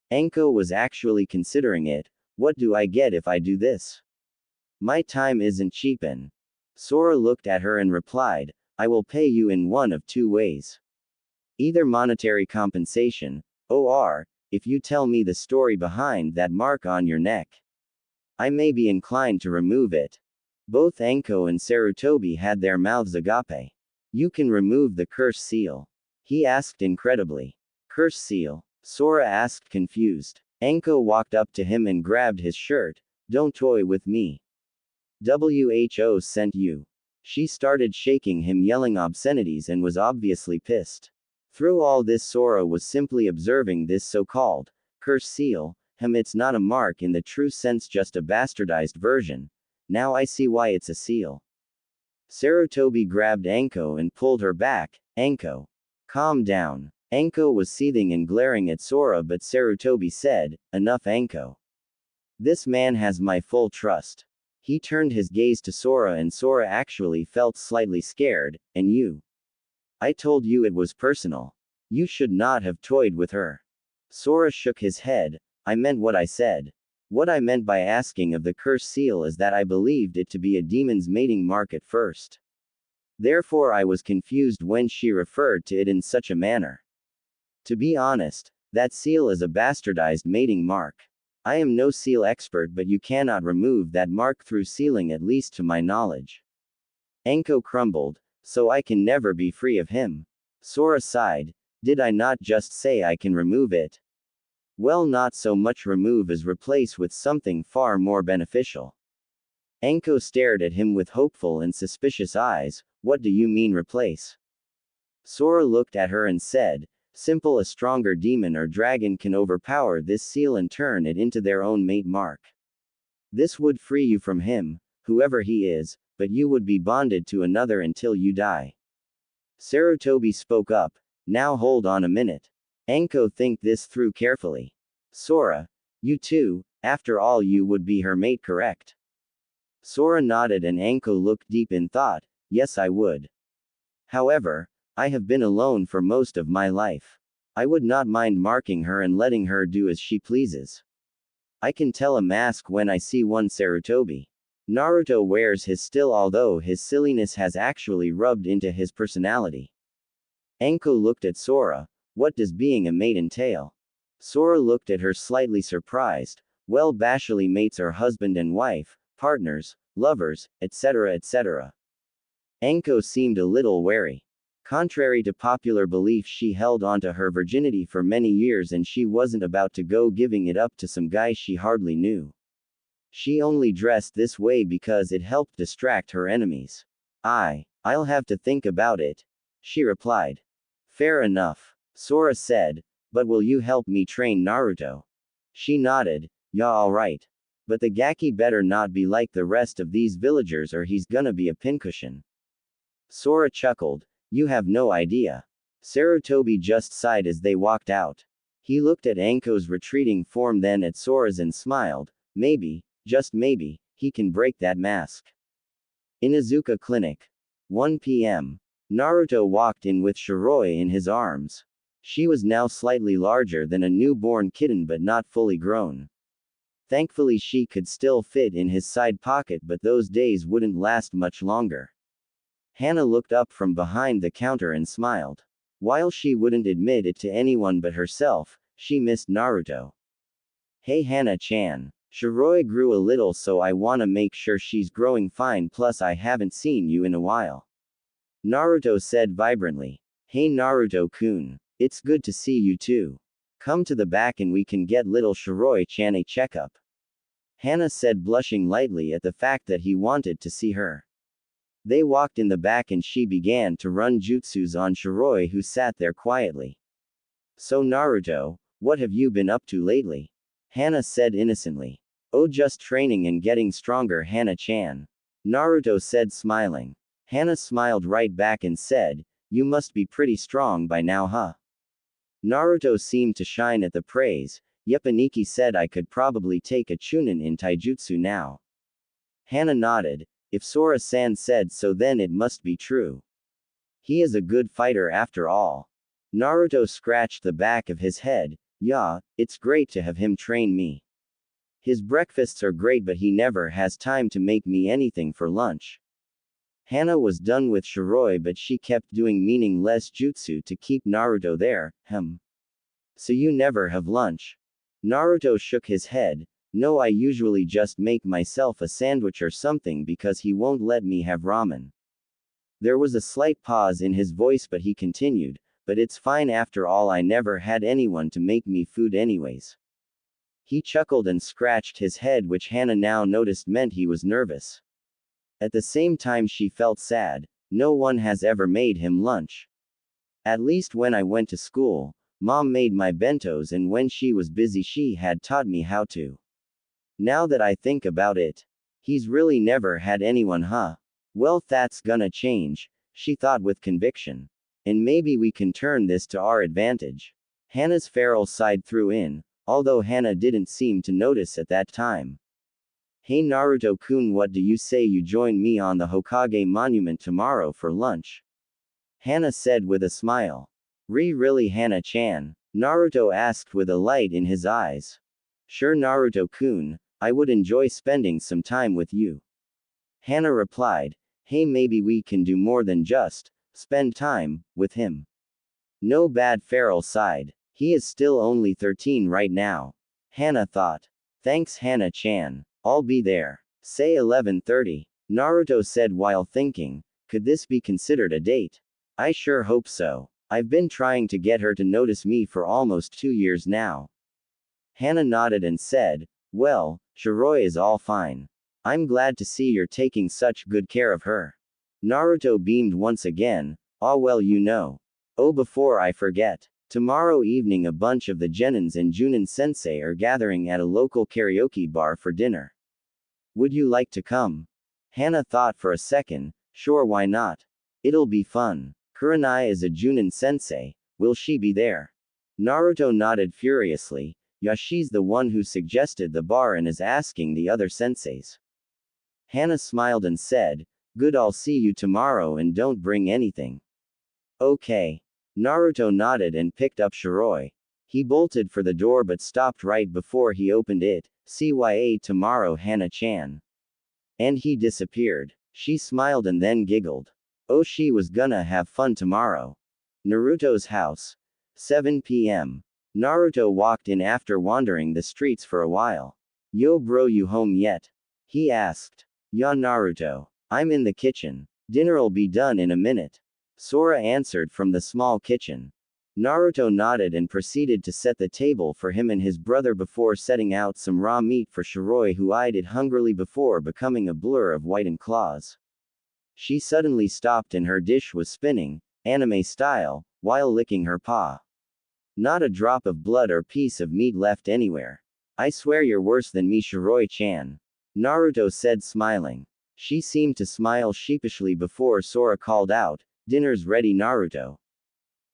Anko was actually considering it. What do I get if I do this? My time isn't cheap. And Sora looked at her and replied, I will pay you in one of two ways. Either monetary compensation, or, if you tell me the story behind that mark on your neck. I may be inclined to remove it. Both Anko and Sarutobi had their mouths agape. You can remove the curse seal? He asked incredibly. Curse seal? Sora asked confused. Anko walked up to him and grabbed his shirt. Don't toy with me. WHO sent you. She started shaking him, yelling obscenities, and was obviously pissed. Through all this, Sora was simply observing this so-called curse seal. It's not a mark in the true sense, just a bastardized version. Now I see why it's a seal. Sarutobi grabbed Anko and pulled her back. Anko, calm down. Anko was seething and glaring at Sora, but Sarutobi said, Enough, Anko. This man has my full trust. He turned his gaze to Sora, and Sora actually felt slightly scared. And you? I told you it was personal. You should not have toyed with her. Sora shook his head. I meant what I said. What I meant by asking of the curse seal is that I believed it to be a demon's mating mark at first. Therefore I was confused when she referred to it in such a manner. To be honest, that seal is a bastardized mating mark. I am no seal expert, but you cannot remove that mark through sealing, at least to my knowledge. Anko crumbled. So I can never be free of him. Sora sighed. Did I not just say I can remove it? Well, not so much remove as replace with something far more beneficial. Anko stared at him with hopeful and suspicious eyes. What do you mean replace? Sora looked at her and said, simple, a stronger demon or dragon can overpower this seal and turn it into their own mate mark. This would free you from him, whoever he is, but you would be bonded to another until you die. Sarutobi spoke up. Now hold on a minute. Anko, think this through carefully. Sora, you too, after all you would be her mate, correct? Sora nodded and Anko looked deep in thought. Yes, I would. However, I have been alone for most of my life. I would not mind marking her and letting her do as she pleases. I can tell a mask when I see one. Sarutobi. Naruto wears his still, although his silliness has actually rubbed into his personality. Anko looked at Sora. What does being a mate entail? Sora looked at her slightly surprised. Well, bashfully mates are husband and wife, partners, lovers, etc., etc. Anko seemed a little wary. Contrary to popular belief, she held onto her virginity for many years and she wasn't about to go giving it up to some guy she hardly knew. She only dressed this way because it helped distract her enemies. I'll have to think about it, she replied. Fair enough, Sora said, but will you help me train Naruto? She nodded. Yeah, alright. But the Gaki better not be like the rest of these villagers or he's gonna be a pincushion. Sora chuckled. You have no idea. Sarutobi just sighed as they walked out. He looked at Anko's retreating form, then at Sora's, and smiled. Maybe, just maybe, he can break that mask. Inuzuka Clinic. 1 p.m. Naruto walked in with Shiroi in his arms. She was now slightly larger than a newborn kitten but not fully grown. Thankfully she could still fit in his side pocket, but those days wouldn't last much longer. Hana looked up from behind the counter and smiled. While she wouldn't admit it to anyone but herself, she missed Naruto. Hey Hana-chan. Shiroi grew a little, so I wanna make sure she's growing fine, plus I haven't seen you in a while. Naruto said vibrantly. Hey Naruto-kun. It's good to see you too. Come to the back and we can get little Shiroi-chan a checkup. Hana said, blushing lightly at the fact that he wanted to see her. They walked in the back and she began to run jutsus on Shiroi, who sat there quietly. So Naruto, what have you been up to lately? Hana said innocently. Oh, just training and getting stronger, Hana-chan. Naruto said, smiling. Hana smiled right back and said, you must be pretty strong by now, huh? Naruto seemed to shine at the praise. Yep, Aniki said I could probably take a chunin in taijutsu now. Hana nodded. If Sora-san said so, then it must be true. He is a good fighter after all. Naruto scratched the back of his head. Yeah, it's great to have him train me. His breakfasts are great, but he never has time to make me anything for lunch. Hana was done with Shiroi, but she kept doing meaningless jutsu to keep Naruto there. So you never have lunch? Naruto shook his head. No, I usually just make myself a sandwich or something because he won't let me have ramen. There was a slight pause in his voice, but he continued, but it's fine, after all I never had anyone to make me food anyways. He chuckled and scratched his head, which Hana now noticed meant he was nervous. At the same time she felt sad. No one has ever made him lunch. At least when I went to school, Mom made my bentos, and when she was busy she had taught me how to. Now that I think about it, he's really never had anyone, huh? Well, that's gonna change, she thought with conviction. And maybe we can turn this to our advantage. Hana's feral side threw in, although Hana didn't seem to notice at that time. Hey Naruto-kun, what do you say you join me on the Hokage monument tomorrow for lunch? Hana said with a smile. Really, Hana-chan? Naruto asked with a light in his eyes. Sure Naruto-kun, I would enjoy spending some time with you. Hana replied. Hey, maybe we can do more than just spend time with him. No bad feral side. He is still only 13 right now. Hana thought. Thanks Hana-chan. I'll be there. Say 11:30. Naruto said while thinking, could this be considered a date? I sure hope so. I've been trying to get her to notice me for almost 2 years now. Hana nodded and said, well, Shiroi is all fine. I'm glad to see you're taking such good care of her. Naruto beamed once again. Ah, well, you know. Oh, before I forget. Tomorrow evening a bunch of the Genins and Junin sensei are gathering at a local karaoke bar for dinner. Would you like to come? Hana thought for a second. Sure, why not? It'll be fun. Kurenai is a Junin sensei. Will she be there? Naruto nodded furiously. Yeah, she's the one who suggested the bar and is asking the other senseis. Hana smiled and said, good, I'll see you tomorrow and don't bring anything. Okay. Naruto nodded and picked up Shiroi. He bolted for the door but stopped right before he opened it. CYA tomorrow, Hana-chan. And he disappeared. She smiled and then giggled. Oh, she was gonna have fun tomorrow. Naruto's house. 7 p.m. Naruto walked in after wandering the streets for a while. Yo bro, you home yet? He asked. Yeah Naruto. I'm in the kitchen. Dinner'll be done in a minute. Sora answered from the small kitchen. Naruto nodded and proceeded to set the table for him and his brother before setting out some raw meat for Shiroi, who eyed it hungrily before becoming a blur of whitened claws. She suddenly stopped and her dish was spinning, anime style, while licking her paw. Not a drop of blood or piece of meat left anywhere. I swear you're worse than me, Shiroi-chan. Naruto said, smiling. She seemed to smile sheepishly before Sora called out, dinner's ready, Naruto.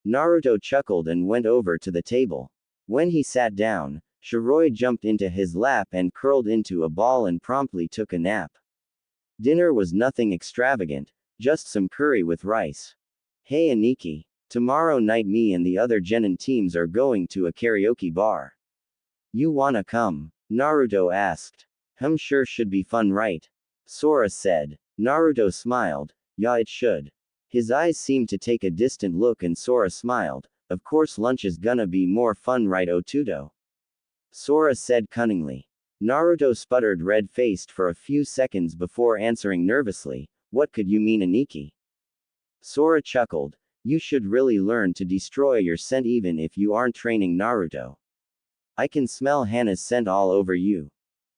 Naruto chuckled and went over to the table. When he sat down, Shiroi jumped into his lap and curled into a ball and promptly took a nap. Dinner was nothing extravagant, just some curry with rice. Hey Aniki. Tomorrow night me and the other genin teams are going to a karaoke bar. You wanna come? Naruto asked. Sure should be fun right? Sora said. Naruto smiled. Yeah it should. His eyes seemed to take a distant look and Sora smiled. Of course lunch is gonna be more fun right Otudo? Sora said cunningly. Naruto sputtered red-faced for a few seconds before answering nervously, what could you mean Aniki? Sora chuckled. You should really learn to destroy your scent even if you aren't training Naruto. I can smell Hana's scent all over you.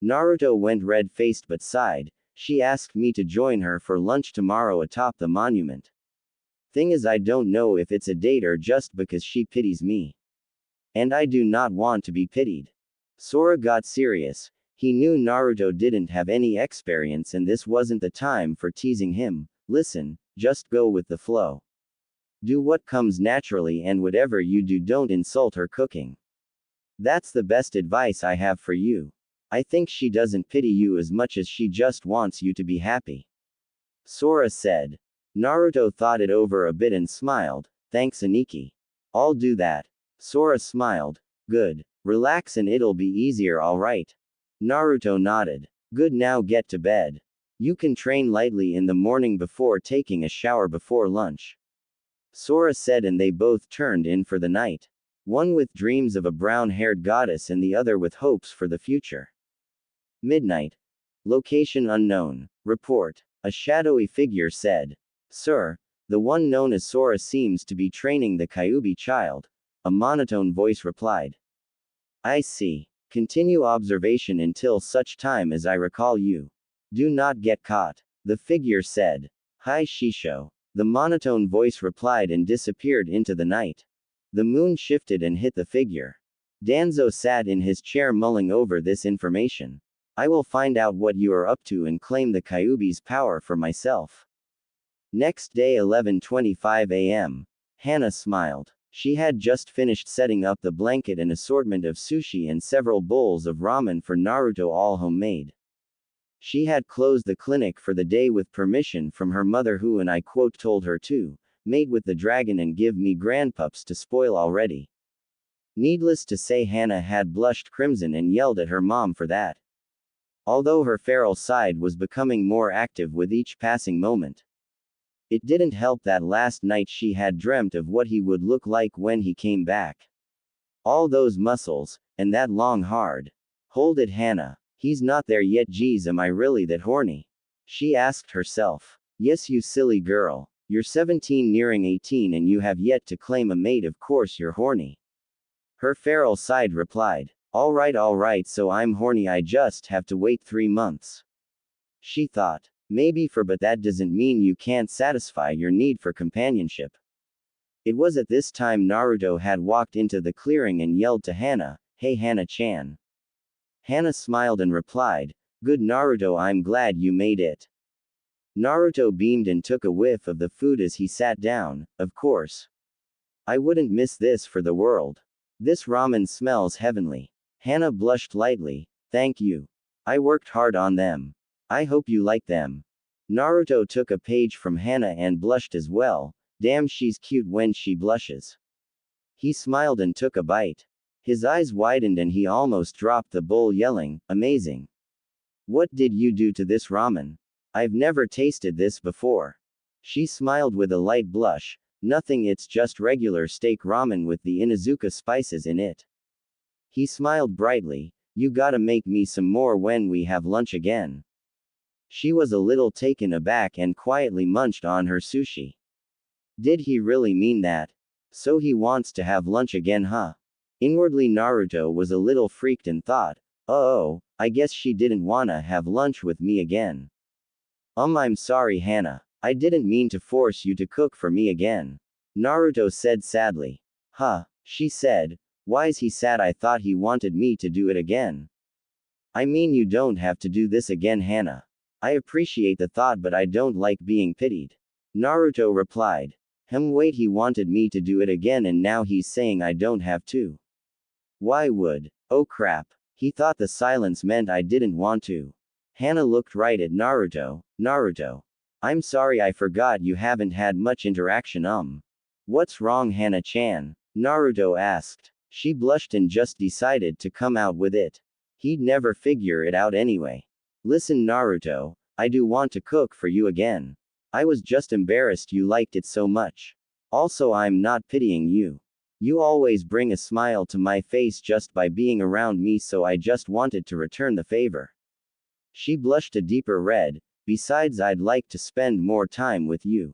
Naruto went red-faced but sighed. She asked me to join her for lunch tomorrow atop the monument. Thing is I don't know if it's a date or just because she pities me. And I do not want to be pitied. Sora got serious. He knew Naruto didn't have any experience and this wasn't the time for teasing him. Listen, just go with the flow. Do what comes naturally and whatever you do don't insult her cooking. That's the best advice I have for you. I think she doesn't pity you as much as she just wants you to be happy. Sora said. Naruto thought it over a bit and smiled. Thanks Aniki. I'll do that. Sora smiled. Good. Relax and it'll be easier alright. Naruto nodded. Good now get to bed. You can train lightly in the morning before taking a shower before lunch. Sora said and they both turned in for the night. One with dreams of a brown-haired goddess and the other with hopes for the future. Midnight. Location unknown. Report. A shadowy figure said. Sir, the one known as Sora seems to be training the Kyuubi child. A monotone voice replied. I see. Continue observation until such time as I recall you. Do not get caught. The figure said. Hi Shisho. The monotone voice replied and disappeared into the night. The moon shifted and hit the figure. Danzo sat in his chair mulling over this information. I will find out what you are up to and claim the Kyuubi's power for myself. Next day 11:25 a.m. Hana smiled. She had just finished setting up the blanket and assortment of sushi and several bowls of ramen for Naruto all homemade. She had closed the clinic for the day with permission from her mother who and I quote told her to, mate with the dragon and give me grandpups to spoil already. Needless to say Hana had blushed crimson and yelled at her mom for that. Although her feral side was becoming more active with each passing moment. It didn't help that last night she had dreamt of what he would look like when he came back. All those muscles, and that long hard. Hold it Hana. He's not there yet geez am I really that horny? She asked herself. Yes you silly girl. You're 17 nearing 18 and you have yet to claim a mate of course you're horny. Her feral side replied. Alright so I'm horny I just have to wait 3 months. She thought. Maybe but that doesn't mean you can't satisfy your need for companionship. It was at this time Naruto had walked into the clearing and yelled to Hana, hey Hana-chan. Hana smiled and replied, good Naruto I'm glad you made it. Naruto beamed and took a whiff of the food as he sat down, of course. I wouldn't miss this for the world. This ramen smells heavenly. Hana blushed lightly, thank you. I worked hard on them. I hope you like them. Naruto took a page from Hana and blushed as well. Damn she's cute when she blushes. He smiled and took a bite. His eyes widened and he almost dropped the bowl yelling, amazing. What did you do to this ramen? I've never tasted this before. She smiled with a light blush, nothing it's just regular steak ramen with the Inuzuka spices in it. He smiled brightly, you gotta make me some more when we have lunch again. She was a little taken aback and quietly munched on her sushi. Did he really mean that? So he wants to have lunch again huh? Inwardly Naruto was a little freaked and thought, oh, I guess she didn't wanna have lunch with me again. I'm sorry Hana. I didn't mean to force you to cook for me again. Naruto said sadly. Huh, she said. Why's he sad I thought he wanted me to do it again. I mean you don't have to do this again Hana. I appreciate the thought but I don't like being pitied. Naruto replied. Wait he wanted me to do it again and now he's saying I don't have to. Why would Oh crap. He thought the silence meant I didn't want to. Hana looked right at Naruto. Naruto. I'm sorry, I forgot you haven't had much interaction. What's wrong, Hana-chan? Naruto asked. She blushed and just decided to come out with it. He'd never figure it out anyway. Listen, Naruto, I do want to cook for you again. I was just embarrassed you liked it so much. Also, I'm not pitying you. You always bring a smile to my face just by being around me, so I just wanted to return the favor. She blushed a deeper red. Besides, I'd like to spend more time with you.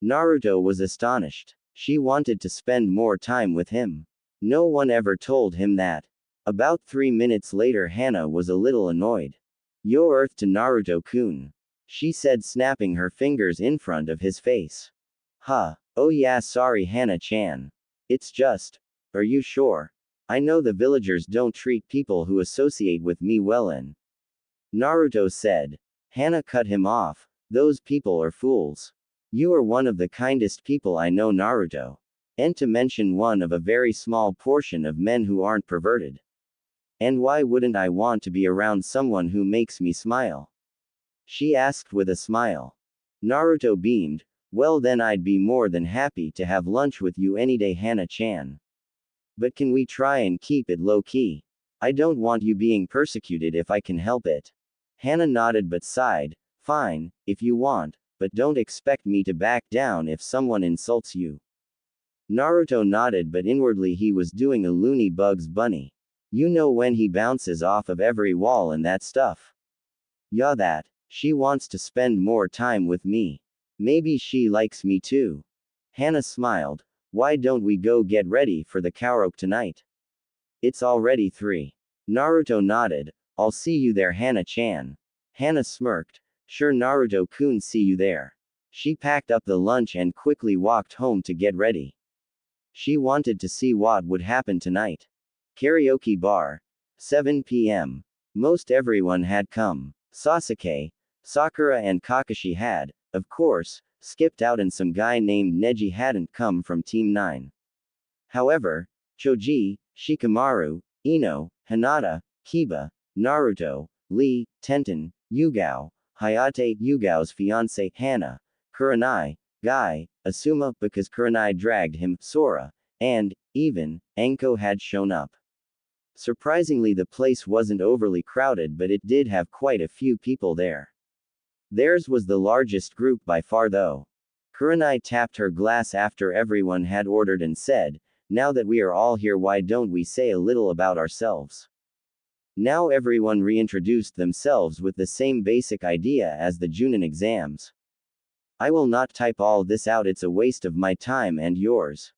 Naruto was astonished. She wanted to spend more time with him. No one ever told him that. About 3 minutes later, Hana was a little annoyed. Yo earth to Naruto-kun. She said, snapping her fingers in front of his face. Huh. Oh yeah, sorry, Hana-chan. It's just. Are you sure? I know the villagers don't treat people who associate with me well. Naruto said. Hana cut him off. Those people are fools. You are one of the kindest people I know, Naruto. And to mention one of a very small portion of men who aren't perverted. And why wouldn't I want to be around someone who makes me smile? She asked with a smile. Naruto beamed. Well then, I'd be more than happy to have lunch with you any day, Hana-chan. But can we try and keep it low-key? I don't want you being persecuted if I can help it. Hana nodded but sighed. Fine, if you want, but don't expect me to back down if someone insults you. Naruto nodded, but inwardly he was doing a loony Bugs Bunny. You know, when he bounces off of every wall and that stuff. Yeah, that. She wants to spend more time with me. Maybe she likes me too. Hana smiled. Why don't we go get ready for the karaoke tonight? It's already 3. Naruto nodded. I'll see you there, Hana-chan. Hana smirked. Sure, Naruto-kun, see you there. She packed up the lunch and quickly walked home to get ready. She wanted to see what would happen tonight. Karaoke bar. 7 p.m. Most everyone had come. Sasuke, Sakura and Kakashi had, of course, skipped out, and some guy named Neji hadn't come from Team 9. However, Choji, Shikamaru, Ino, Hinata, Kiba, Naruto, Lee, Tenten, Yugao, Hayate, Yugao's fiancé, Hana, Kurenai, Guy, Asuma because Kurenai dragged him, Sora, and, even, Anko had shown up. Surprisingly, the place wasn't overly crowded, but it did have quite a few people there. Theirs was the largest group by far though. Kurenai tapped her glass after everyone had ordered and said, now that we are all here, why don't we say a little about ourselves? Now everyone reintroduced themselves with the same basic idea as the Junin exams. I will not type all this out, it's a waste of my time and yours.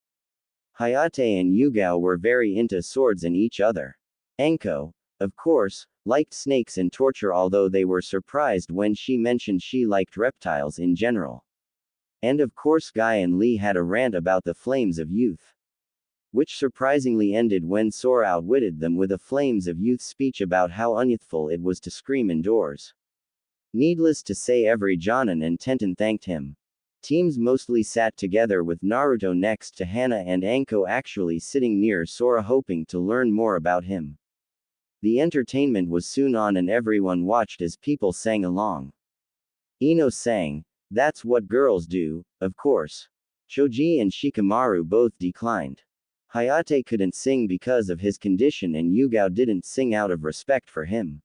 Hayate and Yugao were very into swords and each other. Anko, of course, liked snakes and torture, although they were surprised when she mentioned she liked reptiles in general. And of course, Guy and Lee had a rant about the flames of youth. Which surprisingly ended when Sora outwitted them with a flames of youth speech about how unyouthful it was to scream indoors. Needless to say, every Jonin and Tenten thanked him. Teams mostly sat together with Naruto next to Hana and Anko actually sitting near Sora, hoping to learn more about him. The entertainment was soon on and everyone watched as people sang along. Ino sang, "That's what girls do," of course. Choji and Shikamaru both declined. Hayate couldn't sing because of his condition and Yugao didn't sing out of respect for him.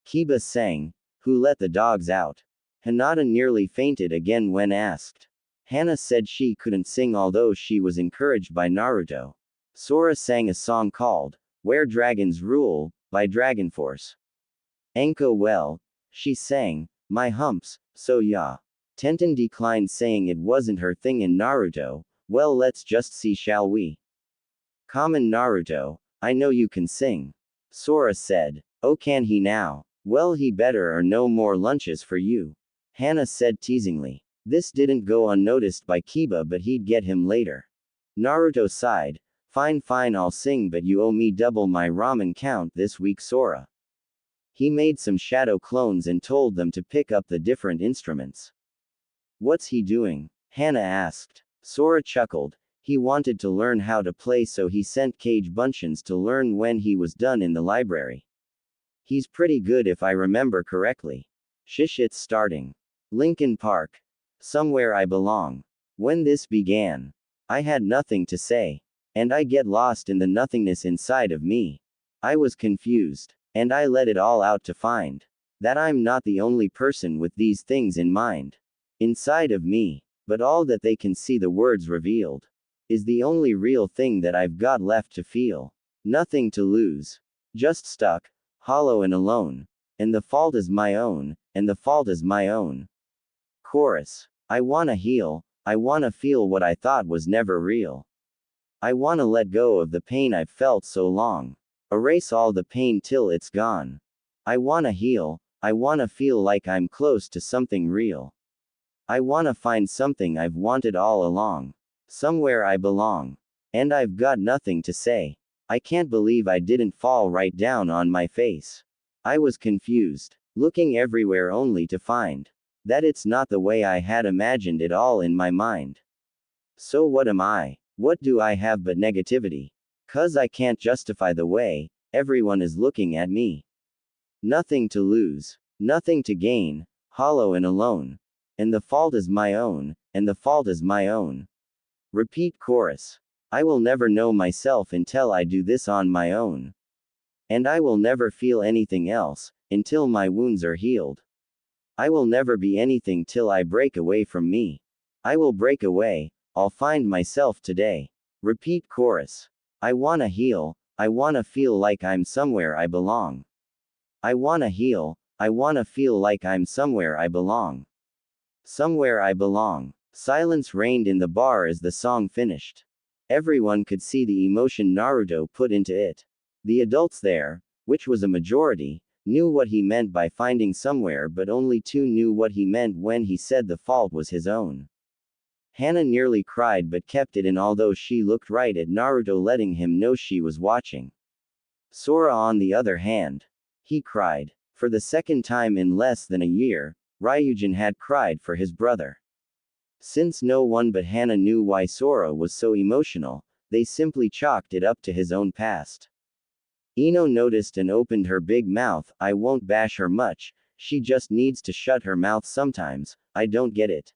Kiba sang, "Who let the dogs out?" Hinata nearly fainted again when asked. Hana said she couldn't sing, although she was encouraged by Naruto. Sora sang a song called, "Where Dragons Rule," by Dragon Force. Anko, well, she sang, "My humps, so yeah." Tenten declined, saying it wasn't her thing, and Naruto, "Well, let's just see, shall we?" Common Naruto, "I know you can sing." Sora said, "Oh, can he now? Well, he better, or no more lunches for you." Hana said teasingly. This didn't go unnoticed by Kiba, but he'd get him later. Naruto sighed. Fine, I'll sing, but you owe me double my ramen count this week, Sora." He made some shadow clones and told them to pick up the different instruments. What's he doing? Hana asked. Sora chuckled. He wanted to learn how to play, so he sent Cage Bunchins to learn when he was done in the library. He's pretty good if I remember correctly. Shish, it's starting. Lincoln Park. Somewhere I belong. When this began, I had nothing to say. And I get lost in the nothingness inside of me. I was confused. And I let it all out to find that I'm not the only person with these things in mind. Inside of me. But all that they can see, the words revealed, is the only real thing that I've got left to feel. Nothing to lose. Just stuck, hollow and alone. And the fault is my own, and the fault is my own. Chorus. I wanna heal, I wanna feel what I thought was never real. I wanna let go of the pain I've felt so long. Erase all the pain till it's gone. I wanna heal, I wanna feel like I'm close to something real. I wanna find something I've wanted all along. Somewhere I belong. And I've got nothing to say. I can't believe I didn't fall right down on my face. I was confused, looking everywhere only to find that it's not the way I had imagined it all in my mind. So what am I? What do I have but negativity? 'Cause I can't justify the way everyone is looking at me. Nothing to lose, nothing to gain, hollow and alone. And the fault is my own, and the fault is my own. Repeat chorus. I will never know myself until I do this on my own. And I will never feel anything else until my wounds are healed. I will never be anything till I break away from me. I will break away, I'll find myself today. Repeat chorus. I wanna heal, I wanna feel like I'm somewhere I belong. I wanna heal, I wanna feel like I'm somewhere I belong. Somewhere I belong. Silence reigned in the bar as the song finished. Everyone could see the emotion Naruto put into it. The adults there, which was a majority, knew what he meant by finding somewhere, but only two knew what he meant when he said the fault was his own. Hana nearly cried but kept it in, although she looked right at Naruto, letting him know she was watching. Sora, on the other hand, he cried. For the second time in less than a year, Ryujin had cried for his brother. Since no one but Hana knew why Sora was so emotional, they simply chalked it up to his own past. Ino noticed and opened her big mouth. I won't bash her much, she just needs to shut her mouth sometimes. I don't get it.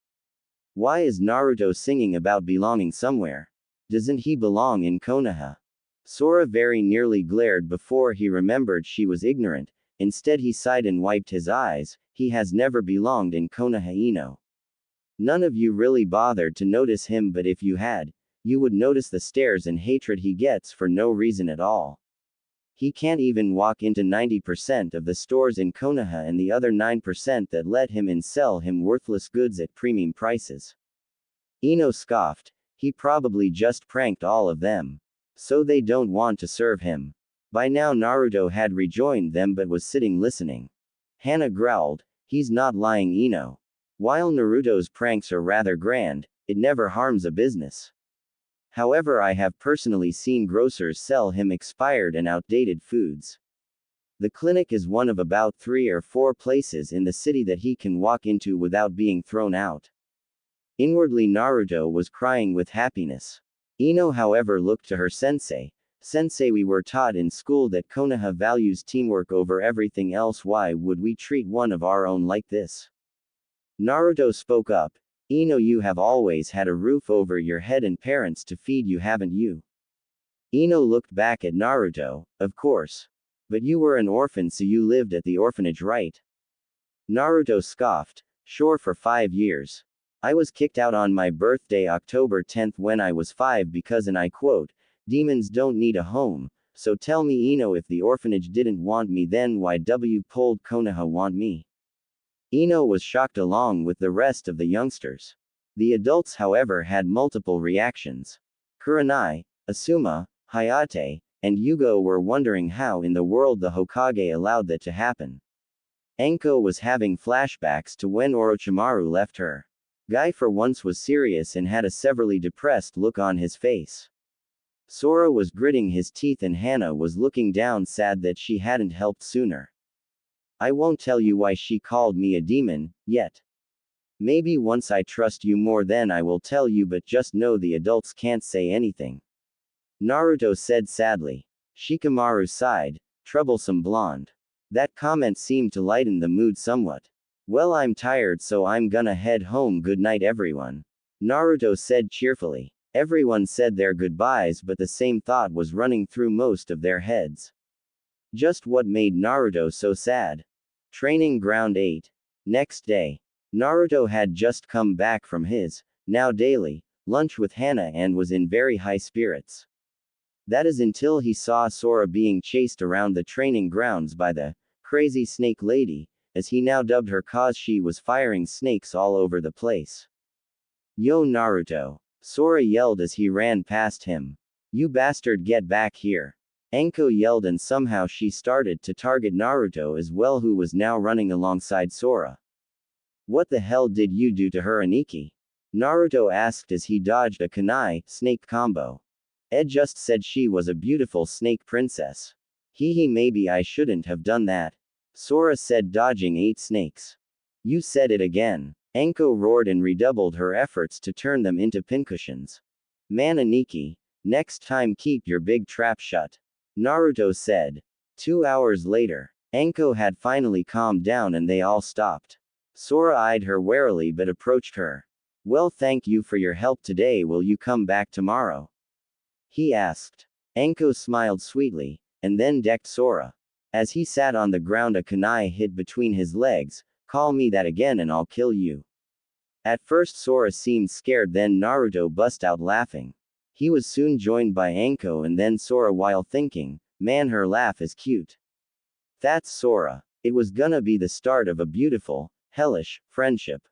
Why is Naruto singing about belonging somewhere? Doesn't he belong in Konoha? Sora very nearly glared before he remembered she was ignorant. Instead he sighed and wiped his eyes. He has never belonged in Konoha, Ino. None of you really bothered to notice him, but if you had, you would notice the stares and hatred he gets for no reason at all. He can't even walk into 90% of the stores in Konoha, and the other 9% that let him in sell him worthless goods at premium prices. Ino scoffed. He probably just pranked all of them. So they don't want to serve him. By now Naruto had rejoined them but was sitting listening. Hana growled. He's not lying, Ino. While Naruto's pranks are rather grand, it never harms a business. However, I have personally seen grocers sell him expired and outdated foods. The clinic is one of about 3 or 4 places in the city that he can walk into without being thrown out. Inwardly Naruto was crying with happiness. Ino, however, looked to her sensei. Sensei, we were taught in school that Konoha values teamwork over everything else. Why would we treat one of our own like this? Naruto spoke up. Ino, you have always had a roof over your head and parents to feed you, haven't you? Ino looked back at Naruto. Of course. But you were an orphan, so you lived at the orphanage, right? Naruto scoffed. Sure, for 5 years. I was kicked out on my birthday, October 10th, when I was 5 because, and I quote, demons don't need a home. So tell me, Ino, if the orphanage didn't want me, then why pulled Konoha want me? Ino was shocked along with the rest of the youngsters. The adults, however, had multiple reactions. Kurenai, Asuma, Hayate, and Yugo were wondering how in the world the Hokage allowed that to happen. Enko was having flashbacks to when Orochimaru left her. Guy for once was serious and had a severely depressed look on his face. Sora was gritting his teeth and Hana was looking down, sad that she hadn't helped sooner. I won't tell you why she called me a demon, yet. Maybe once I trust you more then I will tell you, but just know the adults can't say anything. Naruto said sadly. Shikamaru sighed. Troublesome blonde. That comment seemed to lighten the mood somewhat. Well, I'm tired, so I'm gonna head home. Good night, everyone. Naruto said cheerfully. Everyone said their goodbyes, but the same thought was running through most of their heads. Just what made Naruto so sad? Training Ground 8. Next day. Naruto had just come back from his, now daily, lunch with Hana and was in very high spirits. That is until he saw Sora being chased around the training grounds by the crazy snake lady, as he now dubbed her, cause she was firing snakes all over the place. Yo Naruto! Sora yelled as he ran past him. You bastard, get back here! Anko yelled, and somehow she started to target Naruto as well, who was now running alongside Sora. What the hell did you do to her, Aniki? Naruto asked as he dodged a kunai snake combo. Ed just said she was a beautiful snake princess. Maybe I shouldn't have done that. Sora said, dodging 8 snakes. You said it again. Anko roared and redoubled her efforts to turn them into pincushions. Man, Aniki, next time keep your big trap shut. Naruto said. 2 hours later, Anko had finally calmed down and they all stopped. Sora eyed her warily but approached her. Well, thank you for your help today. Will you come back tomorrow? He asked. Anko smiled sweetly, and then decked Sora. As he sat on the ground, a kunai hit between his legs. Call me that again and I'll kill you. At first Sora seemed scared, then Naruto bust out laughing. He was soon joined by Anko and then Sora, while thinking, man, her laugh is cute. That's Sora. It was gonna be the start of a beautiful, hellish friendship.